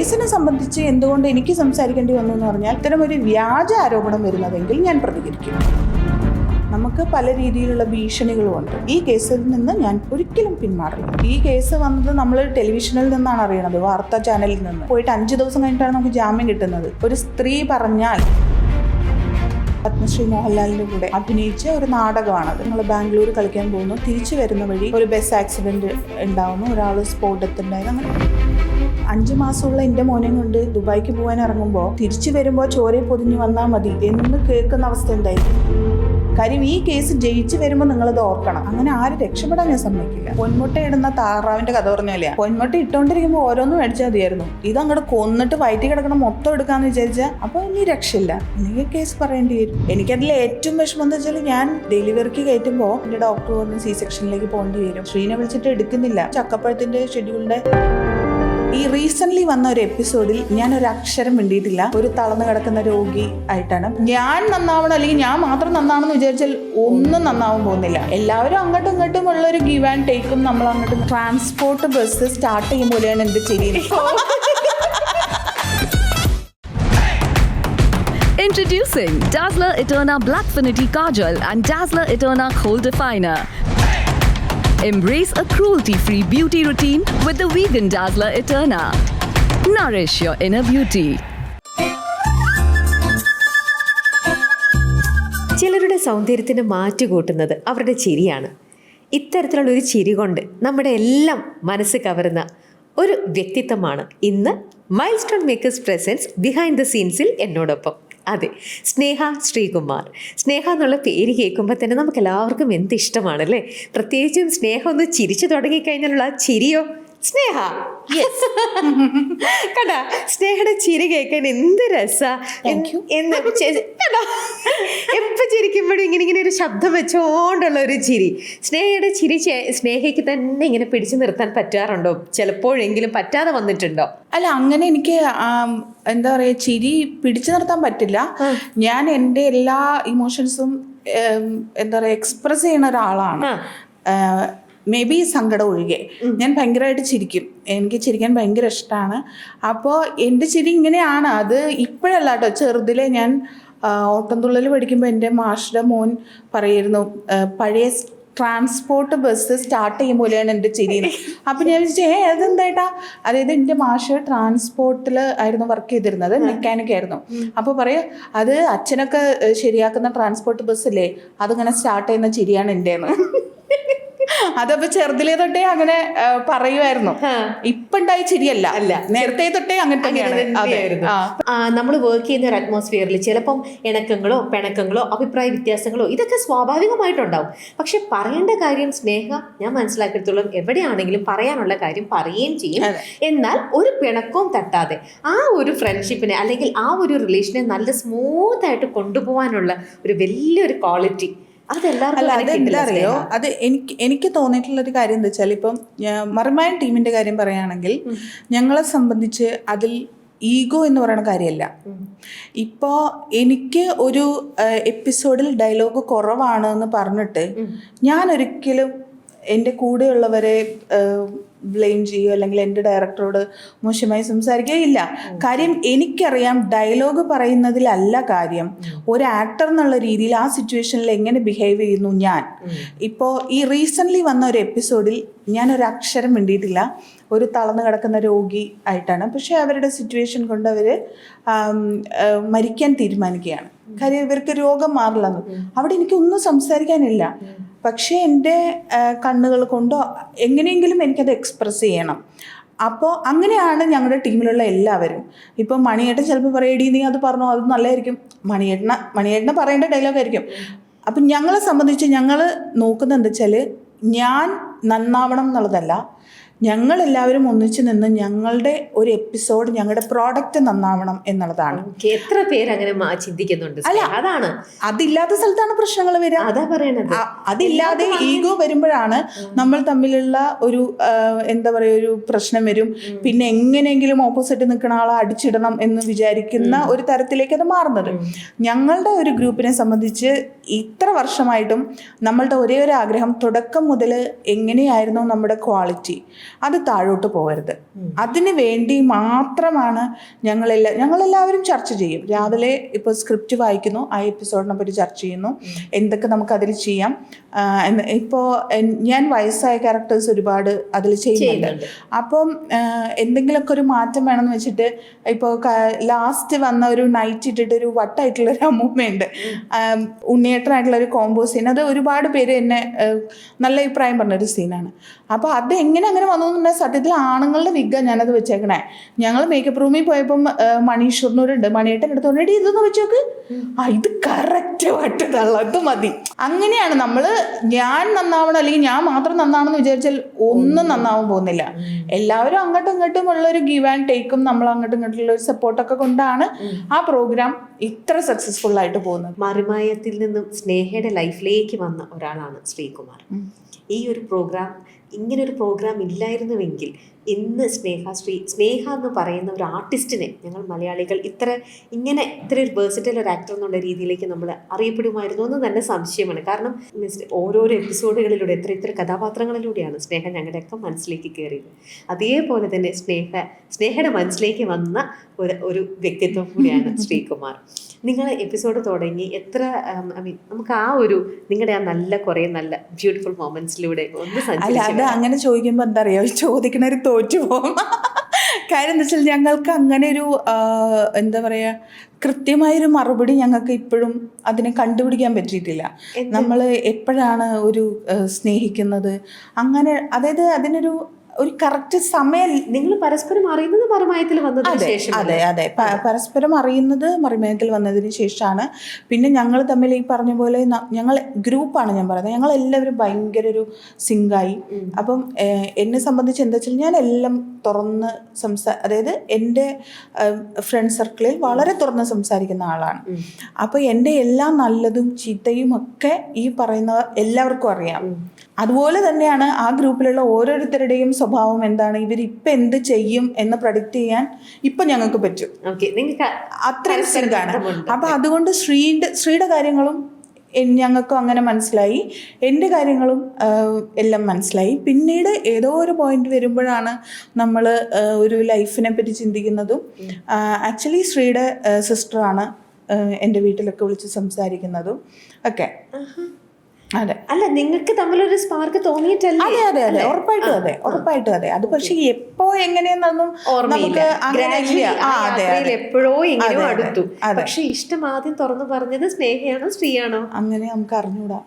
കേസിനെ സംബന്ധിച്ച് എന്തുകൊണ്ട് എനിക്ക് സംസാരിക്കേണ്ടി വന്നു എന്ന് പറഞ്ഞാൽ ഇത്തരം ഒരു വ്യാജ ആരോപണം വരുന്നതെങ്കിൽ ഞാൻ പ്രതികരിക്കും. നമുക്ക് പല രീതിയിലുള്ള ഭീഷണികളുമുണ്ട്. ഈ കേസിൽ നിന്ന് ഞാൻ ഒരിക്കലും പിന്മാറില്ല. ഈ കേസ് വന്നത് നമ്മൾ ടെലിവിഷനിൽ നിന്നാണ് അറിയണത്, വാർത്താ ചാനലിൽ നിന്ന്. പോയിട്ട് 5 ദിവസം കഴിഞ്ഞിട്ടാണ് നമുക്ക് ജാമ്യം കിട്ടുന്നത്. ഒരു സ്ത്രീ പറഞ്ഞാൽ പത്മശ്രീ മോഹൻലാലിൻ്റെ കൂടെ അഭിനയിച്ച ഒരു നാടകമാണത്. നമ്മൾ ബാംഗ്ലൂർ കളിക്കാൻ പോകുന്നു, തിരിച്ചു വരുന്ന വഴി ഒരു ബസ് ആക്സിഡന്റ് ഉണ്ടാവുന്നു, ഒരാൾ സ്പോട്ടത്തുണ്ടായിരുന്നു. അങ്ങനെ 5 മാസമുള്ള എൻ്റെ മോനെ കൊണ്ട് ദുബായിക്ക് പോകാൻ ഇറങ്ങുമ്പോൾ തിരിച്ചു വരുമ്പോൾ ചോരയെ പൊതിഞ്ഞ് വന്നാൽ മതി എന്ന് കേൾക്കുന്ന അവസ്ഥ എന്തായിരിക്കും? കാര്യം ഈ കേസ് ജയിച്ചു വരുമ്പോൾ നിങ്ങളത് ഓർക്കണം. അങ്ങനെ ആരും രക്ഷപ്പെടാൻ ഞാൻ സമ്മതിക്കില്ല. പൊന്മുട്ട ഇടുന്ന താറാവിന്റെ കഥ പറഞ്ഞാലേ, പൊന്മുട്ട ഇട്ടോണ്ടിരിക്കുമ്പോൾ ഓരോന്നും മേടിച്ചാൽ മതിയായിരുന്നു. ഇത് അങ്ങോട്ട് കൊന്നിട്ട് വയറ്റി കിടക്കണം മൊത്തം എടുക്കാന്ന് വിചാരിച്ചാൽ അപ്പോൾ ഇനി രക്ഷയില്ല, എനിക്ക് കേസ് പറയേണ്ടി വരും. എനിക്കതിൽ ഏറ്റവും വിഷമം എന്താ വെച്ചാൽ, ഞാൻ ഡെലിവറിക്ക് കയറ്റുമ്പോൾ എൻ്റെ ഡോക്ടർ പറഞ്ഞ് C സെക്ഷനിലേക്ക് പോകേണ്ടി വരും. ശ്രീനെ വിളിച്ചിട്ട് എടുക്കുന്നില്ല. ചക്കപ്പഴത്തിന്റെ ഷെഡ്യൂളിന്റെ ഈ റീസെന്റ് വന്ന ഒരു എപ്പിസോഡിൽ ഞാൻ ഒരു അക്ഷരം മിണ്ടിയിട്ടില്ല. ഒരു തളർന്നു കിടക്കുന്ന രോഗി ആയിട്ടാണ്. ഞാൻ നന്നാവണം അല്ലെങ്കിൽ ഞാൻ മാത്രം നന്നാവണമെന്ന് വിചാരിച്ചാൽ ഒന്നും നന്നാവാൻ പോകുന്നില്ല. എല്ലാവരും അങ്ങോട്ടും ഇങ്ങോട്ടും ഉള്ള ഒരു ഗിവ് ആൻഡ് ടേക്കും. നമ്മൾ അങ്ങോട്ടും ട്രാൻസ്പോർട്ട് ബസ് സ്റ്റാർട്ട് ചെയ്യുമ്പോഴാണ് എന്റെ ചെടി. Introducing Dazzler Eterna Blackfinity Kajal and Dazzler Eterna Kohl Definer. Embrace a cruelty-free beauty routine with the vegan Dazzler Eterna. Nourish your inner beauty. ചിലരുടെ സൗന്ദര്യത്തിന് മാറ്റുകൂട്ടുന്നത് അവരുടെ ചിരിയാണ്. ഇത്തരത്തിലുള്ള ഒരു ചിരി കൊണ്ട് നമ്മുടെ എല്ലാം മനസ്സ് കവരുന്ന ഒരു വ്യക്തിത്വമാണ് ഇന്ന് milestone makers presence behind the സീൻസിൽ എന്നോടൊപ്പം. അതെ, സ്നേഹ ശ്രീകുമാർ. സ്നേഹ എന്നുള്ള പേര് കേൾക്കുമ്പോൾ തന്നെ നമുക്ക് എല്ലാവർക്കും എന്ത് ഇഷ്ടമാണല്ലേ. പ്രത്യേകിച്ചും സ്നേഹ ഒന്ന് ചിരിച്ചു തുടങ്ങിക്കഴിഞ്ഞാലുള്ള ചിരിയോ സ്നേഹ. യെസ്, കടാ സ്നേഹയുടെ ചിരി കേൾക്കാൻ എന്ത് രസാ. എപ്പോൾ ചിരിക്കുമ്പോഴും ഇങ്ങനെ ഒരു ശബ്ദം വെച്ചോണ്ടുള്ള ഒരു ചിരി. സ്നേഹയുടെ ചിരി സ്നേഹയ്ക്ക് തന്നെ ഇങ്ങനെ പിടിച്ചു നിർത്താൻ പറ്റാറുണ്ടോ? ചിലപ്പോഴെങ്കിലും പറ്റാതെ വന്നിട്ടുണ്ടോ? അല്ല, അങ്ങനെ എനിക്ക് എന്താ പറയുക, ചിരി പിടിച്ചു നിർത്താൻ പറ്റില്ല. ഞാൻ എൻ്റെ എല്ലാ ഇമോഷൻസും എന്താ പറയുക എക്സ്പ്രസ് ചെയ്യുന്ന ഒരാളാണ്. മേ ബി സങ്കടം ഒഴികെ ഞാൻ ഭയങ്കരമായിട്ട് ചിരിക്കും. എനിക്ക് ചിരിക്കാൻ ഭയങ്കര ഇഷ്ടമാണ്. അപ്പോൾ എൻ്റെ ചിരി ഇങ്ങനെയാണ്. അത് ഇപ്പോഴല്ല കേട്ടോ, ചെറുതിലെ ഞാൻ ഓട്ടംതുള്ളൽ പഠിക്കുമ്പോൾ എൻ്റെ മാഷിൻ്റെ മോൻ പറയായിരുന്നു, പഴയ ട്രാൻസ്പോർട്ട് ബസ് സ്റ്റാർട്ട് ചെയ്യുമ്പോഴാണ് എൻ്റെ ചിരിന്ന്. അപ്പം ഞാൻ വിചാരിച്ചു അതെന്തായിട്ടാ? അതായത് എൻ്റെ മാഷ് ട്രാൻസ്പോർട്ടിൽ ആയിരുന്നു വർക്ക് ചെയ്തിരുന്നത്, മെക്കാനിക് ആയിരുന്നു. അപ്പോൾ പറയാം, അത് അച്ഛനൊക്കെ ശരിയാക്കുന്ന ട്രാൻസ്പോർട്ട് ബസ്സില്ലേ, അതിങ്ങനെ സ്റ്റാർട്ട് ചെയ്യുന്ന ചിരിയാണ് എൻ്റെന്ന്. അതപ്പോ ചെറുതിലേ തൊട്ടേ അങ്ങനെ പറയുമായിരുന്നു. ഇപ്പൊ ഉണ്ടായ ചിരിയല്ല, അല്ല നേരത്തെ തൊട്ടേ അങ്ങനെ തന്നെയായിരുന്നു. നമ്മൾ വർക്ക് ചെയ്യുന്ന ഒരു അറ്റ്മോസ്ഫിയറിൽ ചിലപ്പം ഇണക്കങ്ങളോ പിണക്കങ്ങളോ അഭിപ്രായ വ്യത്യാസങ്ങളോ ഇതൊക്കെ സ്വാഭാവികമായിട്ടുണ്ടാവും. പക്ഷെ പറയേണ്ട കാര്യം സ്നേഹ ഞാൻ മനസ്സിലാക്കിയെടുത്തോളം എവിടെയാണെങ്കിലും പറയാനുള്ള കാര്യം പറയുകയും ചെയ്യും. എന്നാൽ ഒരു പിണക്കവും തട്ടാതെ ആ ഒരു ഫ്രണ്ട്ഷിപ്പിനെ അല്ലെങ്കിൽ ആ ഒരു റിലേഷനെ നല്ല സ്മൂത്ത് ആയിട്ട് കൊണ്ടുപോകാനുള്ള ഒരു വലിയൊരു ക്വാളിറ്റി അതെന്താറിയോ, അത് എനിക്ക് തോന്നിയിട്ടുള്ളൊരു കാര്യം എന്താ വെച്ചാൽ, ഇപ്പം മറിമായ ടീമിന്റെ കാര്യം പറയുകയാണെങ്കിൽ ഞങ്ങളെ സംബന്ധിച്ച് അതിൽ ഈഗോ എന്ന് പറയുന്ന കാര്യമല്ല. ഇപ്പോൾ എനിക്ക് ഒരു എപ്പിസോഡിൽ ഡയലോഗ് കുറവാണ് എന്ന് പറഞ്ഞിട്ട് ഞാൻ ഒരിക്കലും എൻ്റെ കൂടെയുള്ളവരെ ബ്ലെയിം ചെയ്യുക അല്ലെങ്കിൽ എൻ്റെ ഡയറക്ടറോട് മോശമായി സംസാരിക്കുകയില്ല. കാര്യം എനിക്കറിയാം ഡയലോഗ് പറയുന്നതിലല്ല കാര്യം, ഒരു ആക്ടർ എന്നുള്ള രീതിയിൽ ആ സിറ്റുവേഷനിൽ എങ്ങനെ ബിഹേവ് ചെയ്യുന്നു ഞാൻ. ഇപ്പോൾ ഈ റീസെൻ്റ്ലി വന്ന ഒരു എപ്പിസോഡിൽ ഞാനൊരു അക്ഷരം മിണ്ടിയിട്ടില്ല. ഒരു തളർന്നു കിടക്കുന്ന രോഗി ആയിട്ടാണ്. പക്ഷേ അവരുടെ സിറ്റുവേഷൻ കൊണ്ട് അവർ മരിക്കാൻ തീരുമാനിക്കുകയാണ്. കാര്യം ഇവർക്ക് രോഗം മാറില്ലെന്ന്. അവിടെ എനിക്കൊന്നും സംസാരിക്കാനില്ല. പക്ഷേ എൻ്റെ കണ്ണുകൾ കൊണ്ടോ എങ്ങനെയെങ്കിലും എനിക്കത് എക്സ്പ്രസ് ചെയ്യണം. അപ്പോൾ അങ്ങനെയാണ് ഞങ്ങളുടെ ടീമിലുള്ള എല്ലാവരും. ഇപ്പോൾ മണിയേട്ടൻ ചിലപ്പോൾ പറയടി നീ അത് പറഞ്ഞോ, അത് നല്ലതായിരിക്കും. മണിയേട്ടനെ പറയേണ്ട ഡയലോഗായിരിക്കും. അപ്പം ഞങ്ങളെ സംബന്ധിച്ച് ഞങ്ങൾ നോക്കുന്നത് എന്താ വെച്ചാൽ, ഞാൻ നന്നാവണം എന്നുള്ളതല്ല, ഞങ്ങളെല്ലാവരും ഒന്നിച്ച് നിന്ന് ഞങ്ങളുടെ ഒരു എപ്പിസോഡ് ഞങ്ങളുടെ പ്രോഡക്റ്റ് നന്നാവണം എന്നുള്ളതാണ്. എത്ര പേര് അങ്ങനെ ചിന്തിക്കുന്നുണ്ട്? അല്ല, അതാണ് അതില്ലാത്ത സ്ഥലത്താണ് പ്രശ്നങ്ങൾ വരിക. അതാ പറയണത്. അതില്ലാതെ ഈഗോ വരുമ്പോഴാണ് നമ്മൾ തമ്മിലുള്ള ഒരു എന്താ പറയുക ഒരു പ്രശ്നം വരും. പിന്നെ എങ്ങനെയെങ്കിലും ഓപ്പോസിറ്റ് നിൽക്കുന്ന ആളെ അടിച്ചിടണം എന്ന് വിചാരിക്കുന്ന ഒരു തരത്തിലേക്ക് അത് മാറുന്നത്. ഞങ്ങളുടെ ഒരു ഗ്രൂപ്പിനെ സംബന്ധിച്ച് ഇത്ര വർഷമായിട്ടും നമ്മളുടെ ഒരേ ഒരു ആഗ്രഹം, തുടക്കം മുതൽ എങ്ങനെയായിരുന്നു നമ്മുടെ ക്വാളിറ്റി, അത് താഴോട്ട് പോകരുത്. അതിന് വേണ്ടി മാത്രമാണ് ഞങ്ങളെല്ലാവരും ചർച്ച ചെയ്യും. രാവിലെ ഇപ്പോൾ സ്ക്രിപ്റ്റ് വായിക്കുന്നു, ആ എപ്പിസോഡിനെ പറ്റി ചർച്ച ചെയ്യുന്നു, എന്തൊക്കെ നമുക്ക് അതിൽ ചെയ്യാം. ഇപ്പോൾ ഞാൻ വയസ്സായ ക്യാരക്ടേഴ്സ് ഒരുപാട് അതിൽ ചെയ്യുന്നുണ്ട്. അപ്പം എന്തെങ്കിലുമൊക്കെ ഒരു മാറ്റം വേണമെന്ന് വെച്ചിട്ട് ഇപ്പോൾ ലാസ്റ്റ് വന്ന ഒരു നൈറ്റ് ഇട്ടിട്ട് ഒരു വട്ടായിട്ടുള്ളൊരു അമ്മൂമ്മയുണ്ട്, ഉണ്ണിയേട്ടനായിട്ടുള്ള ഒരു കോംബോ സീൻ. അത് ഒരുപാട് പേര് എന്നെ നല്ല അഭിപ്രായം പറഞ്ഞൊരു സീനാണ്. അപ്പോൾ അത് എങ്ങനെ അങ്ങനെ വന്നു എന്നുണ്ടെങ്കിൽ സത്യത്തിൽ ആണുങ്ങളുടെ വിഗ്ഗാണ് ഞാനത് വെച്ചേക്കണേ. ഞങ്ങൾ മേക്കപ്പ് റൂമിൽ പോയപ്പം മണീശ്വറിനോടുണ്ട്, മണിയേട്ടൻ എടുത്ത് കൊണ്ടിട്ട് ഇതൊന്ന് വെച്ചോക്ക്, ഇത് കറക്റ്റ് വട്ടതള്ള, ഇത് മതി. അങ്ങനെയാണ് നമ്മൾ ഞാൻ നന്നാവണം അല്ലെങ്കിൽ ഞാൻ മാത്രം നന്നാവണമെന്ന് വിചാരിച്ചാൽ ഒന്നും നന്നാവാൻ പോകുന്നില്ല. എല്ലാവരും അങ്ങോട്ടും ഇങ്ങോട്ടും ഉള്ളൊരു ഗീവ് ആൻഡ് ടേക്കും നമ്മൾ അങ്ങോട്ടും ഇങ്ങോട്ടുള്ള ഒരു സപ്പോർട്ടൊക്കെ കൊണ്ടാണ് ആ പ്രോഗ്രാം ഇത്ര സക്സസ്ഫുൾ ആയിട്ട് പോകുന്നത്. മറിമായത്തിൽ നിന്നും സ്നേഹയുടെ ലൈഫിലേക്ക് വന്ന ഒരാളാണ് ശ്രീകുമാർ. ഈ ഒരു പ്രോഗ്രാം, ഇങ്ങനൊരു പ്രോഗ്രാം ഇല്ലായിരുന്നുവെങ്കിൽ ഇന്ന് സ്നേഹ എന്ന് പറയുന്ന ഒരു ആർട്ടിസ്റ്റിനെ ഞങ്ങൾ മലയാളികൾ ഇത്ര ഒരു വേഴ്സറ്റൈൽ ഒരു ആക്ടർ എന്നുള്ള രീതിയിലേക്ക് നമ്മൾ അറിയപ്പെടുമായിരുന്നു എന്ന് തന്നെ സംശയമാണ്. കാരണം ഓരോരോ എപ്പിസോഡുകളിലൂടെ എത്ര കഥാപാത്രങ്ങളിലൂടെയാണ് സ്നേഹ ഞങ്ങളുടെയൊക്കെ മനസ്സിലേക്ക് കയറിയത്. അതേപോലെ തന്നെ സ്നേഹയുടെ മനസ്സിലേക്ക് വന്ന ഒരു വ്യക്തിത്വം കൂടിയാണ് ശ്രീകുമാർ. നിങ്ങൾ എപ്പിസോഡ് തുടങ്ങി നമുക്ക് ആ ഒരു നിങ്ങളുടെ ആ കുറേ നല്ല ബ്യൂട്ടിഫുൾ മൊമെന്റ്സിലൂടെ ഒന്ന് അത് അങ്ങനെ ചോദിക്കുമ്പോൾ എന്താ അറിയാ, ചോദിക്കണൊരു തോറ്റു പോകും. കാര്യം എന്താ വെച്ചാൽ ഞങ്ങൾക്ക് അങ്ങനെ ഒരു എന്താ പറയുക, കൃത്യമായൊരു മറുപടി ഞങ്ങൾക്ക് ഇപ്പോഴും അതിനെ കണ്ടുപിടിക്കാൻ പറ്റിയിട്ടില്ല. നമ്മൾ എപ്പോഴാണ് ഒരു സ്നേഹിക്കുന്നത്, അങ്ങനെ അതായത് അതിനൊരു കറക്റ്റ് സമയം. നിങ്ങൾ പരസ്പരം അറിയുന്നത് മറിമായത്തിൽ വന്നതിന് ശേഷം? അതെ, പരസ്പരം അറിയുന്നത് മറിമായത്തിൽ വന്നതിന് ശേഷമാണ്. പിന്നെ ഞങ്ങൾ തമ്മിൽ ഈ പറഞ്ഞ പോലെ ഞങ്ങൾ ഗ്രൂപ്പാണ്, ഞാൻ പറയുന്നത്, ഞങ്ങൾ എല്ലാവരും ഭയങ്കര ഒരു സിങ്കായി. അപ്പം എന്നെ സംബന്ധിച്ച് എന്താ വെച്ചാൽ ഞാൻ എല്ലാം തുറന്ന് അതായത് എൻ്റെ ഫ്രണ്ട് സർക്കിളിൽ വളരെ തുറന്ന് സംസാരിക്കുന്ന ആളാണ്. അപ്പോൾ എൻ്റെ എല്ലാ നല്ലതും ചീത്തയും ഒക്കെ ഈ പറയുന്ന എല്ലാവർക്കും അറിയാം. അതുപോലെ തന്നെയാണ് ആ ഗ്രൂപ്പിലുള്ള ഓരോരുത്തരുടെയും സ്വഭാവം എന്താണ്, ഇവരിപ്പം എന്ത് ചെയ്യും എന്ന് പ്രഡിക്റ്റ് ചെയ്യാൻ ഇപ്പം ഞങ്ങൾക്ക് പറ്റും. അത്രയും സിങ്കാണ്. അപ്പം അതുകൊണ്ട് ശ്രീയുടെ കാര്യങ്ങളും ഞങ്ങൾക്കും അങ്ങനെ മനസ്സിലായി, എൻ്റെ കാര്യങ്ങളും എല്ലാം മനസ്സിലായി. പിന്നീട് ഏതോ ഒരു പോയിന്റ് വരുമ്പോഴാണ് നമ്മൾ ഒരു ലൈഫിനെ പറ്റി ചിന്തിക്കുന്നതും. ആക്ച്വലി ശ്രീയുടെ സിസ്റ്ററാണ് എൻ്റെ വീട്ടിലൊക്കെ വിളിച്ച് സംസാരിക്കുന്നതും ഒക്കെ. അതെ, അല്ല നിങ്ങൾക്ക് തമ്മിലൊരു സ്പാർക്ക് തോന്നിയിട്ടല്ലേ? അതെ, ഉറപ്പായിട്ടും അതെ. അത് പക്ഷെ എപ്പോ എങ്ങനെയെന്നൊന്നും ഓർമ്മയില്ല. എപ്പോഴോ എങ്ങനെയോ അടുത്തു. പക്ഷെ ഇഷ്ടം ആദ്യം തുറന്നു പറഞ്ഞത് സ്നേഹയാണോ ശ്രീയാണോ അങ്ങനെ നമുക്ക് അറിഞ്ഞൂടാ.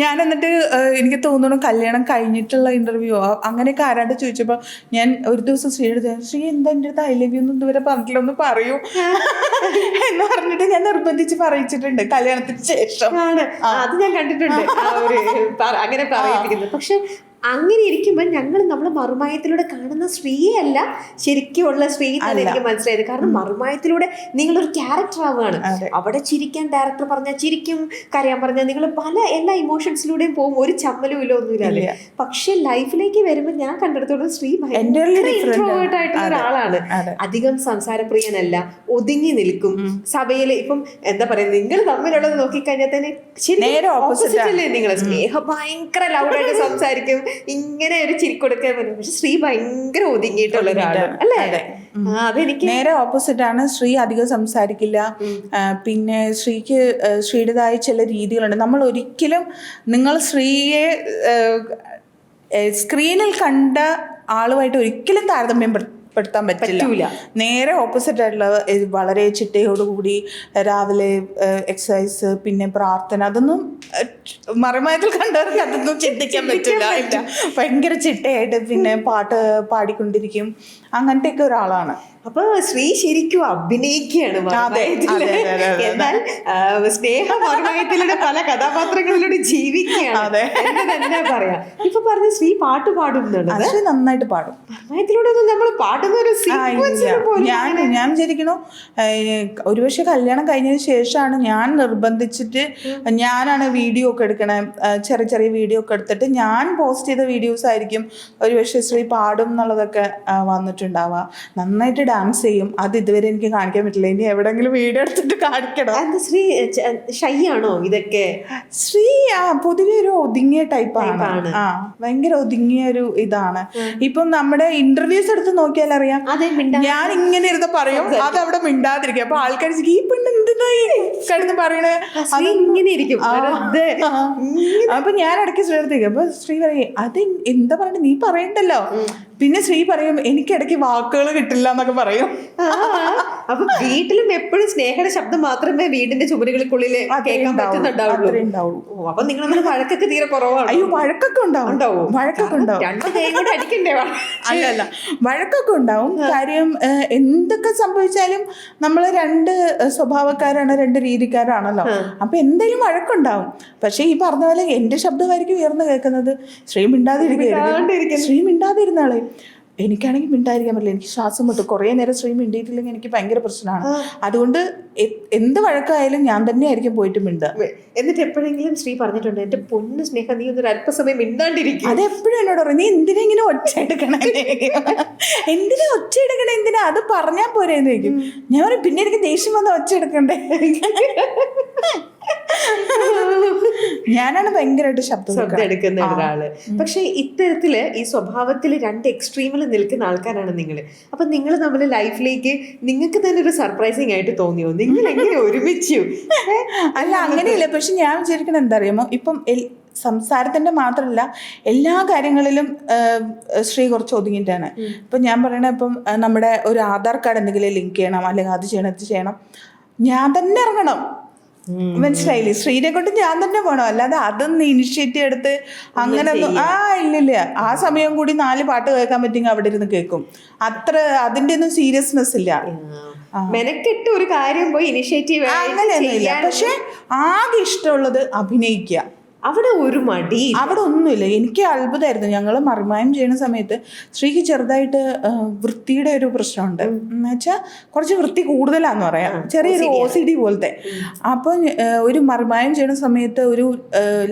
ഞാൻ എന്നിട്ട് എനിക്ക് തോന്നുന്നു കല്യാണം കഴിഞ്ഞിട്ടുള്ള ഇന്റർവ്യൂ അങ്ങനെയൊക്കെ ആരാണ്ട് ചോദിച്ചപ്പോൾ ഞാൻ ഒരു ദിവസം ശ്രീ എന്താ എൻ്റെ അടുത്ത് ഐ ലവ് യു ഒന്നും ഇതുവരെ പറഞ്ഞിട്ടില്ല, ഒന്ന് പറയൂ എന്ന് പറഞ്ഞിട്ട് ഞാൻ നിർബന്ധിച്ച് പറയിച്ചിട്ടുണ്ട് കല്യാണത്തിന് ശേഷം. അത് ഞാൻ കണ്ടിട്ടുണ്ട് അങ്ങനെ പറയിപ്പിക്കുന്നത്. പക്ഷെ അങ്ങനെ ഇരിക്കുമ്പോൾ നമ്മൾ മറുമായത്തിലൂടെ കാണുന്ന ശ്രീയല്ല ശരിക്കുമുള്ള ശ്രീ എന്നാണ് എനിക്ക് മനസ്സിലായത്. കാരണം മറുമായത്തിലൂടെ നിങ്ങളൊരു ക്യാരക്ടർ ആവുകയാണ്. അവിടെ ചിരിക്കാൻ ഡയറക്ടർ പറഞ്ഞാൽ ചിരിക്കും, കരയാൻ പറഞ്ഞാൽ നിങ്ങൾ എല്ലാ ഇമോഷൻസിലൂടെയും പോകും, ഒരു ചമ്മലും ഇല്ല, ഒന്നുമില്ല. പക്ഷെ ലൈഫിലേക്ക് വരുമ്പോൾ ഞാൻ കണ്ടെടുത്തോളം ശ്രീ ഭയങ്കര ഇൻട്രോവേർട്ട് ആയിട്ടുള്ള ഒരാളാണ്. അധികം സംസാരപ്രിയനല്ല, ഒതുങ്ങി നിൽക്കും. സഭയിൽ ഇപ്പം എന്താ പറയാ, നിങ്ങൾ തമ്മിലുള്ളത് നോക്കിക്കഴിഞ്ഞാൽ തന്നെ ഓപ്പോസിറ്റ് അല്ലേ നിങ്ങൾ. സ്നേഹ ഭയങ്കര ലൗഡായിട്ട് സംസാരിക്കും, ഇങ്ങനെ ഒരു ചിരിക്കൊടുക്കാൻ പറ്റും. പക്ഷെ ശ്രീ ഭയങ്കര ഒതുങ്ങിയിട്ടുള്ള ഒരാളാണ് അല്ലേ? അതെനിക്ക് നേരെ ഓപ്പോസിറ്റ് ആണ്. ശ്രീ അധികം സംസാരിക്കില്ല. പിന്നെ ശ്രീയുടേതായ ചില രീതികളുണ്ട്. നമ്മൾ ഒരിക്കലും നിങ്ങൾ ശ്രീയെ സ്ക്രീനിൽ കണ്ട ആളുമായിട്ട് ഒരിക്കലും താരതമ്യപ്പെടുത്താൻ പറ്റില്ല. നേരെ ഓപ്പോസിറ്റ് ആയിട്ടുള്ള വളരെ ചിട്ടയോടുകൂടി രാവിലെ എക്സസൈസ്, പിന്നെ പ്രാർത്ഥന, അതൊന്നും മറിമായത്തിൽ കണ്ടവർക്ക് അതൊന്നും ചിന്തിക്കാൻ പറ്റില്ല. ഭയങ്കര ചിട്ടയായിട്ട് പിന്നെ പാട്ട് പാടിക്കൊണ്ടിരിക്കും, അങ്ങനത്തെ ഒക്കെ ഒരാളാണ്. അപ്പൊ ശ്രീ ശരിക്കും അഭിനയിക്കുകയാണ്. എന്നാൽ സ്നേഹ മറുമയത്തിലൂടെ പല കഥാപാത്രങ്ങളിലൂടെ ജീവിക്കുകയാണ് എന്ന് തന്നെ പറയാം. ഇപ്പൊ പറഞ്ഞ ശ്രീ പാട്ട് പാടും, നന്നായിട്ട് പാടും. മറുമയത്തിലൂടെ ഒന്നും നമ്മൾ പാട്ട് പാടുന്ന ഒരു സീക്വൻസിൽ പോലും ഞാൻ വിചാരിക്കണു ഒരുപക്ഷെ കല്യാണം കഴിഞ്ഞതിന് ശേഷമാണ് ഞാൻ നിർബന്ധിച്ചിട്ട് ഞാനാണ് വീഡിയോ ഒക്കെ എടുക്കണേ, ചെറിയ ചെറിയ വീഡിയോ ഒക്കെ എടുത്തിട്ട് ഞാൻ പോസ്റ്റ് ചെയ്ത വീഡിയോസ് ആയിരിക്കും ഒരുപക്ഷെ ശ്രീ പാടും എന്നുള്ളതൊക്കെ വന്നിട്ടുണ്ടാവുക. നന്നായിട്ട് ഡാൻസ് ചെയ്യും, അത് ഇതുവരെ എനിക്ക് കാണിക്കാൻ പറ്റില്ല. ഇനി എവിടെങ്കിലും വീഡിയോ എടുത്തിട്ട് കാണിക്കണം. അത് ശ്രീ ഷൈ ആണോ ഇതൊക്കെ? ശ്രീ പൊതുവെ ഒരു ഒതുങ്ങിയ ടൈപ്പാണ്. ഭയങ്കര ഒതുങ്ങിയ ഒരു ഇതാണ്. ഇപ്പം നമ്മുടെ ഇന്റർവ്യൂസ് എടുത്ത് നോക്കിയാൽ അറിയാം, ഞാൻ ഇങ്ങനെ ഇരുന്ന് പറയും, അത് അവിടെ മിണ്ടാതിരിക്കും. അപ്പൊ ആൾക്കാർ ഈ പെണ്ണ് എന്തിനായി കിടന്ന് പറയണേ, ഇങ്ങനെ ഇരിക്കും. അപ്പൊ ഞാൻ ഇടയ്ക്ക് ശ്രീ എടുത്തേക്കും. അപ്പൊ ശ്രീ പറയും, അത് എന്താ പറയണ്ടേ, നീ പറയണ്ടല്ലോ. പിന്നെ ശ്രീ പറയും, എനിക്കിടയ്ക്ക് വാക്കുകൾ കിട്ടില്ല എന്നൊക്കെ പറയും. അപ്പൊ വീട്ടിലും എപ്പോഴും സ്നേഹയുടെ ശബ്ദം മാത്രമേ വീടിന്റെ ചുമരുകൾക്കുള്ളിൽ കേൾക്കാൻ പറ്റുന്നുണ്ടാവുള്ളൂ. അപ്പൊ നിങ്ങൾ വഴക്കൊക്കെ തീരെ കുറവാണ്. അയ്യോ, വഴക്കൊക്കെ ഉണ്ടാവും, വഴക്കൊക്കെ ഉണ്ടാവും. രണ്ടു കൈ കൂടെ അടിക്കണ്ടേ? അല്ലല്ല, വഴക്കൊക്കെ ഉണ്ടാവും. കാര്യം എന്തൊക്കെ സംഭവിച്ചാലും നമ്മൾ രണ്ട് സ്വഭാവക്കാരാണ്, രണ്ട് രീതിക്കാരാണല്ലോ. അപ്പൊ എന്തായാലും വഴക്കുണ്ടാവും. പക്ഷെ ഈ പറഞ്ഞ പോലെ എന്റെ ശബ്ദമായിരിക്കും ഉയർന്നു കേൾക്കുന്നത്. ശ്രീ മിണ്ടാതിരിക്കും, ശ്രീ മിണ്ടാതിരുന്നാളെ. എനിക്കാണെങ്കിൽ മിണ്ടായിരിക്കാൻ പറ്റില്ല, എനിക്ക് ശ്വാസം മുട്ടും. കുറേ നേരം ശ്രീ മിണ്ടിയിട്ടില്ലെങ്കിൽ എനിക്ക് ഭയങ്കര പ്രശ്നമാണ്. അതുകൊണ്ട് എന്ത് വഴക്കായാലും ഞാൻ തന്നെ ആയിരിക്കും പോയിട്ട് മിണ്ടുക. എന്നിട്ട് എപ്പോഴെങ്കിലും ശ്രീ പറഞ്ഞിട്ടുണ്ട്, എന്റെ പൊന്ന് സ്നേഹ, നീ ഒന്നൊരു അല്പസമയം മിണ്ടാണ്ടിരിക്കും? അതെപ്പോഴും എന്നോട് പറയും, നീ എന്തിനാ ഇങ്ങനെ ഒച്ച എടുക്കണേ, എന്തിനാ ഒച്ച എടുക്കണേ, എന്തിനാ അത് പറഞ്ഞാൽ പോരേന്ന് ചോദിക്കും. ഞാൻ പറയും, പിന്നെ എനിക്ക് ദേഷ്യം വന്ന ഒച്ച എടുക്കണ്ടേ. ഞാനാണ് ഭയങ്കരമായിട്ട് ശബ്ദം എടുക്കുന്ന ഒരാള്. പക്ഷെ ഇത്തരത്തില് ഈ സ്വഭാവത്തിൽ രണ്ട് എക്സ്ട്രീമിൽ നിൽക്കുന്ന ആൾക്കാരാണ് നിങ്ങൾ. അപ്പൊ നിങ്ങൾ നമ്മുടെ ലൈഫിലേക്ക് നിങ്ങൾക്ക് തന്നെ ഒരു സർപ്രൈസിങ് ആയിട്ട് തോന്നിയോ? നിങ്ങൾ എങ്ങനെ ഒരുമിച്ചു? അല്ല, അങ്ങനെയില്ല. പക്ഷെ ഞാൻ വിചാരിക്കണത് എന്താ അറിയാമോ, ഇപ്പം സംസാരത്തിന്റെ മാത്രമല്ല എല്ലാ കാര്യങ്ങളിലും ശ്രീ കുറച്ച് ഒതുങ്ങിയിട്ടാണ്. ഇപ്പം ഞാൻ പറയണ, ഇപ്പം നമ്മുടെ ഒരു ആധാർ കാർഡ് എന്തെങ്കിലും ലിങ്ക് ചെയ്യണം, അല്ലെങ്കിൽ അത് ചെയ്യണം, ഇത് ചെയ്യണം, ഞാൻ തന്നെ ഇറങ്ങണം. മനസ്സിലായില്ലേ? ശ്രീനെ കൊണ്ട് ഞാൻ തന്നെ പോകണം. അല്ലാതെ അതൊന്ന് ഇനിഷ്യേറ്റീവ് എടുത്ത് അങ്ങനെ ഒന്നും ഇല്ലില്ല. ആ സമയം കൂടി 4 പാട്ട് കേൾക്കാൻ പറ്റുമെങ്കിൽ അവിടെ ഇരുന്ന് കേൾക്കും. അത്ര അതിന്റെ ഒന്നും സീരിയസ്നെസ് ഇല്ല. മെനക്കെട്ട് ഒരു കാര്യം പോയി ഇനിഷ്യേറ്റീവ് അങ്ങനെയൊന്നുമില്ല. പക്ഷെ ആകെ ഇഷ്ടമുള്ളത് അഭിനയിക്കുക. അവിടെ ഒരു മടി, അവിടെ ഒന്നുമില്ല. എനിക്ക് അത്ഭുതമായിരുന്നു. ഞങ്ങൾ മറിമായം ചെയ്യുന്ന സമയത്ത് ശ്രീക്ക് ചെറുതായിട്ട് വൃത്തിയുടെ ഒരു പ്രശ്നമുണ്ട്. എന്ന് വെച്ചാൽ കുറച്ച് വൃത്തി കൂടുതലാന്ന് പറയാം, ചെറിയൊരു OCD പോലത്തെ. അപ്പോൾ ഒരു മറിമായം ചെയ്യുന്ന സമയത്ത് ഒരു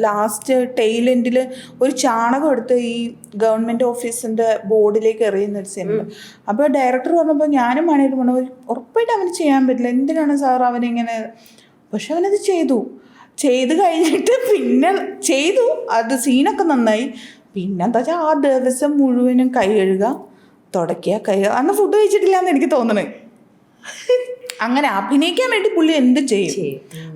ലാസ്റ്റ് ടെയിൽ എൻഡിൽ ഒരു ചാണകം എടുത്ത് ഈ ഗവൺമെൻറ് ഓഫീസിൻ്റെ ബോർഡിലേക്ക് എറിയുന്ന ഒരു സീനുണ്ട്. അപ്പോൾ ഡയറക്ടർ പറഞ്ഞപ്പോൾ ഞാനും മണിയിട്ട് പറഞ്ഞു, ഉറപ്പായിട്ട് അവന് ചെയ്യാൻ പറ്റില്ല, എന്തിനാണ് സാർ അവനിങ്ങനെ. പക്ഷെ അവനത് ചെയ്ത് കഴിഞ്ഞിട്ട് പിന്നെ ചെയ്തു, അത് സീനൊക്കെ നന്നായി. പിന്നെന്താ വെച്ചാൽ ആ ദിവസം മുഴുവനും കൈ കഴുകുക, തുടയ്ക്കുക, അന്ന് ഫുഡ് കഴിച്ചിട്ടില്ല എന്ന് എനിക്ക് തോന്നണേ. അങ്ങനെ അഭിനയിക്കാൻ വേണ്ടി പുള്ളി എന്ത് ചെയ്യും.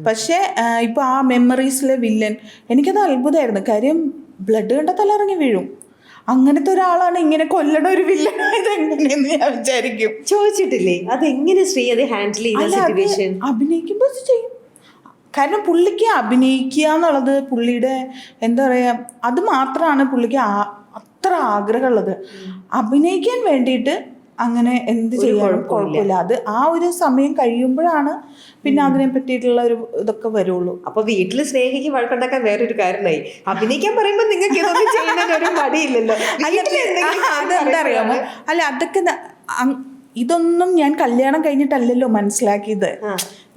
പക്ഷേ ഇപ്പോൾ ആ മെമ്മറീസിലെ വില്ലൻ എനിക്കത് അത്ഭുതമായിരുന്നു. കാര്യം ബ്ലഡ് കണ്ട തലയിറങ്ങി വീഴും. അങ്ങനത്തെ ഒരാളാണ് ഇങ്ങനെ കൊല്ലണ ഒരു വില്ലനായത് എങ്ങനെയെന്ന് ഞാൻ വിചാരിക്കും. ചോദിച്ചിട്ടില്ലേ അതെങ്ങനെ ശ്രീ അത് ഹാൻഡിൽ ചെയ്ത? അഭിനയിക്കുമ്പോൾ ചെയ്യും. കാരണം പുള്ളിക്ക് അഭിനയിക്കുക എന്നുള്ളത് പുള്ളിയുടെ എന്താ പറയുക, അത് മാത്രമാണ് പുള്ളിക്ക് അത്ര ആഗ്രഹമുള്ളത്. അഭിനയിക്കാൻ വേണ്ടിയിട്ട് അങ്ങനെ എന്ത് ചെയ്യാനും കുഴപ്പമില്ല. അത് ആ ഒരു സമയം കഴിയുമ്പോഴാണ് പിന്നെ അതിനെ പറ്റിയിട്ടുള്ള ഒരു ഇതൊക്കെ വരുള്ളൂ. അപ്പൊ വീട്ടിൽ സ്നേഹിക്ക് വഴക്കുണ്ടാക്കാൻ വേറൊരു കാരണമായി. അഭിനയിക്കാൻ പറയുമ്പോൾ നിങ്ങൾക്ക് ഇതൊന്നും ചെയ്യാൻ ഒരു മടിയില്ലല്ലോ. അതെന്താ അറിയാമോ, അല്ല അതൊക്കെ ഇതൊന്നും ഞാൻ കല്യാണം കഴിഞ്ഞിട്ടല്ലല്ലോ മനസ്സിലാക്കിയത്.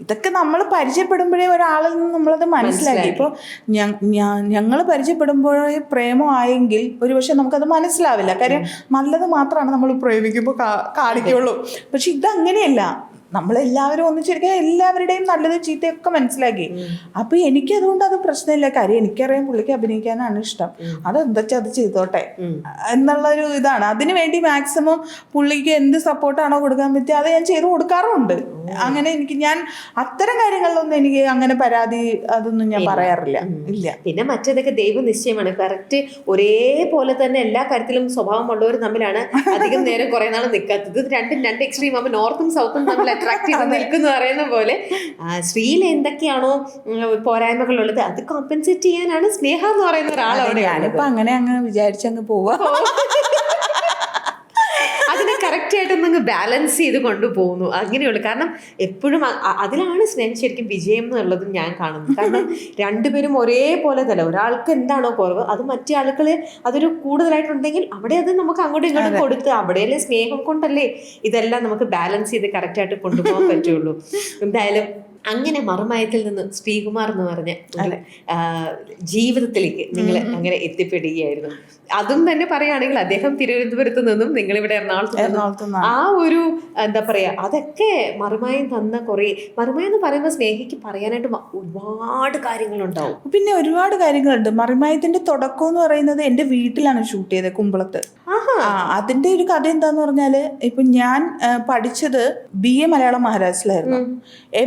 ഇതൊക്കെ നമ്മൾ പരിചയപ്പെടുമ്പോഴേ ഒരാളിൽ നിന്ന് നമ്മളത് മനസ്സിലാക്കി. ഇപ്പോൾ ഞങ്ങൾ പരിചയപ്പെടുമ്പോഴേ പ്രേമമായെങ്കിൽ ഒരുപക്ഷെ നമുക്കത് മനസ്സിലാവില്ല. കാര്യം നല്ലത് മാത്രമാണ് നമ്മൾ പ്രേമിക്കുമ്പോൾ കാണിക്കുള്ളൂ. പക്ഷെ ഇതങ്ങനെയല്ല. നമ്മളെല്ലാവരും ഒന്നിച്ചിരിക്കുക, എല്ലാവരുടെയും നല്ലത് ചീത്തയൊക്കെ മനസ്സിലാക്കി. അപ്പോൾ എനിക്കതുകൊണ്ട് അത് പ്രശ്നമില്ല. കാര്യം എനിക്കറിയാം പുള്ളിക്ക് അഭിനയിക്കാനാണ് ഇഷ്ടം, അതെന്താ വെച്ചാൽ അത് ചെയ്തോട്ടെ എന്നുള്ളൊരു ഇതാണ്. അതിനു വേണ്ടി മാക്സിമം പുള്ളിക്ക് എന്ത് സപ്പോർട്ടാണോ കൊടുക്കാൻ പറ്റുക അത് ഞാൻ ചെയ്ത് കൊടുക്കാറുമുണ്ട്. അങ്ങനെ ഞാൻ അത്തരം കാര്യങ്ങളിലൊന്നും എനിക്ക് അങ്ങനെ പരാതി അതൊന്നും ഞാൻ പറയാറില്ല. ഇല്ല. പിന്നെ മറ്റേതൊക്കെ ദൈവ നിശ്ചയമാണ്. കറക്റ്റ് ഒരേപോലെ തന്നെ എല്ലാ കാര്യത്തിലും സ്വഭാവമുള്ളവർ തമ്മിലാണ് അധികം നേരം കുറെ നാൾ നിൽക്കാത്തത്. രണ്ടും രണ്ട് എക്സ്ട്രീം ആകുമ്പോൾ നോർത്തും സൗത്തും തമ്മിൽ അട്രാക്ട് ചെയ്ത് നിൽക്കുന്നു പറയുന്ന പോലെ സ്ത്രീയിൽ എന്തൊക്കെയാണോ പോരായ്മകളുള്ളത് അത് കോമ്പൻസേറ്റ് ചെയ്യാനാണ് സ്നേഹ എന്ന് പറയുന്ന ഒരാളവിടെ. ഞാനിപ്പോ അങ്ങനെ അങ്ങ് വിചാരിച്ചങ്ങ് പോവാ. അതിനെ കറക്റ്റ് ആയിട്ടൊന്നും ബാലൻസ് ചെയ്ത് കൊണ്ടുപോകുന്നു അങ്ങനെയുള്ളൂ. കാരണം എപ്പോഴും അതിലാണ് സ്നേഹം ശരിക്കും വിജയം എന്നുള്ളത് ഞാൻ കാണുന്നത്. കാരണം രണ്ടുപേരും ഒരേപോലെ തന്നെ, ഒരാൾക്ക് എന്താണോ കുറവ് അത് മറ്റേ ആളുകൾ അതൊരു കൂടുതലായിട്ടുണ്ടെങ്കിൽ അവിടെ അത് നമുക്ക് അങ്ങോട്ടും ഇങ്ങോട്ടും കൊടുത്ത് അവിടെയല്ലേ സ്നേഹം കൊണ്ടല്ലേ ഇതെല്ലാം നമുക്ക് ബാലൻസ് ചെയ്ത് കറക്റ്റായിട്ട് കൊണ്ടുപോകാൻ പറ്റുള്ളൂ. എന്തായാലും അങ്ങനെ മറുമയത്തിൽ നിന്ന് ശ്രീകുമാർ എന്ന് പറഞ്ഞ ജീവിതത്തിലേക്ക് നിങ്ങൾ അങ്ങനെ എത്തിപ്പെടുകയായിരുന്നു. അതും തന്നെ പറയുകയാണെങ്കിൽ അദ്ദേഹം തിരുവനന്തപുരത്ത് നിന്നും നിങ്ങളിവിടെ എറണാകുളത്ത് ആ ഒരു എന്താ പറയാ, അതൊക്കെ മറുമയം തന്ന കുറേ, മറുമയം എന്ന് പറയുമ്പോൾ സ്നേഹിക്ക് പറയാനായിട്ട് ഒരുപാട് കാര്യങ്ങളുണ്ടാവും. പിന്നെ ഒരുപാട് കാര്യങ്ങളുണ്ട്. മറിമയത്തിന്റെ തുടക്കം എന്ന് പറയുന്നത് എൻ്റെ വീട്ടിലാണ് ഷൂട്ട് ചെയ്തത്, കുമ്പളത്ത്. അതിന്റെ ഒരു കഥ എന്താന്ന് പറഞ്ഞാല്, ഇപ്പൊ ഞാൻ പഠിച്ചത് BA മലയാളം മഹാരാഷ്ട്രയിലായിരുന്നു,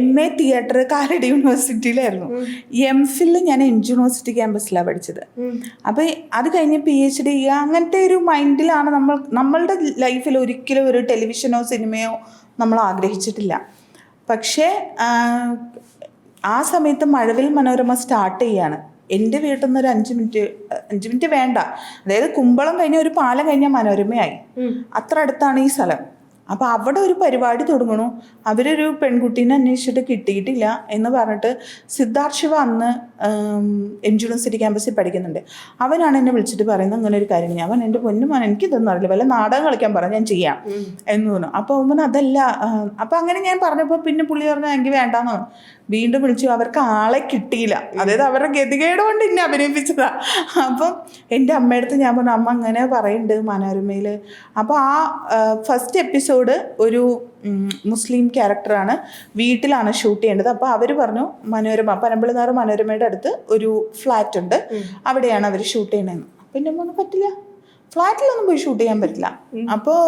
MA തിയേറ്റർ കാലടി യൂണിവേഴ്സിറ്റിയിലായിരുന്നു, MPhil ഞാൻ MG യൂണിവേഴ്സിറ്റി ക്യാമ്പസിലാണ് പഠിച്ചത്. അപ്പൊ അത് കഴിഞ്ഞ് PhD അങ്ങനത്തെ ഒരു മൈൻഡിലാണ് നമ്മളുടെ ലൈഫിൽ ഒരിക്കലും ഒരു ടെലിവിഷനോ സിനിമയോ നമ്മൾ ആഗ്രഹിച്ചിട്ടില്ല. പക്ഷേ ആ സമയത്ത് മഴവിൽ മനോരമ സ്റ്റാർട്ട് ചെയ്യാണ്. എൻ്റെ വീട്ടിൽ നിന്ന് ഒരു 5 മിനിറ്റ് വേണ്ട, അതായത് കുമ്പളം കഴിഞ്ഞ ഒരു പാലം കഴിഞ്ഞാൽ മനോരമയായി. അത്ര അടുത്താണ് ഈ സ്ഥലം. അപ്പോൾ അവിടെ ഒരു പരിപാടി തുടങ്ങണു. അവരൊരു പെൺകുട്ടീനെ അന്വേഷിച്ചിട്ട് കിട്ടിയിട്ടില്ല എന്ന് പറഞ്ഞിട്ട് സിദ്ധാർത്ഥ് ശിവ അന്ന് MG യൂണിവേഴ്സിറ്റി ക്യാമ്പസിൽ പഠിക്കുന്നുണ്ട്. അവനാണ് എന്നെ വിളിച്ചിട്ട് പറയുന്നത് അങ്ങനെ ഒരു കാര്യം. അവൻ എൻ്റെ പൊന്നുമോൻ എനിക്കിതൊന്നും അറിയില്ല, വല്ല നാടകം കളിക്കാൻ പറഞ്ഞാൽ ഞാൻ ചെയ്യാം എന്ന് പറഞ്ഞു. അപ്പോൾ അവൻ അതല്ല. അപ്പം അങ്ങനെ ഞാൻ പറഞ്ഞപ്പോൾ പിന്നെ പുള്ളി പറഞ്ഞാൽ എനിക്ക് വേണ്ടാന്ന് പറഞ്ഞു. വീണ്ടും വിളിച്ചു. അവർക്ക് ആളെ കിട്ടിയില്ല, അതായത് അവരുടെ ഗതികേട് കൊണ്ട് എന്നെ അഭിനയിപ്പിച്ചതാ. അപ്പം എൻ്റെ അമ്മയുടെ അടുത്ത് ഞാൻ പറഞ്ഞു, അമ്മ അങ്ങനെ പറയുന്നുണ്ട് മനോരമയിൽ. അപ്പോൾ ആ ഫസ്റ്റ് എപ്പിസോഡ് ഒരു മുസ്ലിം ക്യാരക്ടറാണ്, വീട്ടിലാണ് ഷൂട്ട് ചെയ്യേണ്ടത്. അപ്പോൾ അവർ പറഞ്ഞു മനോരമ പനമ്പിളിനാറ് മനോരമയുടെ അടുത്ത് ഒരു ഫ്ലാറ്റ് ഉണ്ട്, അവിടെയാണ് അവർ ഷൂട്ട് ചെയ്യണമെന്ന്. അപ്പം എൻ്റെ അമ്മ പറ്റില്ല, ഫ്ലാറ്റിലൊന്നും പോയി ഷൂട്ട് ചെയ്യാൻ പറ്റില്ല. അപ്പോൾ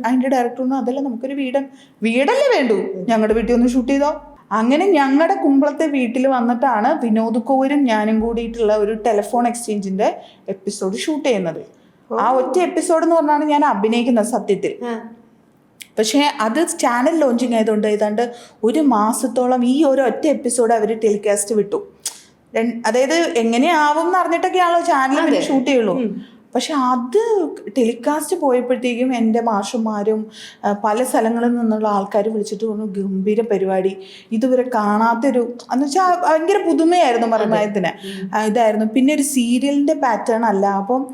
അതിൻ്റെ ഡയറക്ടറിനും അതല്ല, നമുക്കൊരു വീടല്ലേ വേണ്ടൂ, ഞങ്ങളുടെ വീട്ടിൽ ഒന്ന് ഷൂട്ട് ചെയ്തോ. അങ്ങനെ ഞങ്ങളുടെ കുമ്പളത്തെ വീട്ടിൽ വന്നിട്ടാണ് വിനോദ് കോവൂരും ഞാനും കൂടിയിട്ടുള്ള ഒരു ടെലിഫോൺ എക്സ്ചേഞ്ചിന്റെ എപ്പിസോഡ് ഷൂട്ട് ചെയ്യുന്നത്. ആ ഒറ്റ എപ്പിസോഡ് എന്ന് പറഞ്ഞാണ് ഞാൻ അഭിനയിക്കുന്നത് സത്യത്തിൽ. പക്ഷേ അത് ചാനൽ ലോഞ്ചിങ് ആയതുകൊണ്ട് ഏതാണ്ട് 1 മാസത്തോളം ഈ ഒരു ഒറ്റ എപ്പിസോഡ് അവർ ടെലികാസ്റ്റ് വിട്ടു. അതായത് എങ്ങനെയാവും എന്ന് അറിഞ്ഞിട്ടൊക്കെയാണല്ലോ ചാനലിൽ ഷൂട്ട് ചെയ്യുള്ളൂ. പക്ഷെ അത് ടെലികാസ്റ്റ് പോയപ്പോഴത്തേക്കും എൻ്റെ മാഷന്മാരും പല സ്ഥലങ്ങളിൽ നിന്നുള്ള ആൾക്കാർ വിളിച്ചിട്ട് പറഞ്ഞു, ഗംഭീര പരിപാടി, ഇതുവരെ കാണാത്തൊരു എന്ന് വെച്ചാൽ ഭയങ്കര പുതുമയായിരുന്നു മറിമയത്തിന്. ഇതായിരുന്നു. പിന്നെ ഒരു സീരിയലിൻ്റെ പാറ്റേൺ അല്ല. അപ്പം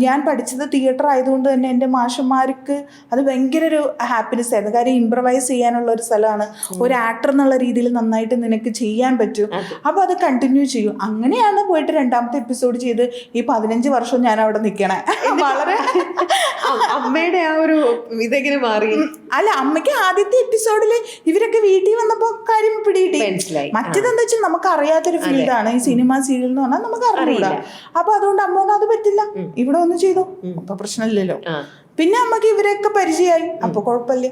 ഞാൻ പഠിച്ചത് തിയേറ്റർ ആയതുകൊണ്ട് തന്നെ എൻ്റെ മാഷന്മാർക്ക് അത് ഭയങ്കര ഒരു ഹാപ്പിനെസ് ആയിരുന്നു. കാര്യം ഇംപ്രവൈസ് ചെയ്യാനുള്ള ഒരു സ്ഥലമാണ്, ഒരു ആക്ടർ എന്നുള്ള രീതിയിൽ നന്നായിട്ട് നിനക്ക് ചെയ്യാൻ പറ്റും. അപ്പോൾ അത് കണ്ടിന്യൂ ചെയ്യും. അങ്ങനെയാണ് പോയിട്ട് 2ാമത്തെ എപ്പിസോഡ് ചെയ്ത് ഈ 15 വർഷം ഞാൻ അവിടെ നിൽക്കണേ. വളരെ അമ്മയുടെ ആ ഒരു ഇതെങ്ങനെ മാറി. അല്ല, അമ്മയ്ക്ക് ആദ്യത്തെ എപ്പിസോഡില് ഇവരൊക്കെ വീട്ടിൽ വന്നപ്പോ കാര്യം പിടികിട്ടി. മറ്റേതെന്താ വെച്ചാൽ നമുക്ക് അറിയാത്തൊരു ഫീൽഡാണ് ഈ സിനിമ സീരിയൽ എന്ന് പറഞ്ഞാൽ, നമുക്ക് അറിയില്ല. അപ്പൊ അതുകൊണ്ട് അമ്മ ഒന്നും അത് പറ്റില്ല, ഇവിടെ ഒന്ന് ചെയ്തു, അപ്പൊ പ്രശ്നമില്ലല്ലോ. പിന്നെ അമ്മക്ക് ഇവരെയൊക്കെ പരിചയമായി, അപ്പൊ കുഴപ്പമില്ല.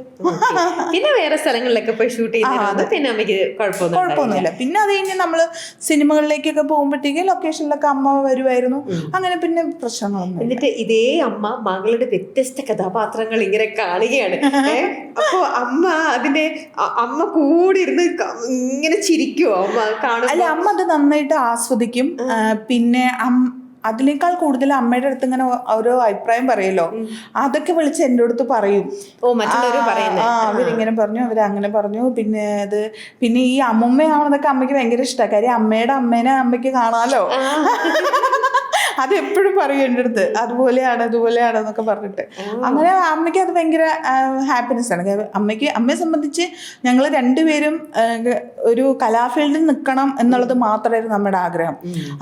പിന്നെ വേറെ സ്ഥലങ്ങളിലൊക്കെ പോയി ഷൂട്ട് ചെയ്ത് പിന്നെ അമ്മയ്ക്ക് കുഴപ്പമൊന്നുമില്ല. പിന്നെ അത് കഴിഞ്ഞ് നമ്മള് സിനിമകളിലേക്കൊക്കെ പോകുമ്പോഴത്തേക്കും ലൊക്കേഷനിലൊക്കെ അമ്മ വരുമായിരുന്നു. അങ്ങനെ പിന്നെ പ്രശ്നങ്ങളൊന്നും. എന്നിട്ട് ഇതേ അമ്മ മകളുടെ വ്യത്യസ്ത കഥാപാത്രങ്ങൾ ഇങ്ങനെ കാണുകയാണ്. അപ്പൊ അമ്മ കൂടി ഇരുന്ന് ഇങ്ങനെ ചിരിക്കുവോ അമ്മ കാണും? അല്ല, അമ്മ അത് നന്നായിട്ട് ആസ്വദിക്കും. പിന്നെ അതിനേക്കാൾ കൂടുതൽ അമ്മയുടെ അടുത്ത് ഇങ്ങനെ ഓരോ അഭിപ്രായം പറയല്ലോ, അതൊക്കെ വിളിച്ച് എൻ്റെ അടുത്ത് പറയും. അവരിങ്ങനെ പറഞ്ഞു, അവരങ്ങനെ പറഞ്ഞു. പിന്നെ ഈ അമ്മുമ്മയാണെന്നൊക്കെ അമ്മയ്ക്ക് ഭയങ്കര ഇഷ്ടമാണ്. കാര്യം അമ്മയുടെ അമ്മേനെ അമ്മയ്ക്ക് കാണാമല്ലോ. അതെപ്പോഴും പറയും എൻ്റെ അടുത്ത്, അതുപോലെയാണ് എന്നൊക്കെ പറഞ്ഞിട്ട്. അങ്ങനെ അമ്മയ്ക്ക് അത് ഭയങ്കര ഹാപ്പിനെസ് ആണ്. അമ്മയെ സംബന്ധിച്ച് ഞങ്ങൾ രണ്ടുപേരും ഒരു കലാഫീൽഡിൽ നിൽക്കണം എന്നുള്ളത് മാത്രമായിരുന്നു നമ്മുടെ ആഗ്രഹം.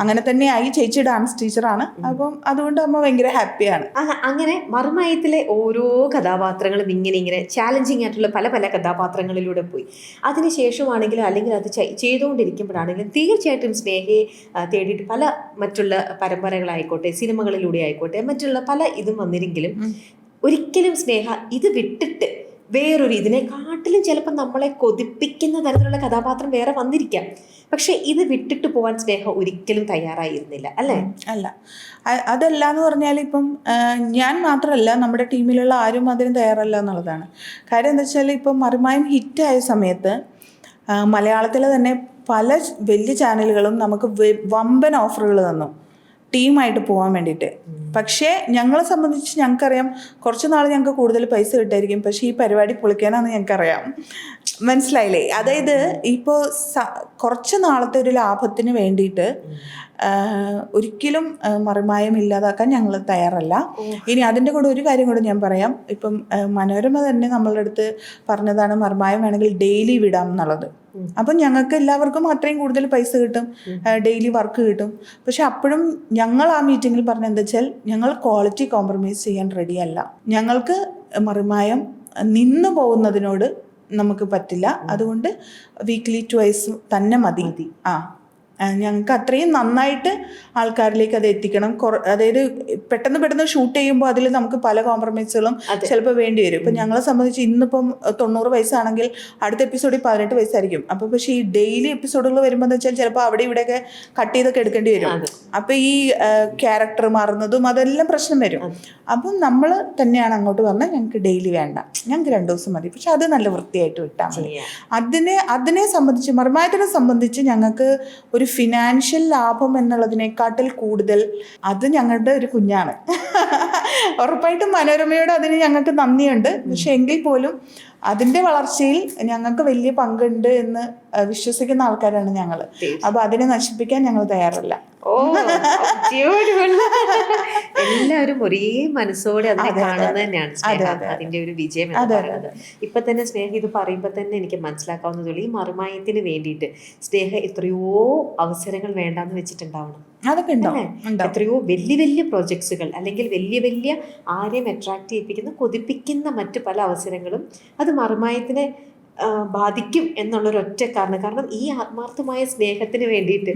അങ്ങനെ തന്നെയായി. ചേച്ചി ഡാൻസ് ടീച്ചറാണ്. അപ്പം അതുകൊണ്ട് അമ്മ ഭയങ്കര ഹാപ്പിയാണ്. അങ്ങനെ മറുമയത്തിലെ ഓരോ കഥാപാത്രങ്ങളും ഇങ്ങനെ ചാലഞ്ചിങ് ആയിട്ടുള്ള പല പല കഥാപാത്രങ്ങളിലൂടെ പോയി. അതിനുശേഷമാണെങ്കിലും അല്ലെങ്കിൽ അത് ചെയ്തുകൊണ്ടിരിക്കുമ്പോഴാണെങ്കിലും തീർച്ചയായിട്ടും സ്നേഹയെ തേടിയിട്ട് പല മറ്റുള്ള പരമ്പരകളായിക്കോട്ടെ, സിനിമകളിലൂടെ ആയിക്കോട്ടെ, മറ്റുള്ള പല ഇതും വന്നിരെങ്കിലും ഒരിക്കലും സ്നേഹ ഇത് വിട്ടിട്ട് വേറൊരു ഇതിനെക്കാട്ടിലും ചിലപ്പോൾ നമ്മളെ കൊതിപ്പിക്കുന്ന തരത്തിലുള്ള കഥാപാത്രം വേറെ വന്നിരിക്കാം. പക്ഷെ ഇത് വിട്ടിട്ട് പോകാൻ സ്നേഹ ഒരിക്കലും തയ്യാറായിരുന്നില്ല, അല്ലേ? അല്ല, അതല്ല എന്ന് പറഞ്ഞാൽ ഇപ്പം ഞാൻ മാത്രമല്ല, നമ്മുടെ ടീമിലുള്ള ആരും അതിന് തയ്യാറല്ല എന്നുള്ളതാണ്. കാര്യം എന്താ വെച്ചാൽ ഇപ്പം മറിമായം ഹിറ്റായ സമയത്ത് മലയാളത്തിലെ തന്നെ പല വലിയ ചാനലുകളും നമുക്ക് വമ്പൻ ഓഫറുകൾ തന്നു. ടീമായിട്ട് പോകാൻ വേണ്ടിയിട്ട്. പക്ഷേ ഞങ്ങളെ സംബന്ധിച്ച് ഞങ്ങൾക്കറിയാം കുറച്ച് നാൾ ഞങ്ങൾക്ക് കൂടുതൽ പൈസ കിട്ടായിരിക്കും, പക്ഷേ ഈ പരിപാടി പൊളിക്കാനാണെന്ന് ഞങ്ങൾക്കറിയാം. മനസ്സിലായില്ലേ? അതായത് ഇപ്പോൾ കുറച്ച് നാളത്തെ ഒരു ലാഭത്തിന് വേണ്ടിയിട്ട് ഒരിക്കലും മറിമായം ഇല്ലാതാക്കാൻ ഞങ്ങൾ തയ്യാറല്ല. ഇനി അതിൻ്റെ കൂടെ ഒരു കാര്യം കൂടെ ഞാൻ പറയാം. ഇപ്പം മനോരമ തന്നെ നമ്മളുടെ അടുത്ത് പറഞ്ഞതാണ് മറിമായം വേണമെങ്കിൽ ഡെയിലി വിടാം എന്നുള്ളത്. അപ്പം ഞങ്ങൾക്ക് എല്ലാവർക്കും അത്രയും കൂടുതൽ പൈസ കിട്ടും, ഡെയിലി വർക്ക് കിട്ടും. പക്ഷെ അപ്പോഴും ഞങ്ങൾ ആ മീറ്റിങ്ങിൽ പറഞ്ഞ എന്താ വെച്ചാൽ ഞങ്ങൾ ക്വാളിറ്റി കോംപ്രമൈസ് ചെയ്യാൻ റെഡിയല്ല. ഞങ്ങൾക്ക് മറിമായം നിന്ന് പോകുന്നതിനോട് നമുക്ക് പറ്റില്ല. അതുകൊണ്ട് വീക്ക്ലി 2 തന്നെ മതി. ഞങ്ങൾക്ക് അത്രയും നന്നായിട്ട് ആൾക്കാരിലേക്ക് അത് എത്തിക്കണം. അതായത് പെട്ടെന്ന് ഷൂട്ട് ചെയ്യുമ്പോൾ അതിൽ നമുക്ക് പല കോംപ്രമൈസുകളും ചിലപ്പോൾ വേണ്ടി വരും. ഇപ്പം ഞങ്ങളെ സംബന്ധിച്ച് ഇന്നിപ്പം 90 വയസ്സാണെങ്കിൽ അടുത്ത എപ്പിസോഡിൽ 18 വയസ്സായിരിക്കും. അപ്പോൾ പക്ഷേ ഈ ഡെയിലി എപ്പിസോഡുകൾ വരുമ്പോൾ എന്ന് വെച്ചാൽ ചിലപ്പോൾ അവിടെ ഇവിടെയൊക്കെ കട്ട് ചെയ്തൊക്കെ എടുക്കേണ്ടി വരും. അപ്പോൾ ഈ ക്യാരക്ടർ മാറുന്നതും അതെല്ലാം പ്രശ്നം വരും. അപ്പം നമ്മൾ തന്നെയാണ് അങ്ങോട്ട് പറഞ്ഞാൽ ഞങ്ങൾക്ക് ഡെയിലി വേണ്ട, ഞങ്ങൾക്ക് 2 ദിവസം മതി, പക്ഷെ അത് നല്ല വൃത്തിയായിട്ട് വിട്ടാൽ മതി. അതിനെ സംബന്ധിച്ച് മറിമായത്തിനെ സംബന്ധിച്ച് ഞങ്ങൾക്ക് ഒരു ഫിനാൻഷ്യൽ ലാഭം എന്നുള്ളതിനെക്കാട്ടിൽ കൂടുതൽ അത് ഞങ്ങളുടെ ഒരു കുഞ്ഞാണ്. ഉറപ്പായിട്ടും മനോരമയോട് അതിന് ഞങ്ങൾക്ക് നന്ദിയുണ്ട്. പക്ഷെ എങ്കിൽ പോലും അതിൻ്റെ വളർച്ചയിൽ ഞങ്ങൾക്ക് വലിയ പങ്കുണ്ട് എന്ന് വിശ്വസിക്കുന്ന ആൾക്കാരാണ് ഞങ്ങൾ. അപ്പോൾ അതിനെ നശിപ്പിക്കാൻ ഞങ്ങൾ തയ്യാറല്ല. എല്ലാവരും ഒരേ മനസ്സോടെ അതിനെ കാണുന്നത് തന്നെയാണ് സ്നേഹ അതിന്റെ ഒരു വിജയം എന്ന് പറയുന്നത്. ഇപ്പൊ തന്നെ സ്നേഹ ഇത് പറയുമ്പോൾ തന്നെ എനിക്ക് മനസ്സിലാക്കാവുന്നതുള്ളൂ, ഈ മറിമായത്തിന് വേണ്ടിയിട്ട് സ്നേഹ എത്രയോ അവസരങ്ങൾ വേണ്ടാന്ന് വെച്ചിട്ടുണ്ടാവണം. അതൊക്കെ എത്രയോ വലിയ പ്രോജക്ട്സുകൾ അല്ലെങ്കിൽ വലിയ ആരെയും അട്രാക്ട് ചെയ്യിപ്പിക്കുന്ന കൊതിപ്പിക്കുന്ന മറ്റു പല അവസരങ്ങളും അത് മറിമായത്തിനെ ബാധിക്കും എന്നുള്ളൊരൊറ്റ കാരണം ഈ ആത്മാർത്ഥമായ സ്നേഹത്തിന് വേണ്ടിയിട്ട്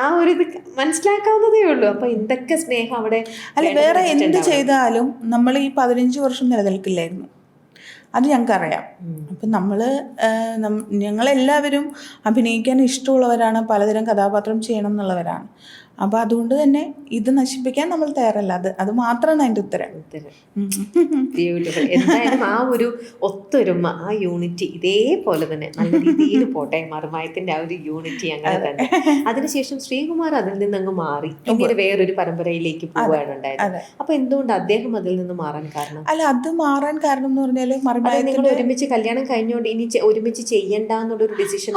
ആ ഒരു ഇത് മനസ്സിലാക്കാവുന്നതേ ഉള്ളൂ. അപ്പൊ എന്തൊക്കെ സ്നേഹം അവിടെ അല്ല, വേറെ എന്ത് ചെയ്താലും നമ്മൾ ഈ 15 വർഷം നിലനിൽക്കില്ലായിരുന്നു. അത് ഞങ്ങൾക്കറിയാം. അപ്പം ഞങ്ങളെല്ലാവരും അഭിനയിക്കാൻ ഇഷ്ടമുള്ളവരാണ്, പലതരം കഥാപാത്രം ചെയ്യണം എന്നുള്ളവരാണ്. അപ്പോൾ അതുകൊണ്ട് തന്നെ ഇത് നശിപ്പിക്കാൻ നമ്മൾ തയ്യാറല്ല. അത് മാത്രമാണ് അതിൻ്റെ ഉത്തരം. ബ്യൂട്ടിഫുൾ. എന്തായാലും ആ ഒരു ഒത്തൊരുമ, ആ യൂണിറ്റി ഇതേപോലെ തന്നെ നല്ല രീതിയിൽ പോട്ടെ. മറിമായത്തിന്റെ ആ ഒരു യൂണിറ്റി അങ്ങനെ തന്നെ. അതിനുശേഷം ശ്രീകുമാർ അതിൽ നിന്ന് അങ്ങ് മാറി പിന്നീട് വേറൊരു പരമ്പരയിലേക്ക് പോവുകയാണ് ഉണ്ടായത്. അപ്പൊ എന്തുകൊണ്ട് അദ്ദേഹം അതിൽ നിന്ന് മാറാൻ കാരണം? അല്ല, അത് മാറാൻ കാരണം എന്ന് പറഞ്ഞാൽ നിങ്ങൾ ഒരുമിച്ച് കല്യാണം കഴിഞ്ഞോണ്ട് ഇനി ഒരുമിച്ച് ചെയ്യണ്ടെന്നുള്ളൊരു ഡിസിഷൻ?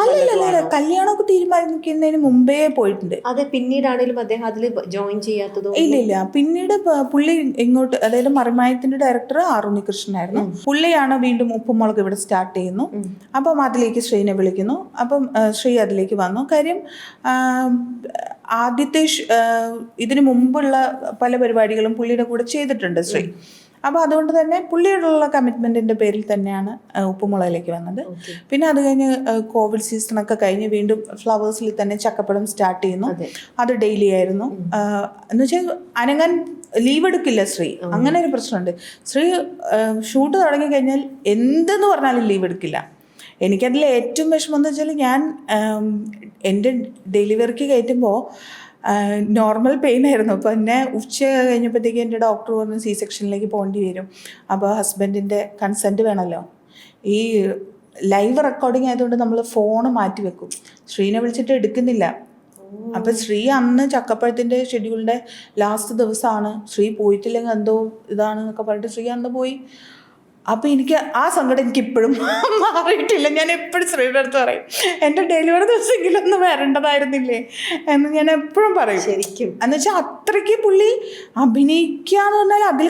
കല്യാണമൊക്കെ തീരുമാനിക്കുന്നതിന് മുമ്പേ പോയിട്ടുണ്ട്. അതെ, പിന്നീടാണെങ്കിലും അദ്ദേഹം അതിൽ ജോയിൻ ചെയ്യാത്തതോ? ഇല്ല. പിന്നീട് പുള്ളി ഇങ്ങോട്ട്, അതായത് മറിമായത്തിന്റെ ഡയറക്ടർ ആർ ഉണ്ണികൃഷ്ണനായിരുന്നു. പുള്ളിയാണ് വീണ്ടും ഉപ്പുമുളക് ഇവിടെ സ്റ്റാർട്ട് ചെയ്യുന്നു. അപ്പം അതിലേക്ക് ശ്രീനെ വിളിക്കുന്നു. അപ്പം ശ്രീ അതിലേക്ക് വന്നു. കാര്യം ആദ്യത്തെ ഇതിനു മുമ്പുള്ള പല പരിപാടികളും പുള്ളിയുടെ കൂടെ ചെയ്തിട്ടുണ്ട് ശ്രീ. അപ്പോൾ അതുകൊണ്ട് തന്നെ പുള്ളിയോടുള്ള കമ്മിറ്റ്മെൻറ്റിൻ്റെ പേരിൽ തന്നെയാണ് ഉപ്പുമുളകിലേക്ക് വന്നത്. പിന്നെ അത് കഴിഞ്ഞ് കോവിഡ് സീസണൊക്കെ കഴിഞ്ഞ് വീണ്ടും ഫ്ലവേഴ്സിൽ തന്നെ ചക്കപ്പഴം സ്റ്റാർട്ട് ചെയ്യുന്നു. അത് ഡെയിലി ആയിരുന്നു. എന്ന് വെച്ചാൽ അനങ്ങാൻ ലീവ് എടുക്കില്ല ശ്രീ. അങ്ങനെ ഒരു പ്രശ്നമുണ്ട്. ശ്രീ ഷൂട്ട് തുടങ്ങിക്കഴിഞ്ഞാൽ എന്തെന്ന് പറഞ്ഞാലും ലീവ് എടുക്കില്ല. എനിക്കതിൽ ഏറ്റവും വിഷമം എന്ന് വെച്ചാൽ ഞാൻ എൻ്റെ ഡെലിവറിക്ക് കയറ്റുമ്പോൾ നോർമൽ പെയിൻ ആയിരുന്നു. അപ്പോൾ എന്നെ ഉച്ച കഴിഞ്ഞപ്പോഴത്തേക്ക് എൻ്റെ ഡോക്ടർ പറഞ്ഞു C-സെക്ഷനിലേക്ക് പോകേണ്ടി വരും. അപ്പോൾ ഹസ്ബൻഡിൻ്റെ കൺസെൻറ്റ് വേണമല്ലോ. ഈ ലൈവ് റെക്കോർഡിങ് ആയതുകൊണ്ട് നമ്മൾ ഫോൺ മാറ്റി വെക്കും. ശ്രീനെ വിളിച്ചിട്ട് എടുക്കുന്നില്ല. അപ്പം ശ്രീ അന്ന് ചക്കപ്പഴത്തിൻ്റെ ഷെഡ്യൂളിൻ്റെ ലാസ്റ്റ് ദിവസമാണ്. ശ്രീ പോയിട്ടില്ലെങ്കിൽ എന്തോ ഇതാണെന്നൊക്കെ പറഞ്ഞിട്ട് ശ്രീ അന്ന് പോയി. അപ്പോൾ എനിക്ക് ആ സങ്കടം എനിക്കിപ്പോഴും മാറിയിട്ടില്ല. ഞാൻ എപ്പോഴും ശ്രീയുടെ അടുത്ത് പറയും, എൻ്റെ ഡെലിവറി ദിവസമെങ്കിലും ഒന്ന് വരേണ്ടതായിരുന്നില്ലേ എന്ന് ഞാൻ എപ്പോഴും പറയും. ശരിക്കും എന്ന് വെച്ചാൽ അത്രയ്ക്ക് പുള്ളി അഭിനയിക്കുക എന്ന് പറഞ്ഞാൽ അതിൽ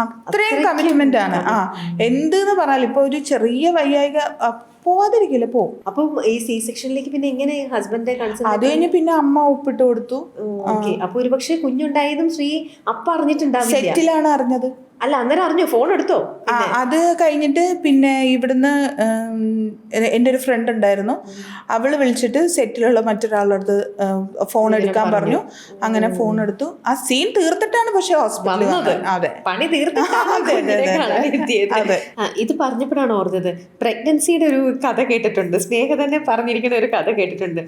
അത്രയും കമ്മിറ്റ്മെൻ്റ് ആണ്. എന്തെന്ന് പറഞ്ഞാൽ ഇപ്പോൾ ഒരു ചെറിയ വയ്യായിക പോവാതിരിക്കില്ല, പോവും. അപ്പം ഈ C-സെക്ഷനിലേക്ക് പിന്നെ എങ്ങനെ ഹസ്ബൻഡ് കൺസേൺ? അത് കഴിഞ്ഞ് പിന്നെ അമ്മ ഒപ്പിട്ട് കൊടുത്തു. അപ്പൊ ഒരുപക്ഷെ കുഞ്ഞുണ്ടായതും ശ്രീ അപ്പറിഞ്ഞിട്ടുണ്ടാവില്ല. സെറ്റിലാണ് അറിഞ്ഞത്. അല്ല, അന്നേരം അറിഞ്ഞോ? ഫോൺ എടുത്തോ? അത് കഴിഞ്ഞിട്ട് പിന്നെ ഇവിടുന്ന് എൻ്റെ ഒരു ഫ്രണ്ട് ഉണ്ടായിരുന്നു. അവള് വിളിച്ചിട്ട് സെറ്റിലുള്ള മറ്റൊരാളുടെ അടുത്ത് ഫോൺ എടുക്കാൻ പറഞ്ഞു. അങ്ങനെ ഫോൺ എടുത്തു. ആ സീൻ തീർത്തിട്ടാണ് പക്ഷെ ഹോസ്പിറ്റലിൽ വന്നത്. അതെ, പണി തീർത്തിട്ടാണ്. ഇത് പറഞ്ഞപ്പോഴാണ് ഓർത്തത്, പ്രഗ്നൻസിയുടെ ഒരു കഥ കേട്ടിട്ടുണ്ട്. സ്നേഹ തന്നെ പറഞ്ഞിരിക്കുന്ന ഒരു കഥ കേട്ടിട്ടുണ്ട്.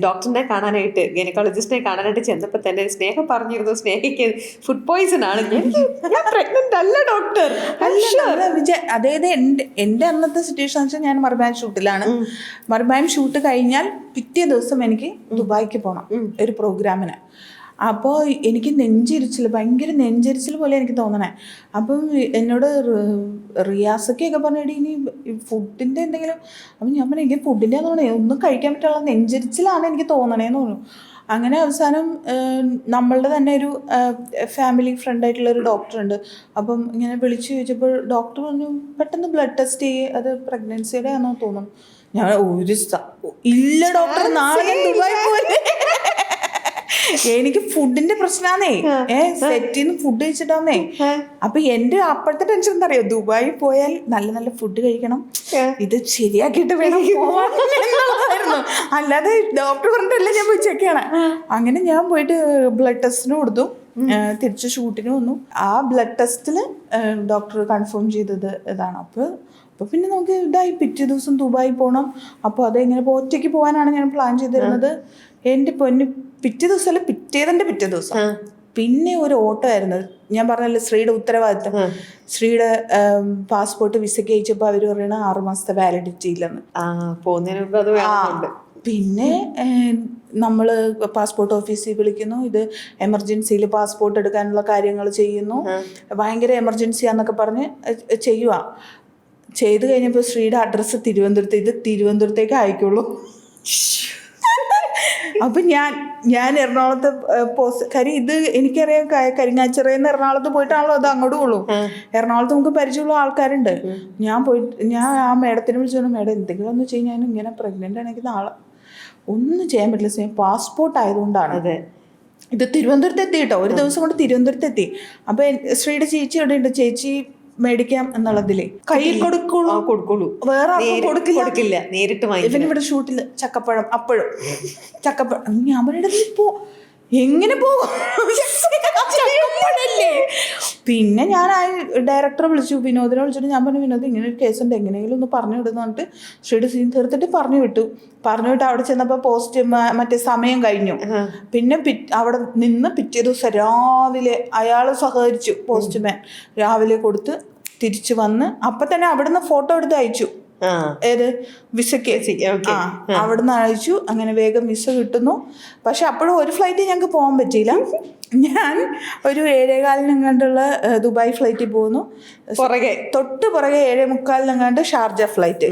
ഡോക്ടറിനെ കാണാനായിട്ട്, ഗൈനക്കോളജിസ്റ്റിനെ കാണാനായിട്ട് ചെന്നപ്പോൾ തന്നെ സ്നേഹ പറഞ്ഞിരുന്നു സ്നേഹയ്ക്ക് ഫുഡ് പോയിസൺ ആണ്. അല്ല ഡോക്ടർ, അതായത് എൻ്റെ അന്നത്തെ സിറ്റുവേഷൻ വെച്ചാൽ ഞാൻ മറിമായം ഷൂട്ടിലാണ്. മറിമായം ഷൂട്ട് കഴിഞ്ഞാൽ പിറ്റേ ദിവസം എനിക്ക് ദുബായിക്ക് പോകണം ഒരു പ്രോഗ്രാമിന്. അപ്പോൾ എനിക്ക് നെഞ്ചിരിച്ചിൽ, ഭയങ്കര നെഞ്ചരിച്ചിൽ പോലെ എനിക്ക് തോന്നണേ. അപ്പം എന്നോട് റിയാസൊക്കെയൊക്കെ പറഞ്ഞിട്ട് ഇനി ഫുഡിൻ്റെ എന്തെങ്കിലും, അപ്പം ഞാൻ പറഞ്ഞു എനിക്ക് ഫുഡിൻ്റെ തോന്നണേ ഒന്നും കഴിക്കാൻ പറ്റുള്ള നെഞ്ചരിച്ചിലാണ് എനിക്ക് തോന്നണേന്ന് പറഞ്ഞു. അങ്ങനെ അവസാനം നമ്മളുടെ തന്നെ ഒരു ഫാമിലി ഫ്രണ്ടായിട്ടുള്ളൊരു ഡോക്ടറുണ്ട്. അപ്പം ഇങ്ങനെ വിളിച്ചു ചോദിച്ചപ്പോൾ ഡോക്ടർ പറഞ്ഞു പെട്ടെന്ന് ബ്ലഡ് ടെസ്റ്റ് ചെയ്യേ, അത് പ്രഗ്നൻസിയുടെ ആണെന്ന് തോന്നുന്നു. ഞാൻ ഇല്ല ഡോക്ടർ, നാളെ ദുബായ് പോലെ. എനിക്ക് ഫുഡിന്റെ പ്രശ്നമാണേ, സെറ്റിൽ നിന്ന് ഫുഡ് കഴിച്ചിട്ടാന്നേ. അപ്പൊ എന്റെ അപ്പോഴത്തെ ടെൻഷൻ എന്താ അറിയോ, ദുബായിൽ പോയാൽ നല്ല നല്ല ഫുഡ് കഴിക്കണം, ഇത് ശരിയാക്കിയിട്ട് വേണം പോവാനുള്ളതായിരുന്നു. അല്ലാതെ ഡോക്ടർ പറഞ്ഞിട്ടല്ല ഞാൻ പോയി ചെക്ക് ചെയ്യണം. അങ്ങനെ ഞാൻ പോയിട്ട് ബ്ലഡ് ടെസ്റ്റിന് കൊടുത്തു, തിരിച്ച് ഷൂട്ടിന് വന്നു. ആ ബ്ലഡ് ടെസ്റ്റിൽ ഡോക്ടർ കൺഫേം ചെയ്തത് ഇതാണ്. അപ്പോൾ പിന്നെ നമുക്ക് ഇതായി പിറ്റേ ദിവസം ദുബായി പോകണം. അപ്പോൾ അതെങ്ങനെ ഒറ്റയ്ക്ക് പോകാനാണ് ഞാൻ പ്ലാൻ ചെയ്തിരുന്നത്. എൻ്റെ പൊന്ന് പിറ്റേ ദിവസമല്ല, പിറ്റേ ദിവസം പിന്നെ ഒരു ഓട്ടോ ആയിരുന്നു. ഞാൻ പറഞ്ഞല്ലോ ശ്രീയുടെ ഉത്തരവാദിത്തം. ശ്രീയുടെ പാസ്പോർട്ട് വിസയ്ക്ക് അയച്ചപ്പോൾ അവർ പറയണ 6 മാസത്തെ വാലിഡിറ്റി ഇല്ലെന്ന്. പിന്നെ നമ്മൾ പാസ്പോർട്ട് ഓഫീസിൽ വിളിക്കുന്നു, ഇത് എമർജൻസിയിൽ പാസ്പോർട്ട് എടുക്കാനുള്ള കാര്യങ്ങൾ ചെയ്യുന്നു, ഭയങ്കര എമർജൻസിയാന്നൊക്കെ പറഞ്ഞ് ചെയ്ത് കഴിഞ്ഞപ്പോൾ ശ്രീയുടെ അഡ്രസ്സ് തിരുവനന്തപുരത്തേക്ക് അയക്കുള്ളൂ. അപ്പം ഞാൻ എറണാകുളത്ത് കാര്യം ഇത് എനിക്കറിയാം, കരിങ്ങാച്ചിറയിൽ എറണാകുളത്ത് പോയിട്ടാണല്ലോ അത് അങ്ങോട്ടും ഉള്ളൂ. എറണാകുളത്ത് നമുക്ക് പരിചയമുള്ള ആൾക്കാരുണ്ട്. ഞാൻ ആ മേഡത്തിനെ വിളിച്ചോളൂ, മേഡം എന്തെങ്കിലും ഒന്ന് ചെയ്യും, ഞാൻ ഇങ്ങനെ പ്രഗ്നൻ്റ് ആണെങ്കിൽ നാളെ ഒന്നും ചെയ്യാൻ പറ്റില്ല, പാസ്പോർട്ട് ആയതുകൊണ്ടാണ്. ഇത് തിരുവനന്തപുരത്ത് എത്തി കേട്ടോ, ഒരു ദിവസം കൊണ്ട് തിരുവനന്തപുരത്ത് എത്തി. അപ്പം ശ്രീയുടെ ചേച്ചി ഇവിടെ ഉണ്ട്, ചേച്ചി മേടിക്കാം എന്നുള്ളതിലേ കയ്യിൽ കൊടുക്കുള്ളൂ, വേറെ കൊടുക്കില്ല. നേരിട്ട് ഇവനിവിടെ ഷൂട്ടിൽ ചക്കപ്പഴം, അപ്പഴും ചക്കപ്പഴം. ഞാൻ പറയുന്നത് ഇപ്പോ എങ്ങനെ പോകും, പിന്നെ ഞാൻ ആ ഡയറക്ടറെ വിളിച്ചു, വിനോദിനെ വിളിച്ചിട്ട് ഞാൻ പറഞ്ഞു, വിനോദ് ഇങ്ങനെ ഒരു കേസുണ്ട്, എങ്ങനെയെങ്കിലും ഒന്ന് പറഞ്ഞു വിടുന്നു പറഞ്ഞിട്ട് ശ്രീയുടെ സീൻ തീർത്തിട്ട് പറഞ്ഞു വിട്ടു. അവിടെ ചെന്നപ്പോൾ പോസ്റ്റ് മറ്റേ സമയം കഴിഞ്ഞു. പിന്നെ അവിടെ നിന്ന് പിറ്റേ ദിവസം രാവിലെ അയാൾ സഹകരിച്ചു, പോസ്റ്റ്മാൻ രാവിലെ കൊടുത്ത് തിരിച്ചു വന്ന് അപ്പം തന്നെ അവിടുന്ന് ഫോട്ടോ എടുത്ത് അയച്ചു. ഏത് വിസയ്ക്ക് അവിടുന്ന് അയച്ചു. അങ്ങനെ വേഗം വിസ കിട്ടുന്നു. പക്ഷെ അപ്പോഴും ഒരു ഫ്ലൈറ്റ് ഞങ്ങൾക്ക് പോകാൻ പറ്റിയില്ല. ഞാൻ ഒരു 7:15 ദുബായ് ഫ്ലൈറ്റിൽ പോകുന്നു, തൊട്ട് പുറകെ 7:45 ഷാർജ ഫ്ലൈറ്റ്.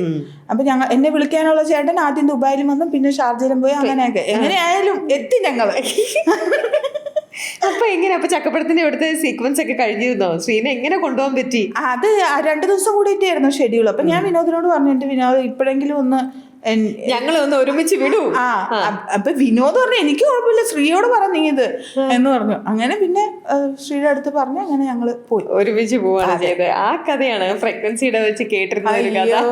അപ്പം എന്നെ വിളിക്കാനുള്ള ചേട്ടൻ ആദ്യം ദുബായിലും വന്നു, പിന്നെ ഷാർജയിലും പോയി. അങ്ങനെയൊക്കെ എങ്ങനെയായാലും എത്തി ഞങ്ങൾ. അപ്പൊ ചക്കപ്പഴത്തിന്റെ ഇവിടുത്തെ സീക്വൻസ് ഒക്കെ കഴിഞ്ഞിരുന്നോ? ശ്രീനെ എങ്ങനെ കൊണ്ടുപോകാൻ പറ്റി? അത് 2 ദിവസം കൂടിയിട്ടായിരുന്നു ഷെഡ്യൂൾ. അപ്പൊ ഞാൻ വിനോദിനോട് പറഞ്ഞു, എന്റെ വിനോദ് ഇപ്പോഴെങ്കിലും ഒന്ന് ഞങ്ങളൊന്ന് ഒരുമിച്ച് വിടൂ. അപ്പൊ വിനോദ് പറഞ്ഞു എനിക്ക് കുഴപ്പമില്ല, ശ്രീയോട് പറഞ്ഞു ഇത് എന്ന് പറഞ്ഞു. അങ്ങനെ പിന്നെ ശ്രീയുടെ അടുത്ത് പറഞ്ഞു, അങ്ങനെ ഞങ്ങള് പോയി ഒരുമിച്ച് പോവാണ് ചെയ്തത്. ആ കഥയാണ് പ്രഗ്നൻസിയുടെ വെച്ച് കേട്ടിരുന്ന ഒരു കഥ.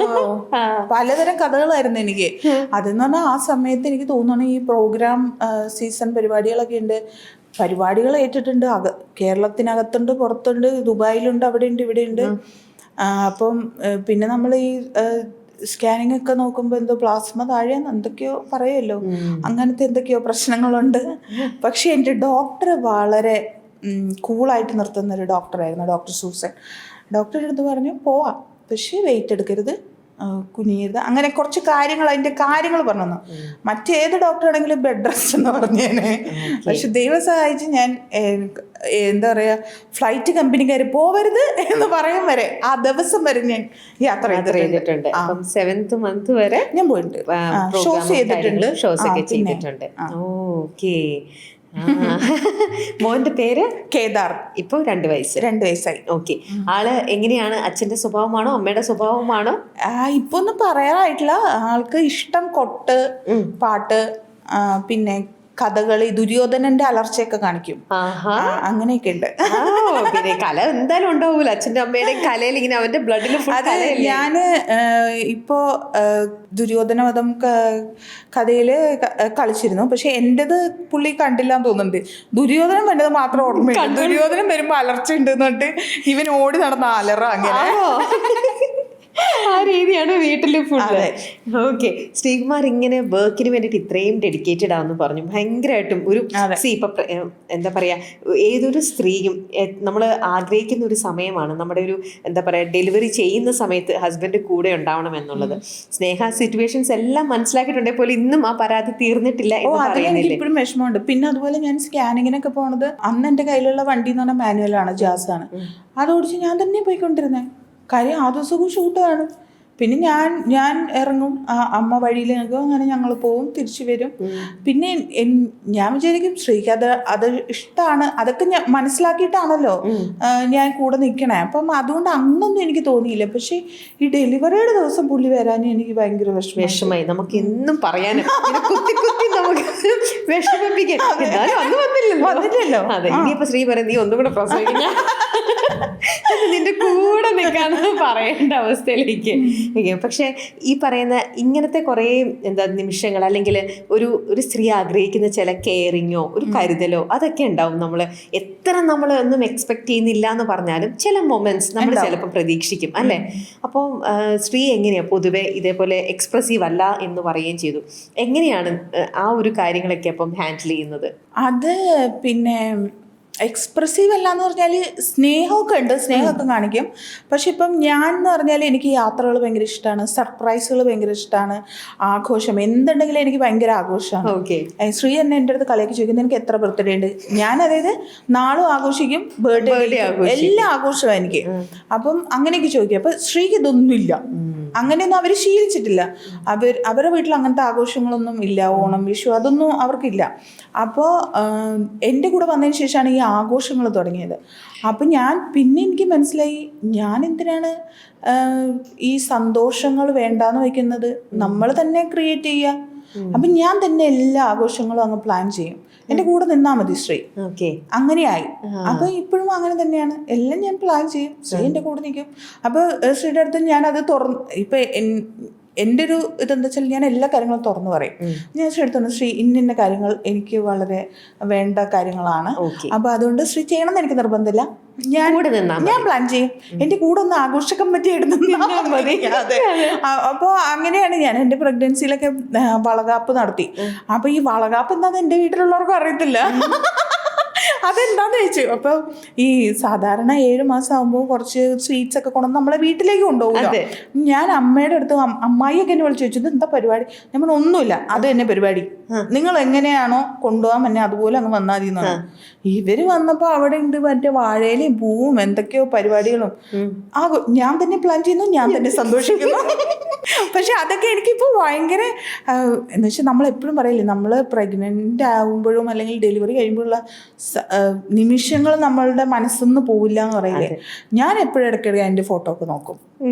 പലതരം കഥകളായിരുന്നു എനിക്ക്. അതെന്ന് പറഞ്ഞാൽ ആ സമയത്ത് എനിക്ക് തോന്നുന്നു ഈ പ്രോഗ്രാം സീസൺ പരിപാടികളൊക്കെ ഉണ്ട്, പരിപാടികൾ ഏറ്റിട്ടുണ്ട്. കേരളത്തിനകത്തുണ്ട്, പുറത്തുണ്ട്, ദുബായിലുണ്ട്, അവിടെയുണ്ട്, ഇവിടെയുണ്ട്. അപ്പം പിന്നെ നമ്മൾ ഈ സ്കാനിങ് ഒക്കെ നോക്കുമ്പോൾ എന്തോ പ്ലാസ്മ താഴെയെന്ന് എന്തൊക്കെയോ പറയുമല്ലോ, അങ്ങനത്തെ എന്തൊക്കെയോ പ്രശ്നങ്ങളുണ്ട്. പക്ഷെ എൻ്റെ ഡോക്ടർ വളരെ കൂളായിട്ട് നിർത്തുന്ന ഒരു ഡോക്ടറായിരുന്നു, ഡോക്ടർ സൂസൻ. ഡോക്ടറുടെ അടുത്ത് പറഞ്ഞു പോവാം, പക്ഷേ വെയിറ്റ് എടുക്കരുത്, കുനിയരുത്, അങ്ങനെ കുറച്ച് കാര്യങ്ങൾ, അതിൻ്റെ കാര്യങ്ങൾ പറഞ്ഞു. മറ്റേത് ഡോക്ടറാണെങ്കിലും ബെഡ് റെസ്റ്റ് എന്ന് പറഞ്ഞേനെ. പക്ഷെ ദൈവം സഹായിച്ച് ഞാൻ എന്താ പറയുക, ഫ്ലൈറ്റ് കമ്പനിക്കാർ പോവരുത് എന്ന് പറയും വരെ, ആ ദിവസം വരെ ഞാൻ യാത്ര ചെയ്തിട്ടുണ്ട്. 7th month വരെ ഞാൻ പോയിട്ടുണ്ട്, ഷോസ് ചെയ്തിട്ടുണ്ട്, ഷോസ് ഒക്കെ ചെയ്തിട്ടുണ്ട്. ഓക്കേ. മോന്റെ പേര് കേദാർ. ഇപ്പൊ 2 വയസ്സായി. ഓക്കെ. ആള് എങ്ങനെയാണ്? അച്ഛന്റെ സ്വഭാവമാണോ അമ്മയുടെ സ്വഭാവമാണോ? ഇപ്പൊ ഒന്നും പറയാറായിട്ടില്ല. ആൾക്ക് ഇഷ്ടം കൊട്ട്, പാട്ട്, പിന്നെ കഥകളി, ദുര്യോധനന്റെ അലർച്ചയൊക്കെ കാണിക്കും, അങ്ങനെയൊക്കെ ഉണ്ട്. പിന്നെ കല എന്തായാലും ഉണ്ടാവൂല, അച്ഛൻ്റെ അമ്മയുടെയും കലയിൽ ഇങ്ങനെ അവന്റെ ബ്ലഡിൽ. ഞാൻ ഇപ്പോ ദുര്യോധനവധം കഥയില് കളിച്ചിരുന്നു, പക്ഷെ എന്റേത് പുള്ളി കണ്ടില്ലാന്ന് തോന്നുന്നുണ്ട്. ദുര്യോധനം വേണ്ടത് മാത്രം ഓർമ്മയില്ല. ദുര്യോധനം വരുമ്പോ അലർച്ച ഉണ്ട് എന്നിട്ട് ഇവൻ ഓടി നടന്ന അലറ, അങ്ങനെ ആ രീതിയാണ് വീട്ടിൽ ഫുഡ്. ഓക്കെ, ശ്രീകുമാർ ഇങ്ങനെ വർക്കിന് വേണ്ടിയിട്ട് ഇത്രയും ഡെഡിക്കേറ്റഡ് ആണെന്ന് പറഞ്ഞു. ഭയങ്കരമായിട്ടും ഒരു ഇപ്പൊ എന്താ പറയാ, ഏതൊരു സ്ത്രീയും നമ്മൾ ആഗ്രഹിക്കുന്ന ഒരു സമയമാണ് നമ്മുടെ ഒരു എന്താ പറയാ ഡെലിവറി ചെയ്യുന്ന സമയത്ത് ഹസ്ബൻഡ് കൂടെ ഉണ്ടാവണം എന്നുള്ളത്. സ്നേഹ സിറ്റുവേഷൻസ് എല്ലാം മനസ്സിലാക്കിയിട്ടുണ്ടെങ്കിൽ പോലും ഇന്നും ആ പരാതി തീർന്നിട്ടില്ല എന്ന് പറയുന്നില്ലേ? ഇപ്പോഴും വിഷമമുണ്ട്. പിന്നെ അതുപോലെ ഞാൻ സ്കാനിങ്ങിനൊക്കെ പോണത് അന്ന് എൻ്റെ കയ്യിലുള്ള വണ്ടി എന്ന് പറഞ്ഞാൽ മാനുവലാണ്, ജാസാണ്. അതോടിച്ച് ഞാൻ തന്നെ പോയിക്കൊണ്ടിരുന്നത്. കാര്യം ആ ദിവസവും ഷൂട്ട് കാണും. പിന്നെ ഞാൻ ഇറങ്ങും, അമ്മ വഴിയിൽ നിൽക്കും, അങ്ങനെ ഞങ്ങൾ പോവും, തിരിച്ചു വരും. പിന്നെ ഞാൻ വിചാരിക്കും ശ്രീക്ക് അത് ഇഷ്ടമാണ്, അതൊക്കെ ഞാൻ മനസ്സിലാക്കിയിട്ടാണല്ലോ ഞാൻ കൂടെ നിൽക്കണേ. അപ്പം അതുകൊണ്ട് അന്നൊന്നും എനിക്ക് തോന്നിയില്ല. പക്ഷെ ഈ ഡെലിവറിയുടെ ദിവസം പുള്ളി വരാൻ എനിക്ക് ഭയങ്കര വിഷമായി. നമുക്ക് എന്നും പറയാനും കുത്തി കുത്തി നമുക്ക് വിഷമിപ്പിക്കാൻ വന്നില്ലല്ലോ. അതെ, ഇനിയിപ്പോ ശ്രീ പറയും നീ ഒന്നും കൂടെ പ്രസവിക്കുന്ന നിന്റെ കൂടെ നിൽക്കാന്ന് പറയേണ്ട അവസ്ഥയിലേക്ക്. പക്ഷെ ഈ പറയുന്ന ഇങ്ങനത്തെ കുറേ നിമിഷങ്ങൾ, അല്ലെങ്കിൽ ഒരു സ്ത്രീ ആഗ്രഹിക്കുന്ന ചില കെയറിങ്ങോ ഒരു കരുതലോ അതൊക്കെ ഉണ്ടാവും. നമ്മൾ എത്ര നമ്മൾ ഒന്നും എക്സ്പെക്ട് ചെയ്യുന്നില്ല എന്ന് പറഞ്ഞാലും ചില മൊമെന്റ്സ് നമ്മൾ ചിലപ്പോൾ പ്രതീക്ഷിക്കും അല്ലേ? അപ്പോൾ സ്ത്രീ എങ്ങനെയാ പൊതുവെ ഇതേപോലെ എക്സ്പ്രസീവ് അല്ല എന്ന് പറയുകയും ചെയ്തു. എങ്ങനെയാണ് ആ ഒരു കാര്യങ്ങളൊക്കെ അപ്പം ഹാൻഡിൽ ചെയ്യുന്നത്? അത് പിന്നെ എക്സ്പ്രസീവ് അല്ല എന്ന് പറഞ്ഞാൽ സ്നേഹമൊക്കെ ഉണ്ട്, സ്നേഹമൊക്കെ കാണിക്കും. പക്ഷെ ഇപ്പം ഞാൻ എന്ന് പറഞ്ഞാൽ എനിക്ക് യാത്രകൾ ഭയങ്കര ഇഷ്ടമാണ്, സർപ്രൈസുകൾ ഭയങ്കര ഇഷ്ടമാണ്, ആഘോഷം എന്തുണ്ടെങ്കിലും എനിക്ക് ഭയങ്കര ആഘോഷമാണ്. ഓക്കെ, ശ്രീ എന്നെ എൻ്റെ അടുത്ത് കളിയൊക്കെ ചോദിക്കുന്നത് എനിക്ക് എത്ര ബർത്ത്ഡേ ഉണ്ട്. ഞാൻ അതായത് നാളും ആഘോഷിക്കും, ബർത്ത്ഡേ എല്ലാം ആഘോഷമാണ് എനിക്ക്. അപ്പം അങ്ങനെയൊക്കെ ചോദിക്കും. അപ്പം ശ്രീക്ക് ഇതൊന്നുമില്ല, അങ്ങനെയൊന്നും അവർ ശീലിച്ചിട്ടില്ല. അവരുടെ വീട്ടിൽ അങ്ങനത്തെ ആഘോഷങ്ങളൊന്നും ഇല്ല, ഓണം വിഷു അതൊന്നും അവർക്കില്ല. അപ്പോൾ എൻ്റെ കൂടെ വന്നതിന് ശേഷമാണ് ഈ ആഘോഷങ്ങൾ തുടങ്ങിയത്. അപ്പം പിന്നെ എനിക്ക് മനസ്സിലായി ഞാൻ എന്തിനാണ് ഈ സന്തോഷങ്ങൾ വേണ്ടാന്ന് വയ്ക്കുന്നത്, നമ്മൾ തന്നെ ക്രിയേറ്റ് ചെയ്യുക. അപ്പം ഞാൻ തന്നെ എല്ലാ ആഘോഷങ്ങളും അങ്ങ് പ്ലാൻ ചെയ്യും, എൻ്റെ കൂടെ നിന്നാൽ മതി ശ്രീ. അങ്ങനെയായി. അപ്പൊ ഇപ്പോഴും അങ്ങനെ തന്നെയാണ്, എല്ലാം ഞാൻ പ്ലാൻ ചെയ്യും, ശ്രീ എൻ്റെ കൂടെ നിൽക്കും. അപ്പോൾ ശ്രീയുടെ അടുത്ത് ഞാനത് ഇപ്പൊ എൻ്റെ ഒരു ഇതെന്താ വെച്ചാൽ ഞാൻ എല്ലാ കാര്യങ്ങളും തുറന്നു പറയും. ഞാൻ ശ്രീ എടുത്തു ശ്രീ ഇന്ന കാര്യങ്ങൾ എനിക്ക് വളരെ വേണ്ട കാര്യങ്ങളാണ്, അപ്പൊ അതുകൊണ്ട് ശ്രീ ചെയ്യണമെന്ന് എനിക്ക് നിർബന്ധമില്ല, ഞാൻ പ്ലാൻ ചെയ്യും, എൻ്റെ കൂടെ ഒന്ന് ആഘോഷ കമ്മിറ്റി എടുത്താൽ മതി. അപ്പോൾ അങ്ങനെയാണ് ഞാൻ എൻ്റെ പ്രഗ്നൻസിയിലൊക്കെ വളകാപ്പ് നടത്തി. അപ്പൊ ഈ വളകാപ്പ് എന്താന്ന് എൻ്റെ വീട്ടിലുള്ളവർക്കും അറിയത്തില്ല. അതെന്താന്ന് ചോദിച്ചു. അപ്പോൾ ഈ സാധാരണ 7 മാസം ആകുമ്പോൾ കുറച്ച് സ്വീറ്റ്സ് ഒക്കെ കൊണ്ടുവന്ന് നമ്മളെ വീട്ടിലേക്ക് കൊണ്ടുപോകും. ഞാൻ അമ്മയുടെ അടുത്ത് അമ്മായിയൊക്കെ എന്നെ വിളിച്ചു ചോദിച്ചു ഇത് എന്താ പരിപാടി. നമ്മൾ ഒന്നുമില്ല, അത് തന്നെ പരിപാടി, നിങ്ങൾ എങ്ങനെയാണോ കൊണ്ടുപോകാൻ തന്നെ അതുപോലെ അങ്ങ് വന്നാൽ മതി എന്നാണ്. ഇവര് വന്നപ്പോൾ അവിടെ ഉണ്ട് മറ്റേ വാഴയിലും പൂവും എന്തൊക്കെയോ പരിപാടികളും. ഞാൻ തന്നെ പ്ലാൻ ചെയ്യുന്നു, ഞാൻ തന്നെ സന്തോഷിക്കുന്നു. പക്ഷെ അതൊക്കെ എനിക്കിപ്പോൾ ഭയങ്കര എന്ന് വെച്ചാൽ നമ്മളെപ്പോഴും പറയില്ലേ, നമ്മൾ പ്രഗ്നൻ്റ് ആകുമ്പോഴും അല്ലെങ്കിൽ ഡെലിവറി കഴിയുമ്പോഴുള്ള നിമിഷങ്ങൾ നമ്മളുടെ മനസ്സൊന്നും പോവില്ല എന്ന് പറയില്ലേ. ഞാൻ എപ്പോഴും ഇടയ്ക്കിടെ എൻ്റെ ഫോട്ടോ ഒക്കെ നോക്കും,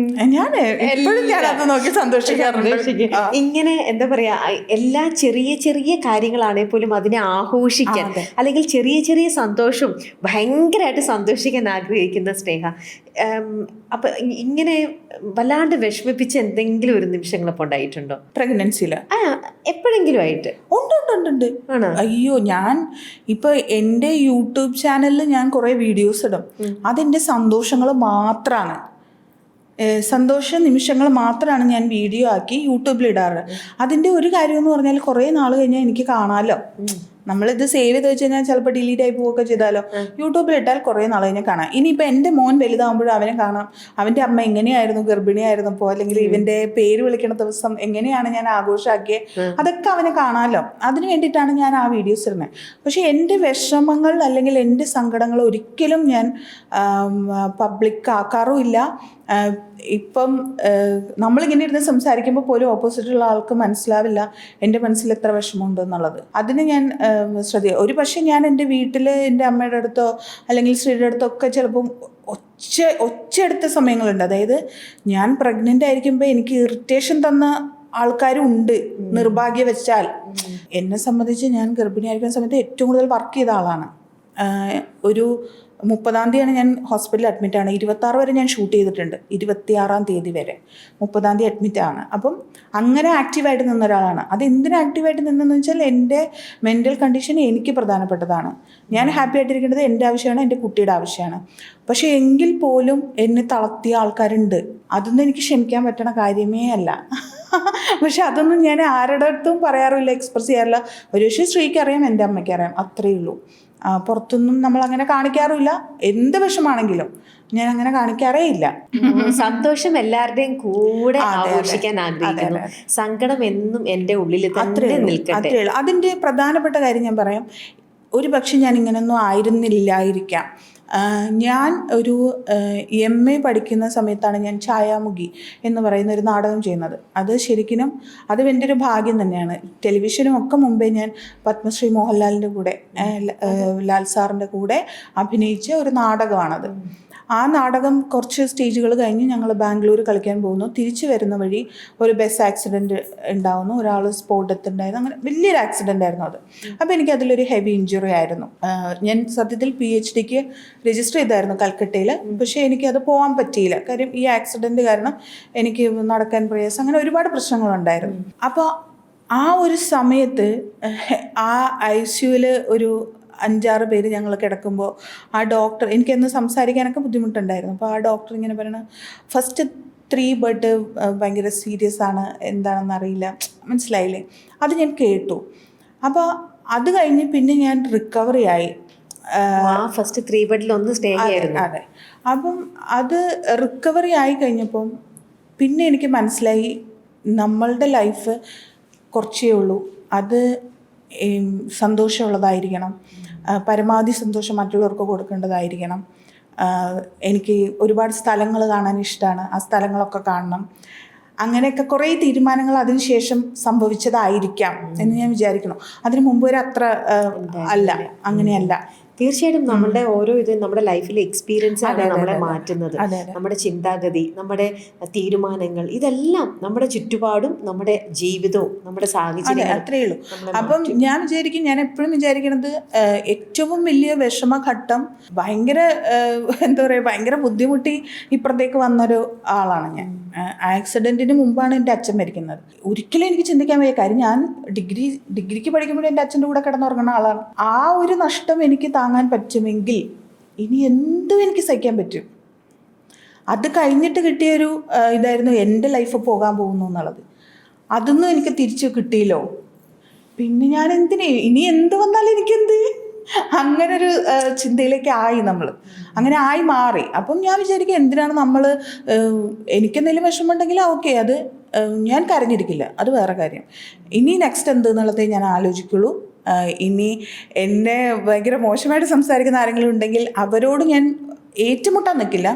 ഞാൻ എപ്പോഴും ഞാനത് നോക്കി സന്തോഷിക്കാറുണ്ട്. ഇങ്ങനെ എന്താ പറയാ, എല്ലാ ചെറിയ ചെറിയ കാര്യങ്ങളാണെങ്കിൽ പോലും അതിനെ ആഘോഷിക്കാൻ അല്ലെങ്കിൽ ചെറിയ ചെറിയ സന്തോഷവും ഭയങ്കരമായിട്ട് സന്തോഷിക്കാൻ ആഗ്രഹിക്കുന്ന സ്നേഹ. അപ്പൊ ഇങ്ങനെ വല്ലാണ്ട് വിഷമിപ്പിച്ച് എന്തെങ്കിലും ഒരു നിമിഷങ്ങളൊക്കെ ഉണ്ടായിട്ടുണ്ടോ പ്രഗ്നൻസിയിൽ? എപ്പോഴെങ്കിലും ആയിട്ട്? ഉണ്ട്. അയ്യോ, ഞാൻ ഇപ്പൊ എൻ്റെ യൂട്യൂബ് ചാനലിൽ ഞാൻ കുറെ വീഡിയോസ് ഇടും, അതെൻ്റെ സന്തോഷങ്ങൾ മാത്രമാണ്, സന്തോഷ നിമിഷങ്ങൾ മാത്രമാണ് ഞാൻ വീഡിയോ ആക്കി യൂട്യൂബിൽ ഇടാറ്. അതിൻ്റെ ഒരു കാര്യം എന്ന് പറഞ്ഞാൽ കുറേ നാൾ കഴിഞ്ഞാൽ എനിക്ക് കാണാമല്ലോ. നമ്മളിത് സേവ് ചെയ്ത് വെച്ച് കഴിഞ്ഞാൽ ചിലപ്പോൾ ഡിലീറ്റ് ആയി പോവുകയൊക്കെ ചെയ്താലോ. യൂട്യൂബിൽ ഇട്ടാൽ കുറേ നാൾ കഴിഞ്ഞാൽ കാണാം. ഇനിയിപ്പോൾ എൻ്റെ മോൻ വലുതാകുമ്പോഴും അവനെ കാണാം, അവൻ്റെ അമ്മ എങ്ങനെയായിരുന്നു ഗർഭിണിയായിരുന്നപ്പോൾ, അല്ലെങ്കിൽ ഇവൻ്റെ പേര് വിളിക്കണ ദിവസം എങ്ങനെയാണ് ഞാൻ ആഘോഷമാക്കിയത്, അതൊക്കെ അവനെ കാണാമല്ലോ. അതിന് വേണ്ടിയിട്ടാണ് ഞാൻ ആ വീഡിയോസ് ഇടുന്നത്. പക്ഷേ എൻ്റെ വിഷമങ്ങൾ അല്ലെങ്കിൽ എൻ്റെ സങ്കടങ്ങൾ ഒരിക്കലും ഞാൻ പബ്ലിക് ആക്കാറുമില്ല. ഇപ്പം നമ്മളിങ്ങനെ ഇരുന്ന് സംസാരിക്കുമ്പോൾ പോലും ഓപ്പോസിറ്റുള്ള ആൾക്ക് മനസ്സിലാവില്ല എൻ്റെ മനസ്സിൽ എത്ര വിഷമമുണ്ടെന്നുള്ളത്. അതിന് ഞാൻ ഒരു പക്ഷേ ഞാൻ എൻ്റെ വീട്ടിൽ എൻ്റെ അമ്മയുടെ അടുത്തോ അല്ലെങ്കിൽ ശ്രീയുടെ അടുത്തോ ഒക്കെ ചിലപ്പം ഒച്ചയെടുത്ത സമയങ്ങളുണ്ട്. അതായത് ഞാൻ പ്രഗ്നൻ്റ് ആയിരിക്കുമ്പോൾ എനിക്ക് ഇറിറ്റേഷൻ തന്ന ആൾക്കാരും ഉണ്ട്, നിർഭാഗ്യവശാൽ. എന്നെ സംബന്ധിച്ച് ഞാൻ ഗർഭിണിയായിരിക്കുന്ന സമയത്ത് ഏറ്റവും കൂടുതൽ വർക്ക് ചെയ്ത ആളാണ്. ഒരു 30-ാം തീയതിയാണ് ഞാൻ ഹോസ്പിറ്റലിൽ അഡ്മിറ്റാണ്. 26 വരെ ഞാൻ ഷൂട്ട് ചെയ്തിട്ടുണ്ട്, 26-ാം തീയതി വരെ. 30-ാം തീയതി അഡ്മിറ്റാണ്. അപ്പം അങ്ങനെ ആക്റ്റീവായിട്ട് നിന്ന ഒരാളാണ്. അത് എന്തിനു ആക്റ്റീവായിട്ട് നിന്നെന്ന് വെച്ചാൽ എൻ്റെ മെൻ്റൽ കണ്ടീഷൻ എനിക്ക് പ്രധാനപ്പെട്ടതാണ്. ഞാൻ ഹാപ്പി ആയിട്ടിരിക്കേണ്ടത് എൻ്റെ ആവശ്യമാണ്, എൻ്റെ കുട്ടിയുടെ ആവശ്യമാണ്. പക്ഷേ എങ്കിൽ പോലും എന്നെ തളർത്തിയ ആൾക്കാരുണ്ട്. അതൊന്നും എനിക്ക് ക്ഷമിക്കാൻ പറ്റണ കാര്യമേ അല്ല. പക്ഷെ അതൊന്നും ഞാൻ ആരുടെ അടുത്തും പറയാറില്ല, എക്സ്പ്രസ് ചെയ്യാറില്ല. ഒരു പക്ഷേ ശ്രീക്ക് അറിയാം, എൻ്റെ അമ്മയ്ക്ക് അറിയാം, അത്രയേ ഉള്ളൂ. പുറത്തൊന്നും നമ്മളങ്ങനെ കാണിക്കാറുമില്ല. എന്ത് വിഷമാണെങ്കിലും ഞാൻ അങ്ങനെ കാണിക്കാറേ ഇല്ല. സന്തോഷം എല്ലാവരുടെയും കൂടെ ആഘോഷിക്കാൻ ആഗ്രഹിക്കുന്നു, സങ്കടം എന്നും എൻ്റെ ഉള്ളിൽ തന്നെ നിൽക്കട്ടെ. അത്രേ ഉള്ളൂ. അതിൻ്റെ പ്രധാനപ്പെട്ട കാര്യം ഞാൻ പറയാം. ഒരു പക്ഷെ ഞാൻ ഇങ്ങനെയൊന്നും ആയിരുന്നില്ലായിരിക്കാം. ഞാൻ ഒരു MA പഠിക്കുന്ന സമയത്താണ് ഞാൻ ഛായാമുഖി എന്ന് പറയുന്ന ഒരു നാടകം ചെയ്യുന്നത്. അത് ശരിക്കും അത് എൻ്റെ ഒരു ഭാഗ്യം തന്നെയാണ്. ടെലിവിഷനും ഒക്കെ മുമ്പേ ഞാൻ പത്മശ്രീ മോഹൻലാലിൻ്റെ കൂടെ, ലാൽ സാറിൻ്റെ കൂടെ അഭിനയിച്ച ഒരു നാടകമാണത്. ആ നാടകം കുറച്ച് സ്റ്റേജുകൾ കഴിഞ്ഞ് ഞങ്ങൾ ബാംഗ്ലൂർ കളിക്കാൻ പോകുന്നു. തിരിച്ചു വരുന്ന വഴി ഒരു ബസ് ആക്സിഡൻറ്റ് ഉണ്ടാവുന്നു, ഒരാൾ സ്പോട്ട് ഡെത്ത് ഉണ്ടായിരുന്നു. അങ്ങനെ വലിയൊരു ആക്സിഡൻ്റ് ആയിരുന്നു അത്. അപ്പോൾ എനിക്ക് അതിലൊരു ഹെവി ഇഞ്ചുറി ആയിരുന്നു. ഞാൻ സത്യത്തിൽ PhDക്ക് രജിസ്റ്റർ ചെയ്തായിരുന്നു കൽക്കട്ടയിൽ. പക്ഷേ എനിക്കത് പോകാൻ പറ്റിയില്ല. കാര്യം ഈ ആക്സിഡൻറ്റ് കാരണം എനിക്ക് നടക്കാൻ പ്രയാസം, അങ്ങനെ ഒരുപാട് പ്രശ്നങ്ങളുണ്ടായിരുന്നു. അപ്പോൾ ആ ഒരു സമയത്ത് ആ ICUവിൽ ഒരു 5-6 പേര് ഞങ്ങൾ കിടക്കുമ്പോൾ ആ ഡോക്ടർ, എനിക്കെന്ന് സംസാരിക്കാനൊക്കെ ബുദ്ധിമുട്ടുണ്ടായിരുന്നു. അപ്പോൾ ആ ഡോക്ടർ ഇങ്ങനെ പറയണത്, ഫസ്റ്റ് 3 ബട്ട് ഭയങ്കര സീരിയസ് ആണ്, എന്താണെന്ന് അറിയില്ല, മനസ്സിലായില്ലേ? അത് ഞാൻ കേട്ടു. അപ്പോൾ അത് കഴിഞ്ഞ് പിന്നെ ഞാൻ റിക്കവറി ആയി. ഫസ്റ്റ് 3 ബെഡിൽ ഒന്ന് സ്റ്റേ ആയിരുന്നു. അതെ. അപ്പം അത് റിക്കവറി ആയി കഴിഞ്ഞപ്പം പിന്നെ എനിക്ക് മനസ്സിലായി, നമ്മളുടെ ലൈഫ് കുറച്ചേ ഉള്ളൂ, അത് സന്തോഷമുള്ളതായിരിക്കണം, പരമാവധി സന്തോഷം മറ്റുള്ളവർക്ക് കൊടുക്കേണ്ടതായിരിക്കണം. എനിക്ക് ഒരുപാട് സ്ഥലങ്ങൾ കാണാൻ ഇഷ്ടമാണ്, ആ സ്ഥലങ്ങളൊക്കെ കാണണം. അങ്ങനെയൊക്കെ കുറേ തീരുമാനങ്ങൾ അതിനുശേഷം സംഭവിച്ചതായിരിക്കാം എന്ന് ഞാൻ വിചാരിക്കണം. അതിന് മുമ്പ് വരെ അത്ര അല്ല, അങ്ങനെയല്ല. തീർച്ചയായിട്ടും നമ്മുടെ ഓരോ ഇത് നമ്മുടെ ലൈഫിലെ എക്സ്പീരിയൻസ് ആണ് നമ്മളെ മാറ്റുന്നത്. നമ്മുടെ ചിന്താഗതി, നമ്മുടെ തീരുമാനങ്ങൾ, ഇതെല്ലാം നമ്മുടെ ചുറ്റുപാടും നമ്മുടെ ജീവിതവും നമ്മുടെ സാഹചര്യം, അത്രയേ ഉള്ളൂ. അപ്പം ഞാൻ എപ്പോഴും വിചാരിക്കണത്, ഏറ്റവും വലിയ വിഷമഘട്ടം ഭയങ്കര എന്താ പറയുക, ഭയങ്കര ബുദ്ധിമുട്ടി ഇപ്പുറത്തേക്ക് വന്നൊരു ആളാണ് ഞാൻ. ആക്സിഡൻറ്റിന് മുമ്പാണ് എൻ്റെ അച്ഛൻ മരിക്കുന്നത്. ഒരിക്കലും എനിക്ക് ചിന്തിക്കാൻ വയ്യ. കാര്യം ഞാൻ ഡിഗ്രിക്ക് പഠിക്കുമ്പോഴും എൻ്റെ അച്ഛൻ്റെ കൂടെ കിടന്നുറങ്ങുന്ന ആളാണ്. ആ ഒരു നഷ്ടം എനിക്ക് താങ്ങാൻ പറ്റുമെങ്കിൽ ഇനി എന്തും എനിക്ക് സഹിക്കാൻ പറ്റും. അത് കഴിഞ്ഞിട്ട് കിട്ടിയൊരു ഇതായിരുന്നു എൻ്റെ ലൈഫ് പോകാൻ പോകുന്നു എന്നുള്ളത്. അതൊന്നും എനിക്ക് തിരിച്ചു കിട്ടിയില്ലോ. പിന്നെ ഞാൻ ഇനി എന്ത് വന്നാലും എനിക്കെന്ത്, അങ്ങനൊരു ചിന്തയിലേക്ക് ആയി നമ്മൾ, അങ്ങനെ ആയി മാറി. അപ്പം ഞാൻ വിചാരിക്കും, എന്തിനാണ് നമ്മൾ, എനിക്കെന്തെങ്കിലും വിഷമമുണ്ടെങ്കിൽ ഓക്കെ, അത് ഞാൻ കരഞ്ഞിരിക്കില്ല, അത് വേറെ കാര്യം. ഇനി നെക്സ്റ്റ് എന്ത് എന്നുള്ളതേ ഞാൻ ആലോചിക്കുള്ളൂ. ഇനി എന്നെ ഭയങ്കര മോശമായിട്ട് സംസാരിക്കുന്ന ആരെങ്കിലും ഉണ്ടെങ്കിൽ അവരോട് ഞാൻ ഏറ്റുമുട്ടാൻ നിൽക്കില്ല.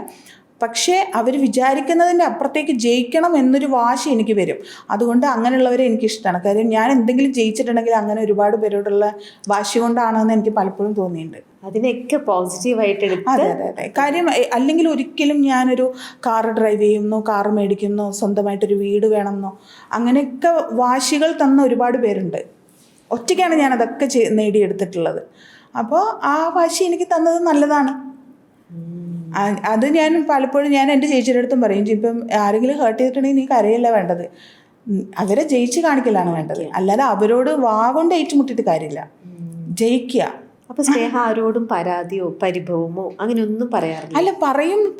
പക്ഷേ അവർ വിചാരിക്കുന്നതിൻ്റെ അപ്പുറത്തേക്ക് ജയിക്കണം എന്നൊരു വാശി എനിക്ക് വരും. അതുകൊണ്ട് അങ്ങനെയുള്ളവരെ എനിക്കിഷ്ടമാണ്. കാര്യം ഞാൻ എന്തെങ്കിലും ജയിച്ചിട്ടുണ്ടെങ്കിൽ അങ്ങനെ ഒരുപാട് പേരോടുള്ള വാശി കൊണ്ടാണെന്ന് എനിക്ക് പലപ്പോഴും തോന്നിയിട്ടുണ്ട്. അതിനൊക്കെ പോസിറ്റീവായിട്ട് എടുത്ത്. അതെ. കാര്യം അല്ലെങ്കിൽ ഒരിക്കലും ഞാനൊരു കാർ ഡ്രൈവ് ചെയ്യുന്നോ, കാർ മേടിക്കുന്നോ, സ്വന്തമായിട്ടൊരു വീട് വേണമെന്നോ, അങ്ങനെയൊക്കെ വാശികൾ തന്ന ഒരുപാട് പേരുണ്ട്. ഒറ്റയ്ക്കാണ് ഞാനതൊക്കെ നേടിയെടുത്തിട്ടുള്ളത്. അപ്പോൾ ആ വാശി എനിക്ക് തന്നത് നല്ലതാണ്. അത് ഞാൻ പലപ്പോഴും എൻ്റെ ചേച്ചിയുടെ അടുത്തും പറയും, ഇപ്പം ആരെങ്കിലും ഹേർട്ട് ചെയ്തിട്ടുണ്ടെങ്കിൽ നീ കരയല്ല വേണ്ടത്, അവരെ ജയിച്ച് കാണിക്കലാണ് വേണ്ടത്. അല്ലാതെ അവരോട് കൊണ്ട് ഏറ്റുമുട്ടിയിട്ട് കാര്യമില്ല, ജയിക്കുക. അപ്പൊ സ്നേഹ ആരോടും പരാതിയോ പരിഭവമോ അങ്ങനെ ഒന്നും പറയാറില്ല? അല്ല,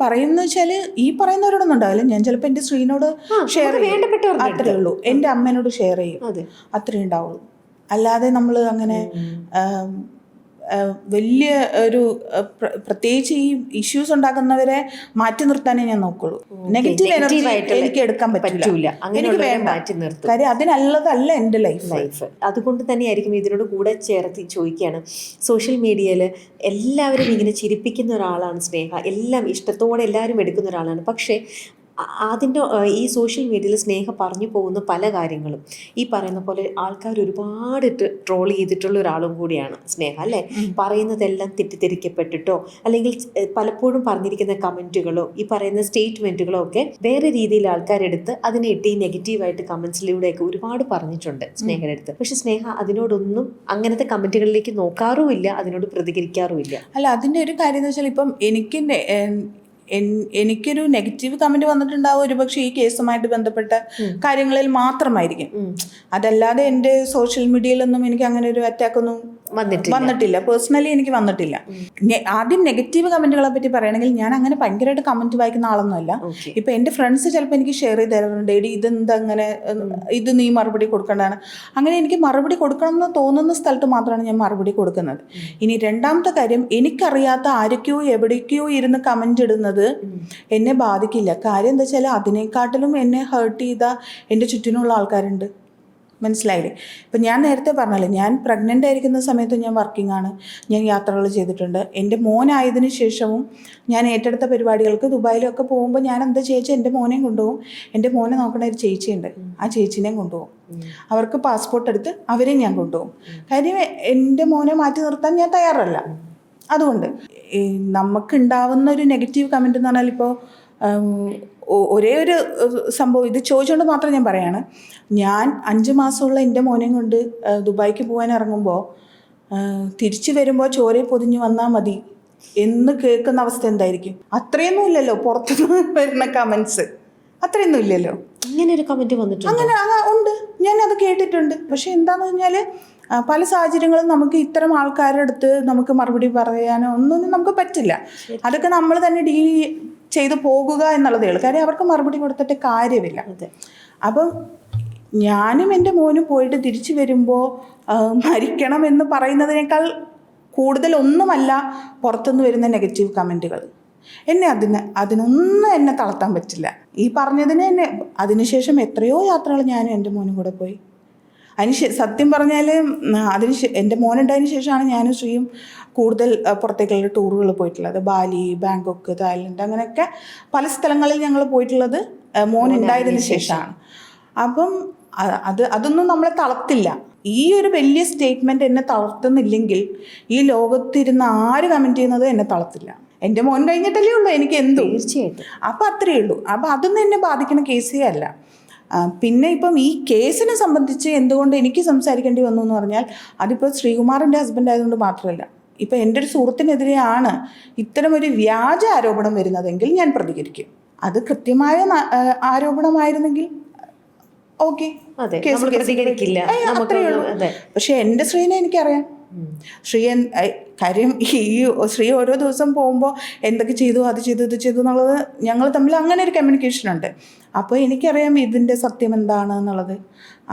പറയുന്ന വെച്ചാൽ ഈ പറയുന്നവരോടൊന്നും ഉണ്ടാവില്ല. ഞാൻ ചിലപ്പോൾ എൻ്റെ ശ്രീനോട് ഷെയർ ചെയ്യും, അത്രേ ഉള്ളൂ. എൻ്റെ അമ്മേനോട് ഷെയർ ചെയ്യും, അത്രേ ഉണ്ടാവുള്ളൂ. അല്ലാതെ നമ്മൾ അങ്ങനെ വലിയ ഒരു പ്രത്യേകിച്ച് ഈ ഇഷ്യൂസ് ഉണ്ടാക്കുന്നവരെ മാറ്റി നിർത്താനേ ഞാൻ നോക്കുള്ളൂ. നെഗറ്റീവ് എനർജി എനിക്ക് എടുക്കാൻ പറ്റില്ല, എനിക്ക് വേണ്ട. കാര്യം അതിനല്ലതല്ല എൻ്റെ ലൈഫ്. അതുകൊണ്ട് തന്നെയായിരിക്കും ഇതിനോട് കൂടെ ചേർത്ത് ചോദിക്കുകയാണ്. സോഷ്യൽ മീഡിയയിൽ എല്ലാവരും ഇങ്ങനെ ചിരിപ്പിക്കുന്ന ഒരാളാണ് സ്നേഹ, എല്ലാം ഇഷ്ടത്തോടെ എല്ലാവരും എടുക്കുന്ന ഒരാളാണ്. പക്ഷേ അതിൻ്റെ ഈ സോഷ്യൽ മീഡിയയിൽ സ്നേഹ പറഞ്ഞു പോകുന്ന പല കാര്യങ്ങളും ഈ പറയുന്ന പോലെ ആൾക്കാർ ഒരുപാട് ട്രോൾ ചെയ്തിട്ടുള്ള ഒരാളും കൂടിയാണ് സ്നേഹ, അല്ലേ? പറയുന്നതെല്ലാം തെറ്റിദ്ധരിക്കപ്പെട്ടിട്ടോ അല്ലെങ്കിൽ പലപ്പോഴും പറഞ്ഞിരിക്കുന്ന കമൻറ്റുകളോ ഈ പറയുന്ന സ്റ്റേറ്റ്മെൻറ്റുകളോ ഒക്കെ വേറെ രീതിയിൽ ആൾക്കാരെടുത്ത് അതിനെ ഇട്ട് ഈ നെഗറ്റീവായിട്ട് കമൻസിലൂടെയൊക്കെ ഒരുപാട് പറഞ്ഞിട്ടുണ്ട് സ്നേഹയുടെ അടുത്ത്. പക്ഷെ സ്നേഹ അതിനോടൊന്നും അങ്ങനത്തെ കമൻറ്റുകളിലേക്ക് നോക്കാറുമില്ല, അതിനോട് പ്രതികരിക്കാറുമില്ല. അല്ല, അതിൻ്റെ ഒരു കാര്യം എന്ന് വെച്ചാൽ ഇപ്പം എനിക്കൊരു നെഗറ്റീവ് കമൻറ്റ് വന്നിട്ടുണ്ടാവും ഒരുപക്ഷെ ഈ കേസുമായിട്ട് ബന്ധപ്പെട്ട കാര്യങ്ങളിൽ മാത്രമായിരിക്കും. അതല്ലാതെ എൻ്റെ സോഷ്യൽ മീഡിയയിലൊന്നും എനിക്ക് അങ്ങനെ ഒരു അറ്റാക്കൊന്നും വന്നിട്ടില്ല. പേഴ്സണലി എനിക്ക് വന്നിട്ടില്ല. ആദ്യം നെഗറ്റീവ് കമൻറ്റുകളെ പറ്റി പറയുകയാണെങ്കിൽ ഞാൻ അങ്ങനെ ഭയങ്കരമായിട്ട് കമൻറ്റ് വായിക്കുന്ന ആളൊന്നുമല്ല. ഇപ്പം എൻ്റെ ഫ്രണ്ട്സ് ചിലപ്പോൾ എനിക്ക് ഷെയർ ചെയ്ത് തരാറുണ്ട്, എടി ഇതെന്താ അങ്ങനെ, ഇത് നീ മറുപടി കൊടുക്കേണ്ടതാണ്. അങ്ങനെ എനിക്ക് മറുപടി കൊടുക്കണം എന്ന് തോന്നുന്ന സ്ഥലത്ത് മാത്രമാണ് ഞാൻ മറുപടി കൊടുക്കുന്നത്. ഇനി രണ്ടാമത്തെ കാര്യം, എനിക്കറിയാത്ത ആരൊക്കെയോ എവിടേക്കോ ഇരുന്ന് കമൻ്റ് ഇടുന്നത് എന്നെ ബാധിക്കില്ല. കാര്യം എന്താ വെച്ചാൽ അതിനേക്കാട്ടിലും എന്നെ ഹേർട്ട് ചെയ്ത എൻ്റെ ചുറ്റിനുള്ള ആൾക്കാരുണ്ട്. മനസ്സിലായില്ലേ? ഇപ്പം ഞാൻ നേരത്തെ പറഞ്ഞല്ലോ, ഞാൻ പ്രഗ്നൻ്റ് ആയിരിക്കുന്ന സമയത്ത് ഞാൻ വർക്കിംഗ് ആണ്, ഞാൻ യാത്രകൾ ചെയ്തിട്ടുണ്ട്. എൻ്റെ മോനായതിനു ശേഷവും ഞാൻ ഏറ്റെടുത്ത പരിപാടികൾക്ക് ദുബായിലൊക്കെ പോകുമ്പോൾ ഞാൻ എന്താ ചേച്ചി എൻ്റെ മോനെയും കൊണ്ടുപോകും. എൻ്റെ മോനെ നോക്കണ ഒരു ചേച്ചിയുണ്ട്, ആ ചേച്ചീനെയും കൊണ്ടുപോകും. അവർക്ക് പാസ്പോർട്ട് എടുത്ത് അവരെയും ഞാൻ കൊണ്ടുപോകും. കാര്യം എൻ്റെ മോനെ മാറ്റി നിർത്താൻ ഞാൻ തയ്യാറല്ല. അതുകൊണ്ട് നമുക്കുണ്ടാവുന്ന ഒരു നെഗറ്റീവ് കമൻറ്റ് എന്ന് പറഞ്ഞാൽ, ഇപ്പോൾ ഒരേ ഒരു സംഭവം ഇത് ചോദിച്ചുകൊണ്ട് മാത്രം ഞാൻ പറയാണ്. ഞാൻ 5 മാസമുള്ള എൻ്റെ മോനെയും കൊണ്ട് ദുബായിക്ക് പോകാൻ ഇറങ്ങുമ്പോൾ തിരിച്ചു വരുമ്പോൾ ചോരയിൽ പൊതിഞ്ഞ് വന്നാൽ മതി എന്ന് കേൾക്കുന്ന അവസ്ഥ എന്തായിരിക്കും? അത്രയൊന്നും ഇല്ലല്ലോ പുറത്തുനിന്ന് വരുന്ന കമൻസ്, അത്രയൊന്നും ഇല്ലല്ലോ. ഇങ്ങനെ ഒരു കമൻറ്റ് വന്നിട്ടുണ്ട്? അങ്ങനെ ഉണ്ട്, ഞാനത് കേട്ടിട്ടുണ്ട്. പക്ഷെ എന്താണെന്ന് പറഞ്ഞാൽ പല സാഹചര്യങ്ങളും നമുക്ക് ഇത്തരം ആൾക്കാരുടെ അടുത്ത് നമുക്ക് മറുപടി പറയാനോ ഒന്നും നമുക്ക് പറ്റില്ല. അതൊക്കെ നമ്മൾ തന്നെ ഡീൽ ചെയ്ത് പോകുക എന്നുള്ളതേ ഉള്ളൂ. കാര്യം അവർക്ക് മറുപടി കൊടുത്തിട്ട് കാര്യമില്ല. അപ്പം ഞാനും എൻ്റെ മോനും പോയിട്ട് തിരിച്ചു വരുമ്പോൾ മരിക്കണം എന്ന് പറയുന്നതിനേക്കാൾ കൂടുതൽ ഒന്നുമല്ല പുറത്തുനിന്ന് വരുന്ന നെഗറ്റീവ് കമൻറ്റുകൾ. എന്നെ അതിനൊന്നും എന്നെ തളർത്താൻ പറ്റില്ല. ഈ പറഞ്ഞതിന് എന്നെ അതിനുശേഷം എത്രയോ യാത്രകൾ ഞാനും എൻ്റെ മോനും കൂടെ പോയി. സത്യം പറഞ്ഞാൽ എൻ്റെ മോനുണ്ടായതിന് ശേഷമാണ് ഞാനും ശ്രീയും കൂടുതൽ പുറത്തേക്കുള്ള ടൂറുകൾ പോയിട്ടുള്ളത്. ബാലി, ബാങ്കോക്ക്, തായ്ലൻഡ്, അങ്ങനെയൊക്കെ പല സ്ഥലങ്ങളിൽ ഞങ്ങൾ പോയിട്ടുള്ളത് മോനുണ്ടായതിന് ശേഷമാണ്. അപ്പം അതൊന്നും നമ്മളെ തളർത്തില്ല. ഈ ഒരു വലിയ സ്റ്റേറ്റ്മെൻറ്റ് എന്നെ തളർത്തുന്നില്ലെങ്കിൽ ഈ ലോകത്തിരുന്ന് ആര് കമൻറ്റ് ചെയ്യുന്നത് എന്നെ തളർത്തില്ല. എൻ്റെ മോൻ കഴിഞ്ഞിട്ടല്ലേ ഉള്ളൂ എനിക്ക് എന്തോ. തീർച്ചയായിട്ടും. അപ്പം അത്രയേ ഉള്ളൂ. അപ്പം അതൊന്നും എന്നെ ബാധിക്കുന്ന കേസേ അല്ല. പിന്നെ ഇപ്പം ഈ കേസിനെ സംബന്ധിച്ച് എന്തുകൊണ്ട് എനിക്ക് സംസാരിക്കേണ്ടി വന്നു എന്ന് പറഞ്ഞാൽ, അതിപ്പോൾ ശ്രീകുമാറിൻ്റെ ഹസ്ബൻഡ് ആയതുകൊണ്ട് മാത്രമല്ല, ഇപ്പം എൻ്റെ ഒരു സുഹൃത്തിനെതിരെയാണ് ഇത്തരമൊരു വ്യാജ ആരോപണം വരുന്നതെങ്കിൽ ഞാൻ പ്രതികരിക്കും. അത് കൃത്യമായ ആരോപണമായിരുന്നെങ്കിൽ ഓക്കെ, പ്രതികരിക്കില്ല, അത്രയേ ഉള്ളൂ. പക്ഷെ എൻ്റെ ശ്രീനെ എനിക്കറിയാം. കാര്യം ശ്രീ ഓരോ ദിവസം പോകുമ്പോൾ എന്തൊക്കെ ചെയ്തു, അത് ചെയ്തു, ഇത് ചെയ്തു എന്നുള്ളത് ഞങ്ങൾ തമ്മിൽ അങ്ങനെ ഒരു കമ്മ്യൂണിക്കേഷൻ ഉണ്ട്. അപ്പോൾ എനിക്കറിയാം ഇതിൻ്റെ സത്യം എന്താണ് എന്നുള്ളത്.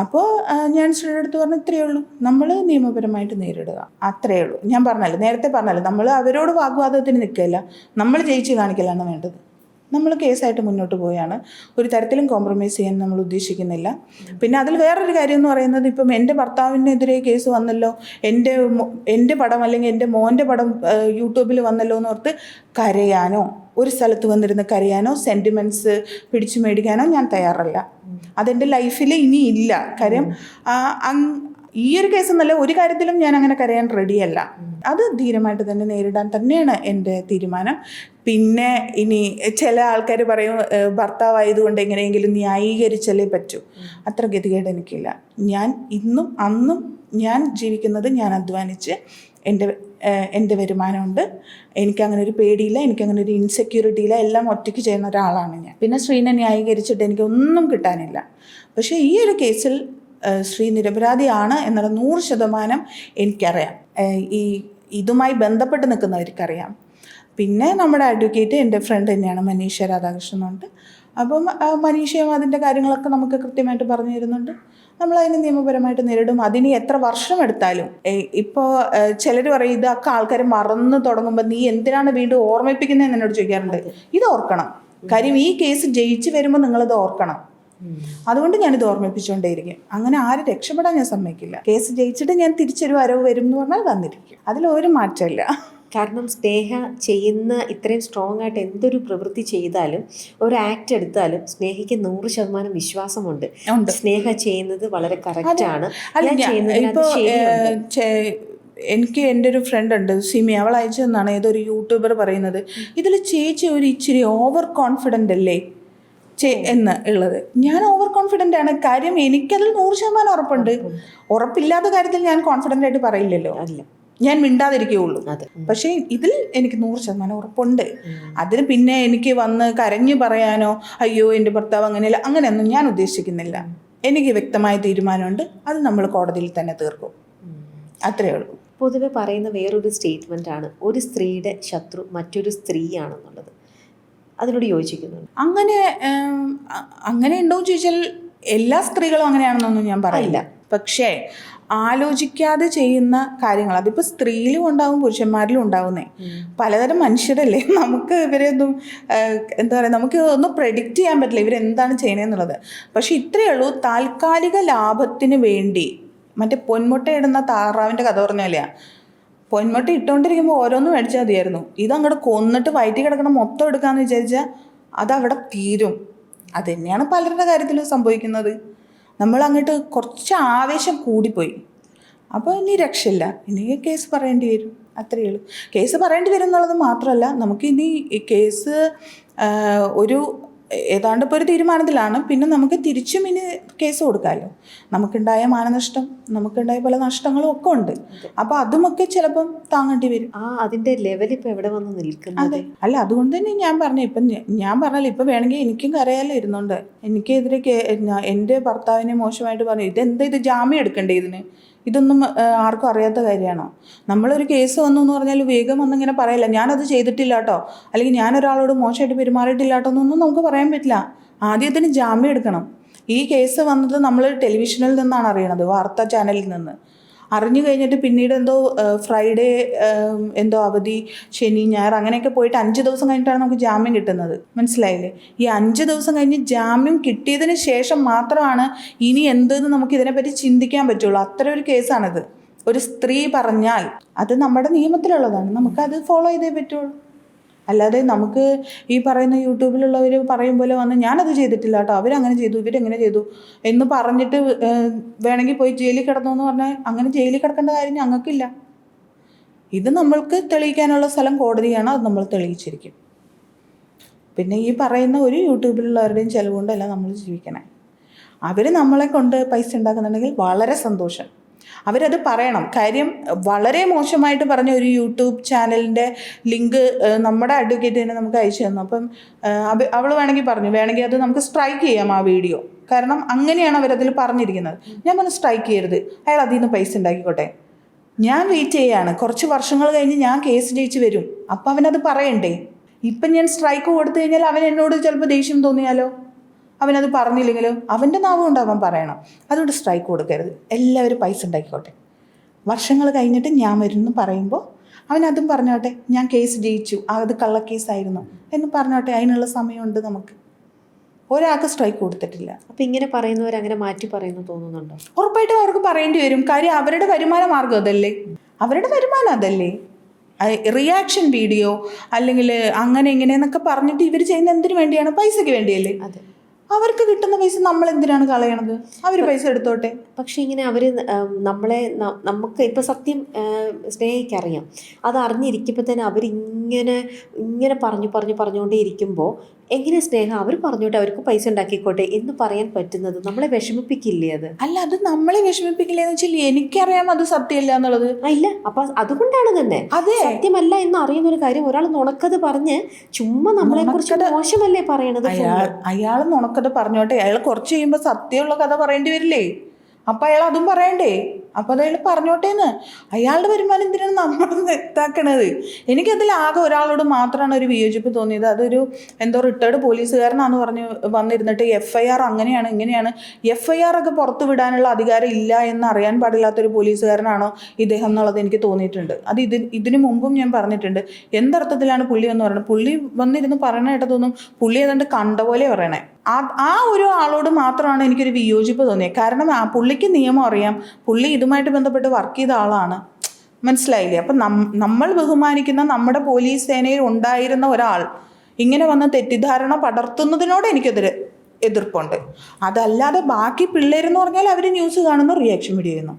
അപ്പോൾ ഞാൻ ശ്രീയുടെ അടുത്ത് പറഞ്ഞു, ഇത്രയേ ഉള്ളൂ, നമ്മൾ നിയമപരമായിട്ട് നേരിടുക, അത്രയേ ഉള്ളൂ. ഞാൻ പറഞ്ഞല്ലോ, നേരത്തെ പറഞ്ഞല്ലോ, നമ്മൾ അവരോട് വാഗ്വാദത്തിന് നിൽക്കില്ല, നമ്മൾ ജയിച്ച് കാണിക്കലാണ് വേണ്ടത്. നമ്മൾ കേസായിട്ട് മുന്നോട്ട് പോവുകയാണ്. ഒരു തരത്തിലും കോംപ്രമൈസ് ചെയ്യാൻ നമ്മൾ ഉദ്ദേശിക്കുന്നില്ല. പിന്നെ അതിൽ വേറൊരു കാര്യം എന്ന് പറയുന്നത്, ഇപ്പം എൻ്റെ ഭർത്താവിനെതിരെ കേസ് വന്നല്ലോ, എൻ്റെ പടം അല്ലെങ്കിൽ എൻ്റെ മോൻ്റെ പടം യൂട്യൂബിൽ വന്നല്ലോ എന്നോർത്ത് കരയാനോ, ഒരു സ്ഥലത്ത് വന്നിരുന്ന് കരയാനോ, സെൻറ്റിമെൻറ്റ്സ് പിടിച്ചു മേടിക്കാനോ ഞാൻ തയ്യാറല്ല. അതെൻ്റെ ലൈഫിൽ ഇനി ഇല്ല. കാര്യം ഈ ഒരു കേസ് എന്നല്ല, ഒരു കാര്യത്തിലും ഞാൻ അങ്ങനെ കരയാൻ റെഡിയല്ല. അത് ധീരമായിട്ട് തന്നെ നേരിടാൻ തന്നെയാണ് എൻ്റെ തീരുമാനം. പിന്നെ ഇനി ചില ആൾക്കാർ പറയും ഭർത്താവായതുകൊണ്ട് എങ്ങനെയെങ്കിലും ന്യായീകരിച്ചാലേ പറ്റൂ. അത്ര ഗതികേട് എനിക്കില്ല. ഞാൻ ഇന്നും അന്നും ഞാൻ ജീവിക്കുന്നത് ഞാൻ അധ്വാനിച്ച് എൻ്റെ വരുമാനമുണ്ട്. എനിക്കങ്ങനെ ഒരു പേടിയില്ല, എനിക്കങ്ങനെ ഒരു ഇൻസെക്യൂരിറ്റി ഇല്ല. എല്ലാം ഒറ്റയ്ക്ക് ചെയ്യുന്ന ഒരാളാണ് ഞാൻ. പിന്നെ ശ്രീനെ ന്യായീകരിച്ചിട്ട് എനിക്കൊന്നും കിട്ടാനില്ല. പക്ഷേ ഈ ഒരു കേസിൽ ശ്രീ നിരപരാധിയാണ് എന്നുള്ള 100% എനിക്കറിയാം. ഇതുമായി ബന്ധപ്പെട്ട് നിൽക്കുന്നവർക്കറിയാം. പിന്നെ നമ്മുടെ അഡ്വക്കേറ്റ് എൻ്റെ ഫ്രണ്ട് തന്നെയാണ്, മനീഷ രാധാകൃഷ്ണനുണ്ട്. അപ്പം മനീഷയും അതിൻ്റെ കാര്യങ്ങളൊക്കെ നമുക്ക് കൃത്യമായിട്ട് പറഞ്ഞു തരുന്നുണ്ട്. നമ്മളതിനെ നിയമപരമായിട്ട് നേരിടും. അതിന് എത്ര വർഷം എടുത്താലും. ഇപ്പോൾ ചിലർ പറയും ഇതൊക്കെ ആൾക്കാർ മറന്നു തുടങ്ങുമ്പോൾ നീ എന്തിനാണ് വീണ്ടും ഓർമ്മിപ്പിക്കുന്നതെന്ന് എന്നോട് ചോദിക്കാറുണ്ട്. ഇത് ഓർക്കണം. കാര്യം ഈ കേസ് ജയിച്ച് വരുമ്പോൾ നിങ്ങളത് ഓർക്കണം. അതുകൊണ്ട് ഞാനിത് ഓർമ്മിപ്പിച്ചുകൊണ്ടേയിരിക്കും. അങ്ങനെ ആരും രക്ഷപ്പെടാൻ ഞാൻ സമ്മതിക്കില്ല. കേസ് ജയിച്ചിട്ട് ഞാൻ തിരിച്ചൊരു വരവ് വരും എന്ന് പറഞ്ഞാൽ വന്നിരിക്കും. അതിലൊരു മാറ്റമില്ല. കാരണം സ്നേഹ ചെയ്യുന്ന ഇത്രയും സ്ട്രോങ് ആയിട്ട് എന്തൊരു പ്രവൃത്തി ചെയ്താലും, ഒരു ആക്ട് എടുത്താലും സ്നേഹയ്ക്ക് 100% വിശ്വാസമുണ്ട്. സ്നേഹ ചെയ്യുന്നത് വളരെ കറക്റ്റാണ്. എനിക്ക് എൻ്റെ ഒരു ഫ്രണ്ട് ഉണ്ട്, സിമി, അവൾ അയച്ചതെന്നാണ് ഏതൊരു യൂട്യൂബർ പറയുന്നത്, ഇതിൽ ചേച്ചി ഒരു ഇച്ചിരി ഓവർ കോൺഫിഡൻ്റ് അല്ലേ എന്ന് ഉള്ളത്. ഞാൻ ഓവർ കോൺഫിഡൻ്റ് ആണ്. കാര്യം എനിക്കതിൽ 100% ഉറപ്പുണ്ട്. ഉറപ്പില്ലാത്ത കാര്യത്തിൽ ഞാൻ കോൺഫിഡൻ്റ് ആയിട്ട് പറയില്ലല്ലോ, ഞാൻ മിണ്ടാതിരിക്കുകയുള്ളൂ. പക്ഷേ ഇതിൽ എനിക്ക് 100% ഉറപ്പുണ്ട്. അതിന് പിന്നെ എനിക്ക് വന്ന് കരഞ്ഞു പറയാനോ അയ്യോ എൻ്റെ ഭർത്താവ് അങ്ങനെയല്ല, അങ്ങനെയൊന്നും ഞാൻ ഉദ്ദേശിക്കുന്നില്ല. എനിക്ക് വ്യക്തമായ തീരുമാനമുണ്ട്. അത് നമ്മൾ കോടതിയിൽ തന്നെ തീർക്കും. അത്രയേ ഉള്ളൂ. പൊതുവെ പറയുന്ന വേറൊരു സ്റ്റേറ്റ്മെൻറ്റാണ് ഒരു സ്ത്രീയുടെ ശത്രു മറ്റൊരു സ്ത്രീയാണെന്നുള്ളത്. അതിനോട് യോജിക്കുന്നുണ്ട്? അങ്ങനെ ഉണ്ടോ എന്ന് ചോദിച്ചാൽ എല്ലാ സ്ത്രീകളും അങ്ങനെയാണെന്നൊന്നും ഞാൻ പറയില്ല. പക്ഷേ ആലോചിക്കാതെ ചെയ്യുന്ന കാര്യങ്ങൾ, അതിപ്പോൾ സ്ത്രീയിലും ഉണ്ടാവും പുരുഷന്മാരിലും ഉണ്ടാവുന്നേ. പലതരം മനുഷ്യരല്ലേ, നമുക്ക് ഇവരെ ഒന്നും എന്താ പറയുക, നമുക്ക് ഒന്നും പ്രെഡിക്റ്റ് ചെയ്യാൻ പറ്റില്ല ഇവരെന്താണ് ചെയ്യണമെന്നുള്ളത്. പക്ഷെ ഇത്രയേ ഉള്ളൂ, താൽക്കാലിക ലാഭത്തിന് വേണ്ടി മറ്റേ പൊന്മുട്ട ഇടുന്ന താറാവിൻ്റെ കഥ പറഞ്ഞാലെയാ, പൊന്മുട്ട ഇട്ടുകൊണ്ടിരിക്കുമ്പോൾ ഓരോന്നും മേടിച്ചാൽ മതിയായിരുന്നു. ഇതങ്ങോട്ട് കൊന്നിട്ട് വയറ്റിൽ കിടക്കണം മൊത്തം എടുക്കാമെന്ന് വിചാരിച്ചാൽ അതവിടെ തീരും. അത് തന്നെയാണ് പലരുടെ കാര്യത്തിലും സംഭവിക്കുന്നത്. നമ്മൾ അങ്ങോട്ട് കുറച്ച് ആവേശം കൂടിപ്പോയി, അപ്പോൾ ഇനി രക്ഷയില്ല, ഇനി കേസ് പറയേണ്ടി വരും. അത്രയേ ഉള്ളൂ. കേസ് പറയേണ്ടി വരും എന്നുള്ളത് മാത്രമല്ല, നമുക്കിനി ഈ കേസ് ഒരു ഏതാണ്ട് ഇപ്പോൾ ഒരു തീരുമാനത്തിലാണ്. പിന്നെ നമുക്ക് തിരിച്ചും ഇനി കേസ് കൊടുക്കാമല്ലോ. നമുക്കുണ്ടായ മാനനഷ്ടം, നമുക്കുണ്ടായ പല നഷ്ടങ്ങളും ഒക്കെ ഉണ്ട്. അപ്പോൾ അതുമൊക്കെ ചിലപ്പം താങ്ങേണ്ടി വരും. അതിൻ്റെ ലെവൽ ഇപ്പോൾ എവിടെ വന്ന് നിൽക്കുന്നത്? അതെ, അല്ല അതുകൊണ്ട് തന്നെ ഞാൻ പറഞ്ഞു, ഇപ്പം ഞാൻ പറഞ്ഞാൽ ഇപ്പം വേണമെങ്കിൽ എനിക്കും കരയാലോ ഇരുന്നുണ്ട്. എനിക്കെതിരെ എൻ്റെ ഭർത്താവിനെ മോശമായിട്ട് പറഞ്ഞു, ഇതെന്താ ഇത് ജാമ്യം എടുക്കണ്ടേ ഇതിന്? ഇതൊന്നും ആർക്കും അറിയാത്ത കാര്യമാണോ? നമ്മളൊരു കേസ് വന്നു എന്ന് പറഞ്ഞാൽ വേഗം ഒന്നിങ്ങനെ പറയില്ല, ഞാനത് ചെയ്തിട്ടില്ല കേട്ടോ, അല്ലെങ്കിൽ ഞാനൊരാളോട് മോശമായിട്ട് പെരുമാറിയിട്ടില്ല കേട്ടോ എന്നൊന്നും നമുക്ക് പറയാൻ പറ്റില്ല. ആദ്യത്തിന് ജാമ്യം എടുക്കണം. ഈ കേസ് വന്നത് നമ്മൾ ടെലിവിഷനിൽ നിന്നാണ് അറിയണത്, വാർത്താ ചാനലിൽ നിന്ന്. അറിഞ്ഞു കഴിഞ്ഞിട്ട് പിന്നീട് എന്തോ ഫ്രൈഡേ എന്തോ അവധി, ശനി ഞായർ അങ്ങനെയൊക്കെ പോയിട്ട് 5 ദിവസം കഴിഞ്ഞിട്ടാണ് നമുക്ക് ജാമ്യം കിട്ടുന്നത്. മനസ്സിലായില്ലേ? ഈ 5 ദിവസം കഴിഞ്ഞ് ജാമ്യം കിട്ടിയതിന് ശേഷം മാത്രമാണ് ഇനി എന്തെന്ന് നമുക്ക് ഇതിനെപ്പറ്റി ചിന്തിക്കാൻ പറ്റുള്ളൂ. അത്ര ഒരു കേസാണിത്. ഒരു സ്ത്രീ പറഞ്ഞാൽ അത് നമ്മുടെ നിയമത്തിലുള്ളതാണ്, നമുക്കത് ഫോളോ ചെയ്തേ പറ്റുള്ളൂ. അല്ലാതെ നമുക്ക് ഈ പറയുന്ന യൂട്യൂബിലുള്ളവർ പറയും പോലെ വന്ന് ഞാനത് ചെയ്തിട്ടില്ല കേട്ടോ, അവരങ്ങനെ ചെയ്തു, ഇവരെങ്ങനെ ചെയ്തു എന്ന് പറഞ്ഞിട്ട് വേണമെങ്കിൽ പോയി ജയിലിൽ കിടന്നു എന്ന് പറഞ്ഞാൽ അങ്ങനെ ജയിലിൽ കിടക്കേണ്ട കാര്യം ഞങ്ങൾക്കില്ല. ഇത് നമ്മൾക്ക് തെളിയിക്കാനുള്ള സ്ഥലം കോടതിയാണ്, അത് നമ്മൾ തെളിയിച്ചിരിക്കും. പിന്നെ ഈ പറയുന്ന ഒരു യൂട്യൂബിലുള്ളവരുടെയും ചിലവുകൊണ്ടല്ല നമ്മൾ ജീവിക്കണേ. അവർ നമ്മളെ കൊണ്ട് പൈസ ഉണ്ടാക്കുന്നുണ്ടെങ്കിൽ വളരെ സന്തോഷം, അവരത് പറയണം. കാര്യം വളരെ മോശമായിട്ട് പറഞ്ഞ ഒരു യൂട്യൂബ് ചാനലിൻ്റെ ലിങ്ക് നമ്മുടെ അഡ്വക്കേറ്റ് തന്നെ നമുക്ക് അയച്ചു തന്നു. അപ്പം അവൾ വേണമെങ്കിൽ പറഞ്ഞു, വേണമെങ്കിൽ അത് നമുക്ക് സ്ട്രൈക്ക് ചെയ്യാം ആ വീഡിയോ. കാരണം അങ്ങനെയാണ് അവരതിൽ പറഞ്ഞിരിക്കുന്നത്. ഞാൻ പറഞ്ഞു സ്ട്രൈക്ക് ചെയ്യരുത്, അയാൾ അതിൽ നിന്ന് പൈസ ഉണ്ടാക്കിക്കോട്ടെ. ഞാൻ വെയിറ്റ് ചെയ്യാണ്, കുറച്ച് വർഷങ്ങൾ കഴിഞ്ഞ് ഞാൻ കേസ് ജയിച്ച് വരും, അപ്പം അവനത് പറയണ്ടേ? ഇപ്പം ഞാൻ സ്ട്രൈക്ക് കൊടുത്തു കഴിഞ്ഞാൽ അവൻ എന്നോട് ചിലപ്പോൾ ദേഷ്യം തോന്നിയാലോ? അവനത് പറഞ്ഞില്ലെങ്കിലും അവൻ്റെ നാവ് കൊണ്ട് അവൻ പറയണം. അതുകൊണ്ട് സ്ട്രൈക്ക് കൊടുക്കരുത്, എല്ലാവരും പൈസ ഉണ്ടാക്കിക്കോട്ടെ. വർഷങ്ങൾ കഴിഞ്ഞിട്ട് ഞാൻ വരുമെന്ന് പറയുമ്പോൾ അവനതും പറഞ്ഞോട്ടെ, ഞാൻ കേസ് ജയിച്ചു, അത് കള്ളക്കേസായിരുന്നു എന്ന് പറഞ്ഞോട്ടെ. അതിനുള്ള സമയമുണ്ട് നമുക്ക്. ഒരാൾക്ക് സ്ട്രൈക്ക് കൊടുത്തിട്ടില്ല. അപ്പം ഇങ്ങനെ പറയുന്നവരങ്ങനെ മാറ്റി പറയുന്നു തോന്നുന്നുണ്ടോ? ഉറപ്പായിട്ടും അവർക്ക് പറയേണ്ടി വരും. കാര്യം അവരുടെ വരുമാന മാർഗ്ഗം അതല്ലേ, അവരുടെ വരുമാനം അതല്ലേ. റിയാക്ഷൻ വീഡിയോ അല്ലെങ്കിൽ അങ്ങനെ ഇങ്ങനെയെന്നൊക്കെ പറഞ്ഞിട്ട് ഇവർ ചെയ്യുന്ന എന്തിനു വേണ്ടിയാണ്? പൈസയ്ക്ക് വേണ്ടിയല്ലേ. അതെ, അവർക്ക് കിട്ടുന്ന പൈസ നമ്മൾ എന്തിനാണ് കളയണത്? അവർ പൈസ എടുത്തോട്ടെ. പക്ഷെ ഇങ്ങനെ അവർ നമുക്ക് ഇപ്പോൾ സത്യം സ്നേഹിക്കറിയാം, അത് അറിഞ്ഞിരിക്കുമ്പോൾ തന്നെ അവരിങ്ങനെ പറഞ്ഞുകൊണ്ടേ ഇരിക്കുമ്പോൾ എങ്ങനെ സ്നേഹം അവർ പറഞ്ഞോട്ടെ, അവർക്ക് പൈസ ഉണ്ടാക്കിക്കോട്ടെ എന്ന് പറയാൻ പറ്റുന്നത്? നമ്മളെ വിഷമിപ്പിക്കില്ലേ അത്? അല്ല, അത് നമ്മളെ വിഷമിപ്പിക്കില്ലെന്ന് വെച്ചാൽ എനിക്കറിയാം അത് സത്യമല്ല എന്നുള്ളത്. ഇല്ല, അപ്പൊ അതുകൊണ്ടാണ് തന്നെ അതെ സത്യമല്ല എന്ന് അറിയുന്ന ഒരു കാര്യം ഒരാൾ നുണക്കത് പറഞ്ഞ് ചുമ്മാ നമ്മളെ കുറിച്ച് മോശമല്ലേ പറയണത്? അയാൾ നുണക്കഥ പറഞ്ഞോട്ടെ, അയാൾ കുറച്ച് കഴിയുമ്പോൾ സത്യമുള്ള കഥ പറയേണ്ടി വരില്ലേ? അപ്പം അയാൾ അതും പറയണ്ടേ? അപ്പോൾ അതയാൾ പറഞ്ഞോട്ടേന്ന്. അയാളുടെ വരുമാനം എന്തിനാണ് നമ്മൾ ഇതാക്കണത്? എനിക്കതിൽ ആകെ ഒരാളോട് മാത്രമാണ് ഒരു വിയോജിപ്പ് തോന്നിയത്. അതൊരു എന്തോ റിട്ടയർഡ് പോലീസുകാരനാണെന്ന് പറഞ്ഞ് വന്നിരുന്നിട്ട് FIR അങ്ങനെയാണ് ഇങ്ങനെയാണ്, FIR ഒക്കെ പുറത്തു വിടാനുള്ള അധികാരം ഇല്ല എന്ന് അറിയാൻ പാടില്ലാത്തൊരു പോലീസുകാരനാണോ ഇദ്ദേഹം എന്നുള്ളത് എനിക്ക് തോന്നിയിട്ടുണ്ട്. അത് ഇതിനു മുമ്പും ഞാൻ പറഞ്ഞിട്ടുണ്ട്. എന്തർത്ഥത്തിലാണ് പുള്ളി എന്ന് പറയുന്നത്? പുള്ളി വന്നിരുന്ന് പറയണ കേട്ടതൊന്നും പുള്ളി ഏതാണ്ട് കണ്ട പോലെ പറയണേ. ആ ഒരു ആളോട് മാത്രമാണ് എനിക്കൊരു വിയോജിപ്പ് തോന്നിയത്. കാരണം പുള്ളിക്ക് നിയമം അറിയാം, പുള്ളി ഇതുമായിട്ട് ബന്ധപ്പെട്ട് വർക്ക് ചെയ്ത ആളാണ്. മനസ്സിലായില്ലേ? അപ്പം നമ്മൾ ബഹുമാനിക്കുന്ന നമ്മുടെ പോലീസ് സേനയിൽ ഉണ്ടായിരുന്ന ഒരാൾ ഇങ്ങനെ വന്ന് തെറ്റിദ്ധാരണ പടർത്തുന്നതിനോട് എനിക്കെതിരെ എതിർപ്പുണ്ട്. അതല്ലാതെ ബാക്കി പിള്ളേരെന്ന് പറഞ്ഞാൽ അവർ ന്യൂസ് കാണുന്ന റിയാക്ഷൻ വീഡിയോ ചെയ്യുന്നു,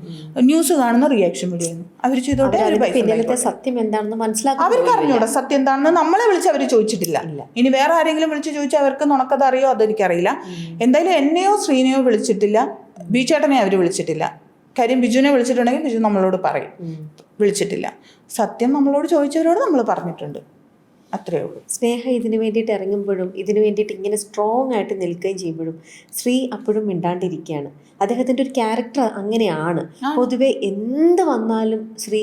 അവർ ചെയ്തോട്ടെ. സത്യം എന്താണെന്ന് മനസ്സിലാക്കാൻ അവർക്ക് അറിഞ്ഞൂടാ സത്യം എന്താണെന്ന്. നമ്മളെ വിളിച്ച് അവർ ചോദിച്ചിട്ടില്ല. ഇനി വേറെ ആരെങ്കിലും വിളിച്ച് ചോദിച്ചാൽ അവർക്ക് നുണക്കഥ അറിയോ അതെനിക്കറിയില്ല. എന്തായാലും എന്നെയോ ശ്രീനെയോ വിളിച്ചിട്ടില്ല, ബിജുചേട്ടനെ അവർ വിളിച്ചിട്ടില്ല. കാര്യം ബിജുവിനെ വിളിച്ചിട്ടുണ്ടെങ്കിൽ ബിജു നമ്മളോട് പറയും, വിളിച്ചിട്ടില്ല. സത്യം നമ്മളോട് ചോദിച്ചവരോട് നമ്മൾ പറഞ്ഞിട്ടുണ്ട്. അത്രയേ ഉള്ളൂ. സ്നേഹ ഇതിനു വേണ്ടിയിട്ട് ഇറങ്ങുമ്പോഴും ഇതിനു വേണ്ടിയിട്ട് ഇങ്ങനെ സ്ട്രോങ് ആയിട്ട് നിൽക്കുകയും ചെയ്യുമ്പോഴും ശ്രീ അപ്പോഴും മിണ്ടാണ്ടിരിക്കുകയാണ്. അദ്ദേഹത്തിൻ്റെ ഒരു ക്യാരക്ടർ അങ്ങനെയാണ്. പൊതുവെ എന്ത് വന്നാലും ശ്രീ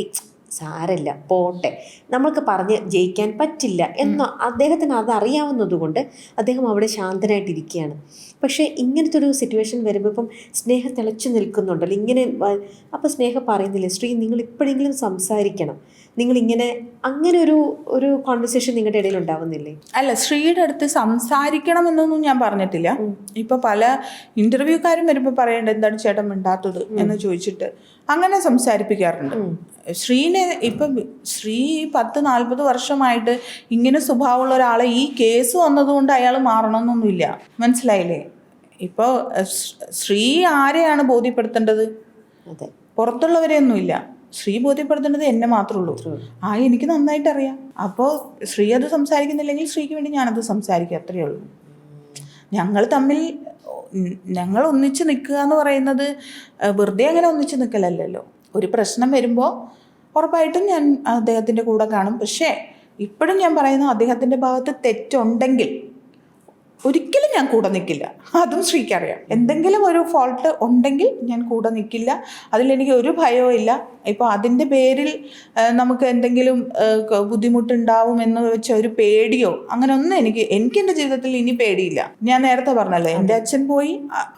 സാരല്ല പോട്ടെ, നമ്മൾക്ക് പറഞ്ഞ് ജയിക്കാൻ പറ്റില്ല എന്ന അദ്ദേഹത്തിന് അതറിയാവുന്നതുകൊണ്ട് അദ്ദേഹം അവിടെ ശാന്തനായിട്ടിരിക്കുകയാണ്. പക്ഷേ ഇങ്ങനത്തെ ഒരു സിറ്റുവേഷൻ വരുമ്പോൾ ഇപ്പം സ്നേഹ തിളച്ചു നിൽക്കുന്നുണ്ടല്ലോ ഇങ്ങനെ. അപ്പോൾ സ്നേഹ പറയുന്നില്ലേ, ശ്രീ നിങ്ങൾ ഇപ്പോഴെങ്കിലും സംസാരിക്കണം, നിങ്ങളിങ്ങനെ അങ്ങനെ ഒരു കോൺവെർസേഷൻ നിങ്ങളുടെ ഇടയിൽ ഉണ്ടാവുന്നില്ലേ? അല്ല, ശ്രീയുടെ അടുത്ത് സംസാരിക്കണം എന്നൊന്നും ഞാൻ പറഞ്ഞിട്ടില്ല. ഇപ്പൊ പല ഇന്റർവ്യൂക്കാരും വരുമ്പോൾ പറയേണ്ടത് എന്താണ് ചേട്ടൻ മിണ്ടാത്തത് എന്ന് ചോദിച്ചിട്ട് അങ്ങനെ സംസാരിപ്പിക്കാറുണ്ട്. ശ്രീനെ ഇപ്പം ശ്രീ 10-40 വർഷമായിട്ട് ഇങ്ങനെ സ്വഭാവമുള്ള ഒരാളെ ഈ കേസ് വന്നതുകൊണ്ട് അയാൾ മാറണമെന്നൊന്നുമില്ല, മനസ്സിലായില്ലേ? ഇപ്പോൾ ശ്രീ ആരെയാണ് ബോധ്യപ്പെടുത്തേണ്ടത്? അതെ, പുറത്തുള്ളവരെയൊന്നുമില്ല. ശ്രീ ബോധ്യപ്പെടുത്തേണ്ടത് എന്നെ മാത്രമേ ഉള്ളൂ. എനിക്ക് നന്നായിട്ട് അറിയാം. അപ്പോൾ ശ്രീ അത് സംസാരിക്കുന്നില്ലെങ്കിൽ ശ്രീക്ക് വേണ്ടി ഞാനത് സംസാരിക്കുക, അത്രയേ ഉള്ളൂ. ഞങ്ങൾ ഒന്നിച്ച് നിൽക്കുക എന്ന് പറയുന്നത് വെറുതെ അങ്ങനെ ഒന്നിച്ച് നിൽക്കലല്ലോ. ഒരു പ്രശ്നം വരുമ്പോൾ ഉറപ്പായിട്ടും ഞാൻ അദ്ദേഹത്തിൻ്റെ കൂടെ കാണും. പക്ഷേ ഇപ്പോഴും ഞാൻ പറയുന്നു, അദ്ദേഹത്തിൻ്റെ ഭാഗത്ത് തെറ്റുണ്ടെങ്കിൽ ഒരിക്കലും ഞാൻ കൂടെ നിൽക്കില്ല. അതും ശ്രീക്കറിയാം. എന്തെങ്കിലും ഒരു ഫോൾട്ട് ഉണ്ടെങ്കിൽ ഞാൻ കൂടെ നിൽക്കില്ല. അതിലെനിക്ക് ഒരു ഭയവും ഇല്ല. ഇപ്പോൾ അതിൻ്റെ പേരിൽ നമുക്ക് എന്തെങ്കിലും ബുദ്ധിമുട്ടുണ്ടാവും എന്ന് വെച്ച ഒരു പേടിയോ അങ്ങനെ ഒന്നും എനിക്ക് എൻ്റെ ജീവിതത്തിൽ ഇനി പേടിയില്ല. ഞാൻ നേരത്തെ പറഞ്ഞല്ലോ, എൻ്റെ അച്ഛൻ പോയി,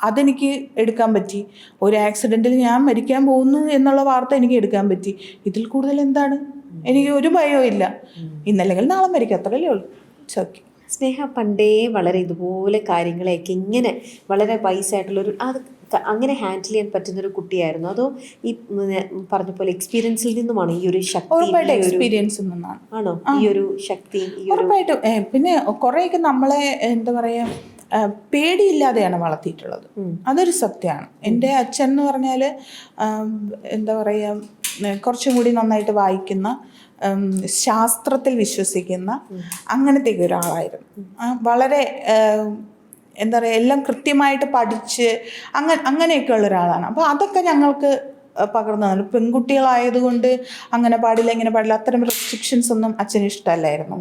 അതെനിക്ക് എടുക്കാൻ പറ്റി. ഒരു ആക്സിഡൻറ്റിൽ ഞാൻ മരിക്കാൻ പോകുന്നു എന്നുള്ള വാർത്ത എനിക്ക് എടുക്കാൻ പറ്റി. ഇതിൽ കൂടുതൽ എന്താണ്? എനിക്ക് ഒരു ഭയവും ഇല്ല. ഇന്നല്ലെങ്കിൽ നാളെ മരിക്കും, അത്രയല്ലേ ഉള്ളൂ. ഓക്കെ. സ്നേഹ പണ്ടേ വളരെ ഇതുപോലെ കാര്യങ്ങളെയൊക്കെ ഇങ്ങനെ വളരെ വയസ്സായിട്ടുള്ളൊരു അത് അങ്ങനെ ഹാൻഡിൽ ചെയ്യാൻ പറ്റുന്നൊരു കുട്ടിയായിരുന്നു? അതോ ഈ പറഞ്ഞ പോലെ എക്സ്പീരിയൻസിൽ നിന്നുമാണ് ഈ ഒരു ശക്തി? എക്സ്പീരിയൻസിൽ നിന്നാണ്. ആണോ ഈ ഒരു ശക്തി? ഉറപ്പായിട്ടും. പിന്നെ കുറേയൊക്കെ നമ്മളെ എന്താ പറയുക, പേടിയില്ലാതെയാണ് വളർത്തിയിട്ടുള്ളത്. അതൊരു സത്യമാണ്. എൻ്റെ അച്ഛൻ എന്ന് പറഞ്ഞാൽ എന്താ പറയുക, കുറച്ചും കൂടി നന്നായിട്ട് വായിക്കുന്ന, ശാസ്ത്രത്തിൽ വിശ്വസിക്കുന്ന അങ്ങനത്തെ ഒരാളായിരുന്നു. വളരെ എന്താ പറയുക, എല്ലാം കൃത്യമായിട്ട് പഠിച്ച് അങ്ങനെയൊക്കെ ഉള്ള ഒരാളാണ്. അപ്പോൾ അതൊക്കെ ഞങ്ങൾക്ക് പകർന്നു. പെൺകുട്ടികളായതുകൊണ്ട് അങ്ങനെ പാടില്ല ഇങ്ങനെ പാടില്ല അത്തരം റെസ്ട്രിക്ഷൻസ് ഒന്നും അച്ഛന് ഇഷ്ടമല്ലായിരുന്നു.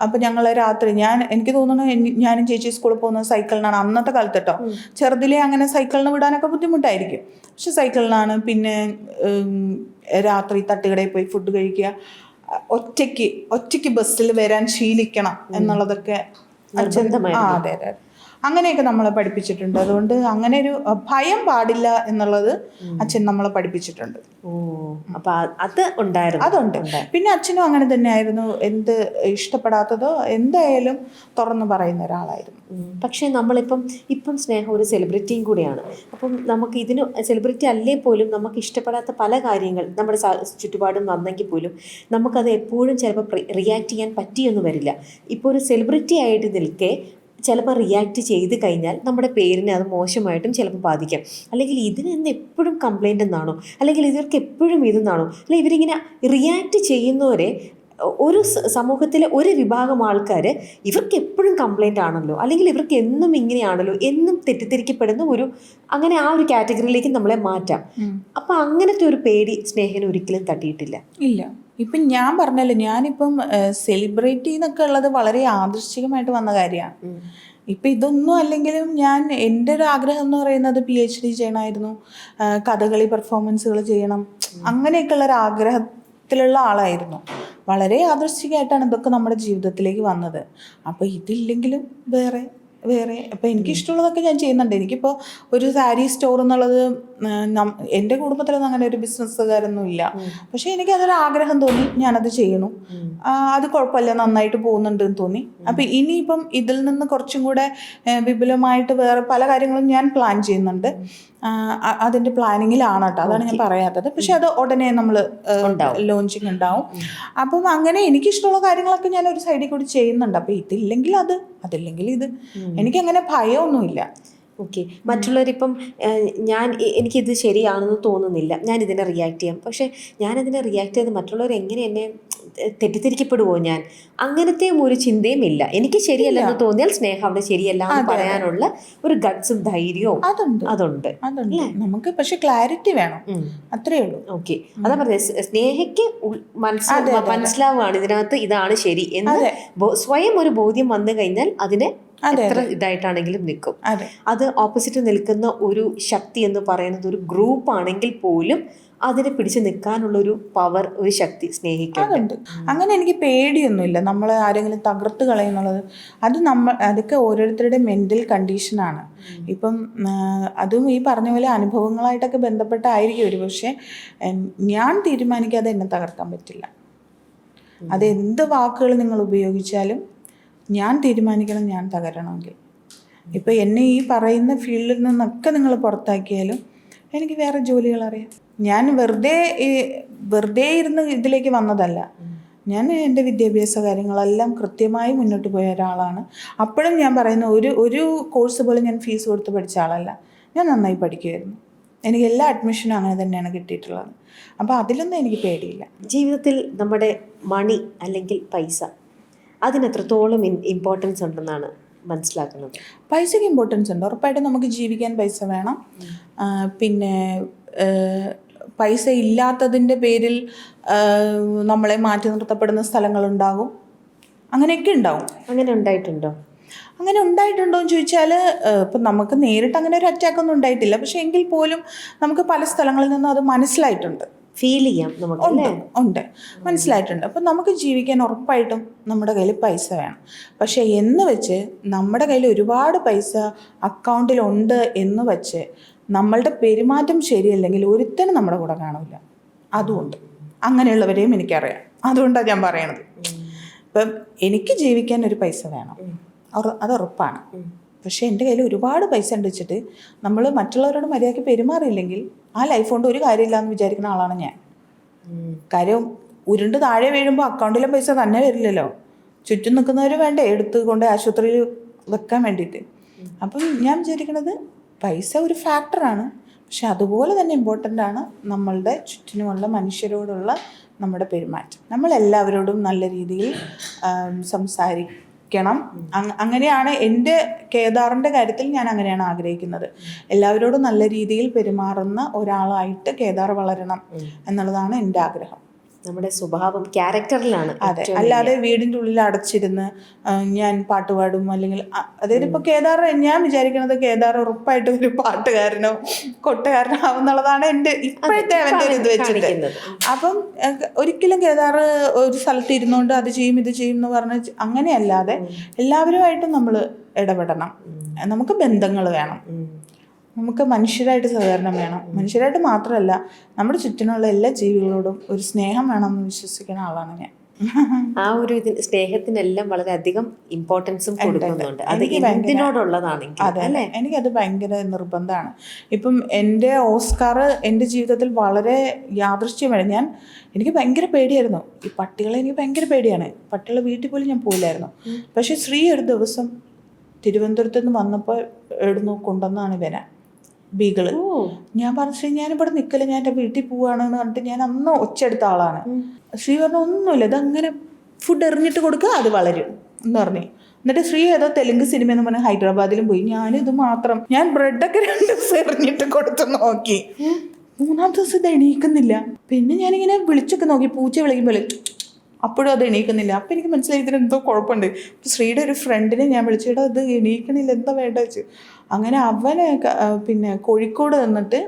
അപ്പോൾ ഞങ്ങൾ രാത്രി എനിക്ക് തോന്നുന്നു ഞാനും ചേച്ചി സ്കൂളിൽ പോകുന്നത് സൈക്കിളിനാണ്. അന്നത്തെ കാലത്ത് കേട്ടോ, ചെറുതിലേ അങ്ങനെ സൈക്കിളിന് വിടാനൊക്കെ ബുദ്ധിമുട്ടായിരിക്കും. പക്ഷെ സൈക്കിളിനാണ്. പിന്നെ രാത്രി തട്ടുകടയിൽ പോയി ഫുഡ് കഴിക്കുക, ഒറ്റയ്ക്ക് ബസ്സിൽ വരാൻ ശീലിക്കണം എന്നുള്ളതൊക്കെ അതെ. അങ്ങനെയൊക്കെ നമ്മളെ പഠിപ്പിച്ചിട്ടുണ്ട്. അതുകൊണ്ട് അങ്ങനെ ഒരു ഭയം പാടില്ല എന്നുള്ളത് അച്ഛൻ നമ്മളെ പഠിപ്പിച്ചിട്ടുണ്ട്. അപ്പൊ അത് ഉണ്ടായിരുന്നു. അതുണ്ട്. പിന്നെ അച്ഛനും അങ്ങനെ തന്നെയായിരുന്നു. എന്ത് ഇഷ്ടപ്പെടാത്തതോ എന്തായാലും തുറന്നു പറയുന്ന ഒരാളായിരുന്നു. പക്ഷേ ഇപ്പം സ്നേഹ ഒരു സെലിബ്രിറ്റിയും കൂടിയാണ്. അപ്പം നമുക്ക് ഇതിന് സെലിബ്രിറ്റി അല്ലേ പോലും നമുക്ക് ഇഷ്ടപ്പെടാത്ത പല കാര്യങ്ങൾ നമ്മുടെ ചുറ്റുപാടും വന്നെങ്കിൽ പോലും നമുക്കത് എപ്പോഴും ചിലപ്പോൾ റിയാക്ട് ചെയ്യാൻ പറ്റിയൊന്നും വരില്ല. ഇപ്പോൾ ഒരു സെലിബ്രിറ്റി ആയിട്ട് നിൽക്കെ ചിലപ്പോൾ റിയാക്ട് ചെയ്ത് കഴിഞ്ഞാൽ നമ്മുടെ പേരിനെ അത് മോശമായിട്ടും ചിലപ്പോൾ ബാധിക്കാം. അല്ലെങ്കിൽ ഇതിനെന്ന് എപ്പോഴും കംപ്ലൈൻ്റ് എന്നാണോ, അല്ലെങ്കിൽ ഇവർക്ക് എപ്പോഴും ഇതെന്നാണോ, അല്ലെങ്കിൽ ഇവരിങ്ങനെ റിയാക്ട് ചെയ്യുന്നവരെ ഒരു സമൂഹത്തിലെ ഒരു വിഭാഗം ആൾക്കാർ ഇവർക്ക് എപ്പോഴും കംപ്ലൈൻ്റ് ആണല്ലോ, അല്ലെങ്കിൽ ഇവർക്ക് എന്നും ഇങ്ങനെയാണല്ലോ എന്നും തെറ്റിദ്ധരിക്കപ്പെടുന്ന അങ്ങനെ ആ ഒരു കാറ്റഗറിയിലേക്ക് നമ്മളെ മാറ്റാം. അപ്പം അങ്ങനത്തെ ഒരു പേടി സ്നേഹന് ഒരിക്കലും തട്ടിയിട്ടില്ല? ഇല്ല. ഇപ്പം ഞാൻ പറഞ്ഞല്ലോ, ഞാനിപ്പം സെലിബ്രിറ്റി എന്നൊക്കെ ഉള്ളത് വളരെ യാദൃശ്ചികമായിട്ട് വന്ന കാര്യമാണ്. ഇപ്പം ഇതൊന്നും അല്ലെങ്കിലും എൻ്റെ ഒരു ആഗ്രഹം എന്ന് പറയുന്നത് PhD ചെയ്യണമായിരുന്നു, കഥകളി പെർഫോമൻസുകൾ ചെയ്യണം, അങ്ങനെയൊക്കെയുള്ള ഒരു ആഗ്രഹത്തിലുള്ള ആളായിരുന്നു. വളരെ യാദൃശ്ചികമായിട്ടാണ് ഇതൊക്കെ നമ്മുടെ ജീവിതത്തിലേക്ക് വന്നത്. അപ്പോൾ ഇതില്ലെങ്കിലും വേറെ അപ്പോൾ എനിക്കിഷ്ടമുള്ളതൊക്കെ ഞാൻ ചെയ്യുന്നുണ്ട്. എനിക്കിപ്പോൾ ഒരു സാരി സ്റ്റോർ എന്നുള്ളത് എൻ്റെ കുടുംബത്തിലൊന്നും അങ്ങനെ ഒരു ബിസിനസ്സുകാരൊന്നും ഇല്ല. പക്ഷേ എനിക്കതൊരു ആഗ്രഹം തോന്നി, ഞാനത് ചെയ്യണു. അത് കുഴപ്പമില്ല, നന്നായിട്ട് പോകുന്നുണ്ട് എന്ന് തോന്നി. അപ്പം ഇനിയിപ്പം ഇതിൽ നിന്ന് കുറച്ചും കൂടെ വിപുലമായിട്ട് വേറെ പല കാര്യങ്ങളും ഞാൻ പ്ലാൻ ചെയ്യുന്നുണ്ട്. അതിൻ്റെ പ്ലാനിങ്ങിലാണ് കേട്ടോ, അതാണ് ഞാൻ പറയാത്തത്. പക്ഷെ അത് ഉടനെ നമ്മൾ ലോഞ്ചിങ് ഉണ്ടാവും. അപ്പം അങ്ങനെ എനിക്കിഷ്ടമുള്ള കാര്യങ്ങളൊക്കെ ഞാൻ ഒരു സൈഡിൽ കൂടി ചെയ്യുന്നുണ്ട്. അപ്പം ഇതില്ലെങ്കിൽ അതില്ലെങ്കിൽ ഇത്, എനിക്കങ്ങനെ ഭയമൊന്നുമില്ല. ഓക്കെ. മറ്റുള്ളവരിപ്പം എനിക്കിത് ശരിയാണെന്ന് തോന്നുന്നില്ല, ഞാൻ ഇതിനെ റിയാക്ട് ചെയ്യാം. പക്ഷെ ഞാനതിനെ റിയാക്ട് ചെയ്ത് മറ്റുള്ളവർ എങ്ങനെ എന്നെ തെറ്റിദ്ധരിക്കപ്പെടുവോ ഞാൻ, അങ്ങനത്തെ ഒരു ചിന്തയും ഇല്ല. എനിക്ക് ശരിയല്ലെന്ന് തോന്നിയാൽ സ്നേഹം അവിടെ ശരിയല്ല എന്ന് പറയാനുള്ള ഒരു ഗട്ട്സും ധൈര്യവും അതുണ്ട്. നമുക്ക് പക്ഷെ ക്ലാരിറ്റി വേണം, അത്രേ ഉള്ളൂ. ഓക്കെ, അതാ പറഞ്ഞത്, സ്നേഹയ്ക്ക് മനസ്സിലാവുകയാണ് ഇതിനകത്ത് ഇതാണ് ശരി എന്ന് സ്വയം ഒരു ബോധ്യം വന്നു കഴിഞ്ഞാൽ അതിനെ എത്ര ഇതായിട്ടാണെങ്കിലും നിൽക്കും. അത് ഓപ്പോസിറ്റ് നിൽക്കുന്ന ഒരു ശക്തി എന്ന് പറയുന്നത് ഒരു ഗ്രൂപ്പ് ആണെങ്കിൽ പോലും അതിനെ പിടിച്ചു നിൽക്കാനുള്ള ഒരു പവർ, ഒരു ശക്തി സ്നേഹിക്കുന്നുണ്ട്. അങ്ങനെ എനിക്ക് പേടിയൊന്നുമില്ല നമ്മൾ ആരെങ്കിലും തകർത്ത് കളയുന്നുള്ളത്. അതൊക്കെ ഓരോരുത്തരുടെ മെൻ്റൽ കണ്ടീഷനാണ്. ഇപ്പം അതും ഈ പറഞ്ഞ പോലെ അനുഭവങ്ങളായിട്ടൊക്കെ ബന്ധപ്പെട്ടായിരിക്കും ഒരു പക്ഷേ ഞാൻ തീരുമാനിക്കാതെ എന്നെ തകർക്കാൻ പറ്റില്ല. അതെന്ത് വാക്കുകൾ നിങ്ങൾ ഉപയോഗിച്ചാലും ഞാൻ തീരുമാനിക്കണം ഞാൻ തകരണമെങ്കിൽ. ഇപ്പോൾ എന്നെ ഈ പറയുന്ന ഫീൽഡിൽ നിന്നൊക്കെ നിങ്ങൾ പുറത്താക്കിയാലും എനിക്ക് വേറെ ജോലികൾ അറിയാം. ഞാൻ വെറുതെ ഇരുന്ന് ഇതിലേക്ക് വന്നതല്ല. ഞാൻ എൻ്റെ വിദ്യാഭ്യാസ കാര്യങ്ങളെല്ലാം കൃത്യമായി മുന്നോട്ട് പോയ ഒരാളാണ്. അപ്പോഴും ഞാൻ പറയുന്ന ഒരു കോഴ്സ് പോലും ഞാൻ ഫീസ് കൊടുത്ത് പഠിച്ച ആളല്ല. ഞാൻ നന്നായി പഠിക്കുമായിരുന്നു. എനിക്ക് എല്ലാ അഡ്മിഷനും അങ്ങനെ തന്നെയാണ് കിട്ടിയിട്ടുള്ളത്. അപ്പോൾ അതിലൊന്നും എനിക്ക് പേടിയില്ല. ജീവിതത്തിൽ നമ്മുടെ മണി അല്ലെങ്കിൽ പൈസ അതിനെത്രത്തോളം ഇമ്പോർട്ടൻസ് ഉണ്ടെന്നാണ് മനസ്സിലാക്കുന്നത്? പൈസയ്ക്ക് ഇമ്പോർട്ടൻസ് ഉണ്ട്, ഉറപ്പായിട്ടും. നമുക്ക് ജീവിക്കാൻ പൈസ വേണം. പിന്നെ പൈസ ഇല്ലാത്തതിൻ്റെ പേരിൽ നമ്മളെ മാറ്റി നിർത്തപ്പെടുന്ന സ്ഥലങ്ങളുണ്ടാകും. അങ്ങനെയൊക്കെ ഉണ്ടാവും. അങ്ങനെ ഉണ്ടായിട്ടുണ്ടോ? അങ്ങനെ ഉണ്ടായിട്ടുണ്ടോ എന്ന് ചോദിച്ചാൽ ഇപ്പം നമുക്ക് നേരിട്ട് അങ്ങനെ ഒരു അറ്റാക്കൊന്നും ഉണ്ടായിട്ടില്ല. പക്ഷേ എങ്കിൽ പോലും നമുക്ക് പല സ്ഥലങ്ങളിൽ നിന്നും അത് മനസ്സിലായിട്ടുണ്ട്, ഫീൽ ചെയ്യാം നമുക്ക്. ഉണ്ട്, മനസ്സിലായിട്ടുണ്ട്. അപ്പം നമുക്ക് ജീവിക്കാൻ ഉറപ്പായിട്ടും നമ്മുടെ കയ്യിൽ പൈസ വേണം. പക്ഷേ എന്ന് വെച്ച് നമ്മുടെ കയ്യിൽ ഒരുപാട് പൈസ അക്കൗണ്ടിലുണ്ട് എന്ന് വെച്ച് നമ്മളുടെ പെരുമാറ്റം ശരിയല്ലെങ്കിൽ ഒരുത്തനും നമ്മുടെ കൂടെ കാണില്ല. അതുകൊണ്ട് അങ്ങനെയുള്ളവരെയും എനിക്കറിയാം. അതുകൊണ്ടാണ് ഞാൻ പറയണത്. ഇപ്പം എനിക്ക് ജീവിക്കാൻ ഒരു പൈസ വേണം, അത് ഉറപ്പാണ്. പക്ഷേ എൻ്റെ കയ്യിൽ ഒരുപാട് പൈസ ഉണ്ട് വെച്ചിട്ട് നമ്മൾ മറ്റുള്ളവരോട് മര്യാദയ്ക്ക് പെരുമാറിയില്ലെങ്കിൽ ആ ലൈഫ് കൊണ്ട് ഒരു കാര്യമില്ല എന്ന് വിചാരിക്കുന്ന ആളാണ് ഞാൻ. കാര്യം ഉരുണ്ട് താഴെ വീഴുമ്പോൾ അക്കൗണ്ടിലെ പൈസ തന്നെ വരില്ലല്ലോ. ചുറ്റും നിൽക്കുന്നവർ വേണ്ടേ എടുത്ത് കൊണ്ട് ആശുപത്രിയിൽ വെക്കാൻ വേണ്ടിയിട്ട്. അപ്പം ഞാൻ വിചാരിക്കുന്നത് പൈസ ഒരു ഫാക്ടറാണ്, പക്ഷെ അതുപോലെ തന്നെ ഇമ്പോർട്ടൻ്റ് ആണ് നമ്മളുടെ ചുറ്റിനുമുള്ള മനുഷ്യരോടുള്ള നമ്മുടെ പെരുമാറ്റം. നമ്മളെല്ലാവരോടും നല്ല രീതിയിൽ സംസാരിക്കണം. അങ്ങനെയാണ് എൻ്റെ കേദാറിൻ്റെ കാര്യത്തിൽ ഞാൻ അങ്ങനെയാണ് ആഗ്രഹിക്കുന്നത്. എല്ലാവരോടും നല്ല രീതിയിൽ പെരുമാറുന്ന ഒരാളായിട്ട് കേദാർ വളരണം എന്നുള്ളതാണ് എൻ്റെ ആഗ്രഹം. നമ്മുടെ സ്വഭാവം ക്യാരക്ടറിലാണ്. അതെ, അല്ലാതെ വീടിൻ്റെ ഉള്ളിൽ അടച്ചിരുന്ന് ഞാൻ പാട്ട് പാടും അല്ലെങ്കിൽ അതായത് ഇപ്പോൾ കേദാർ, ഞാൻ വിചാരിക്കുന്നത് കേദാർ ഉറപ്പായിട്ടും ഒരു പാട്ടുകാരനോ കൊട്ടുകാരനോ ആവുന്നുള്ളതാണ് എൻ്റെ ഇപ്പോഴത്തെ അവൻ്റെ ഒരു ഇത് വെച്ചിട്ട്. അപ്പം ഒരിക്കലും കേദാർ ഒരു സ്ഥലത്ത് ഇരുന്നുകൊണ്ട് അത് ചെയ്യും ഇത് ചെയ്യും എന്ന് പറഞ്ഞ് അങ്ങനെയല്ലാതെ എല്ലാവരുമായിട്ടും നമ്മൾ ഇടപെടണം. നമുക്ക് ബന്ധങ്ങൾ വേണം, നമുക്ക് മനുഷ്യരായിട്ട് സഹകരണം വേണം. മനുഷ്യരായിട്ട് മാത്രമല്ല, നമ്മുടെ ചുറ്റിനുള്ള എല്ലാ ജീവികളോടും ഒരു സ്നേഹം വേണമെന്ന് വിശ്വസിക്കുന്ന ആളാണ് ഞാൻ. ആ ഒരു സ്നേഹത്തിനെല്ലാം വളരെയധികം ഇമ്പോർട്ടൻസും കൊടുക്കുന്നുണ്ട്. അത് എന്തിനോടുള്ളതാണെങ്കിൽ അതെ, എനിക്കത് ഭയങ്കര നിർബന്ധമാണ്. ഇപ്പം എൻ്റെ ഓസ്കാർ എൻ്റെ ജീവിതത്തിൽ വളരെ യാദൃശ്ചികമാണ്. എനിക്ക് ഭയങ്കര പേടിയായിരുന്നു ഈ പട്ടികളെ. എനിക്ക് ഭയങ്കര പേടിയാണ് പട്ടികളെ. വീട്ടിൽ പോലും ഞാൻ പോയില്ലായിരുന്നു. പക്ഷെ ശ്രീ ഒരു ദിവസം തിരുവനന്തപുരത്ത് നിന്ന് വന്നപ്പോൾ എവിടുന്ന് കൊണ്ടുവന്നാണ് ഇവനെ ബീഗിള്. ഞാൻ പറഞ്ഞു ശ്രീ ഞാനിവിടെ നിൽക്കില്ല, ഞാൻ എൻ്റെ വീട്ടിൽ പോവുകയാണെന്ന് പറഞ്ഞിട്ട് ഞാൻ അന്ന് ഒച്ചെടുത്ത ആളാണ്. ശ്രീ പറഞ്ഞു ഒന്നുമില്ല, ഇതങ്ങനെ ഫുഡ് എറിഞ്ഞിട്ട് കൊടുക്കുക അത് വളരും എന്ന് പറഞ്ഞു. എന്നിട്ട് ശ്രീ ഏതോ തെലുങ്ക് സിനിമ എന്ന് പറഞ്ഞാൽ ഹൈദരാബാദിലും പോയി. ഞാനിത് മാത്രം ഞാൻ ബ്രെഡൊക്കെ 2 ദിവസം എറിഞ്ഞിട്ട് കൊടുത്ത് നോക്കി. 3-ാം ദിവസം ഇത് എണീക്കുന്നില്ല. പിന്നെ ഞാനിങ്ങനെ വിളിച്ചൊക്കെ നോക്കി, പൂച്ച വിളിക്കുമ്പോൾ അപ്പോഴും അത് എണീക്കുന്നില്ല. അപ്പം എനിക്ക് മനസ്സിലായി ഇതിന് എന്തോ കുഴപ്പമുണ്ട്. ശ്രീയുടെ ഒരു ഫ്രണ്ടിനെ ഞാൻ വിളിച്ചിട്ട് അത് എണീക്കണില്ല, എന്താ വേണ്ട വെച്ച്. അങ്ങനെ അവനെ പിന്നെ കോഴിക്കോട് നിന്നിട്ട്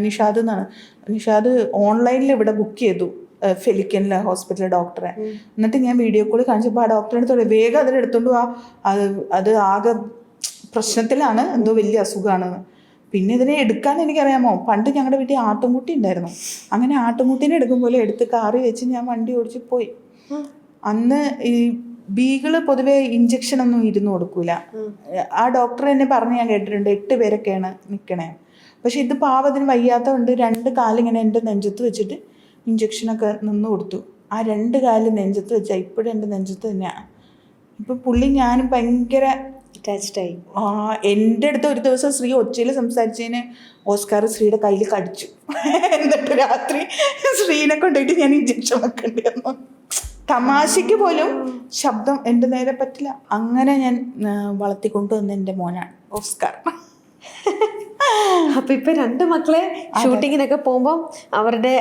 നിഷാദ് എന്നാണ്, നിഷാദ് ഓൺലൈനിൽ ഇവിടെ ബുക്ക് ചെയ്തു ഫെലിക്കനിലെ ഹോസ്പിറ്റലിലെ ഡോക്ടറെ. എന്നിട്ട് ഞാൻ വീഡിയോ കോൾ കാണിച്ചപ്പോൾ ആ ഡോക്ടറെ അടുത്തോടെ വേഗം അതിനെടുത്തോണ്ട് അത് ആകെ പ്രശ്നത്തിലാണ്, എന്തോ വലിയ അസുഖമാണെന്ന്. പിന്നെ ഇതിനെ എടുക്കാൻ എനിക്കറിയാമോ, പണ്ട് ഞങ്ങളുടെ വീട്ടിൽ ആട്ടുംകുട്ടി ഉണ്ടായിരുന്നു. അങ്ങനെ ആട്ടുംകുട്ടീനെ എടുക്കുമ്പോൾ എടുത്ത് കാറി വെച്ച് ഞാൻ വണ്ടി ഓടിച്ച് പോയി. അന്ന് ഈ ബീഗിള് പൊതുവെ ഇഞ്ചക്ഷനൊന്നും ഇരുന്ന് കൊടുക്കൂല. ആ ഡോക്ടർ എന്നെ പറഞ്ഞ് ഞാൻ കേട്ടിട്ടുണ്ട് 8 പേരൊക്കെയാണ് നിൽക്കണേ. പക്ഷെ ഇത് പാവത്തിന് വയ്യാത്തതുകൊണ്ട് 2 കാലിങ്ങനെ എൻ്റെ നെഞ്ചത്ത് വെച്ചിട്ട് ഇഞ്ചക്ഷനൊക്കെ നിന്ന് കൊടുത്തു. ആ 2 കാല് നെഞ്ചത്ത് വെച്ചാൽ ഇപ്പോഴും എൻ്റെ നെഞ്ചത്ത് തന്നെയാണ്. ഇപ്പം പുള്ളി ഞാനും ഭയങ്കര അറ്റാച്ച്ഡായി. എൻ്റെ അടുത്ത് ഒരു ദിവസം ശ്രീ ഒച്ചയിൽ സംസാരിച്ചതിന് ഓസ്കാർ ശ്രീയുടെ കയ്യിൽ കടിച്ചു. എന്നിട്ട് രാത്രി ശ്രീനെ കൊണ്ടുപോയിട്ട് ഞാൻ ഇഞ്ചക്ഷൻ വെക്കേണ്ടി വന്നു. തമാശയ്ക്ക് പോലും ശബ്ദം എൻ്റെ നേരെ പറ്റില്ല. അങ്ങനെ ഞാൻ വളർത്തിക്കൊണ്ടുവന്ന എൻ്റെ മോനാണ് ഓസ്കാർ. അപ്പൊ ഇപ്പൊ 2 മക്കളെ ഷൂട്ടിങ്ങിനൊക്കെ പോകുമ്പോ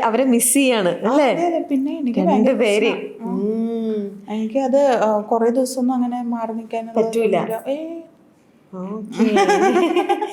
അവരെ മിസ് ചെയ്യാണ് അല്ലേ? പിന്നെ എനിക്ക് 2 പേര്. എനിക്കത് കുറെ ദിവസമൊന്നും അങ്ങനെ മാറി നിൽക്കാൻ പറ്റൂല.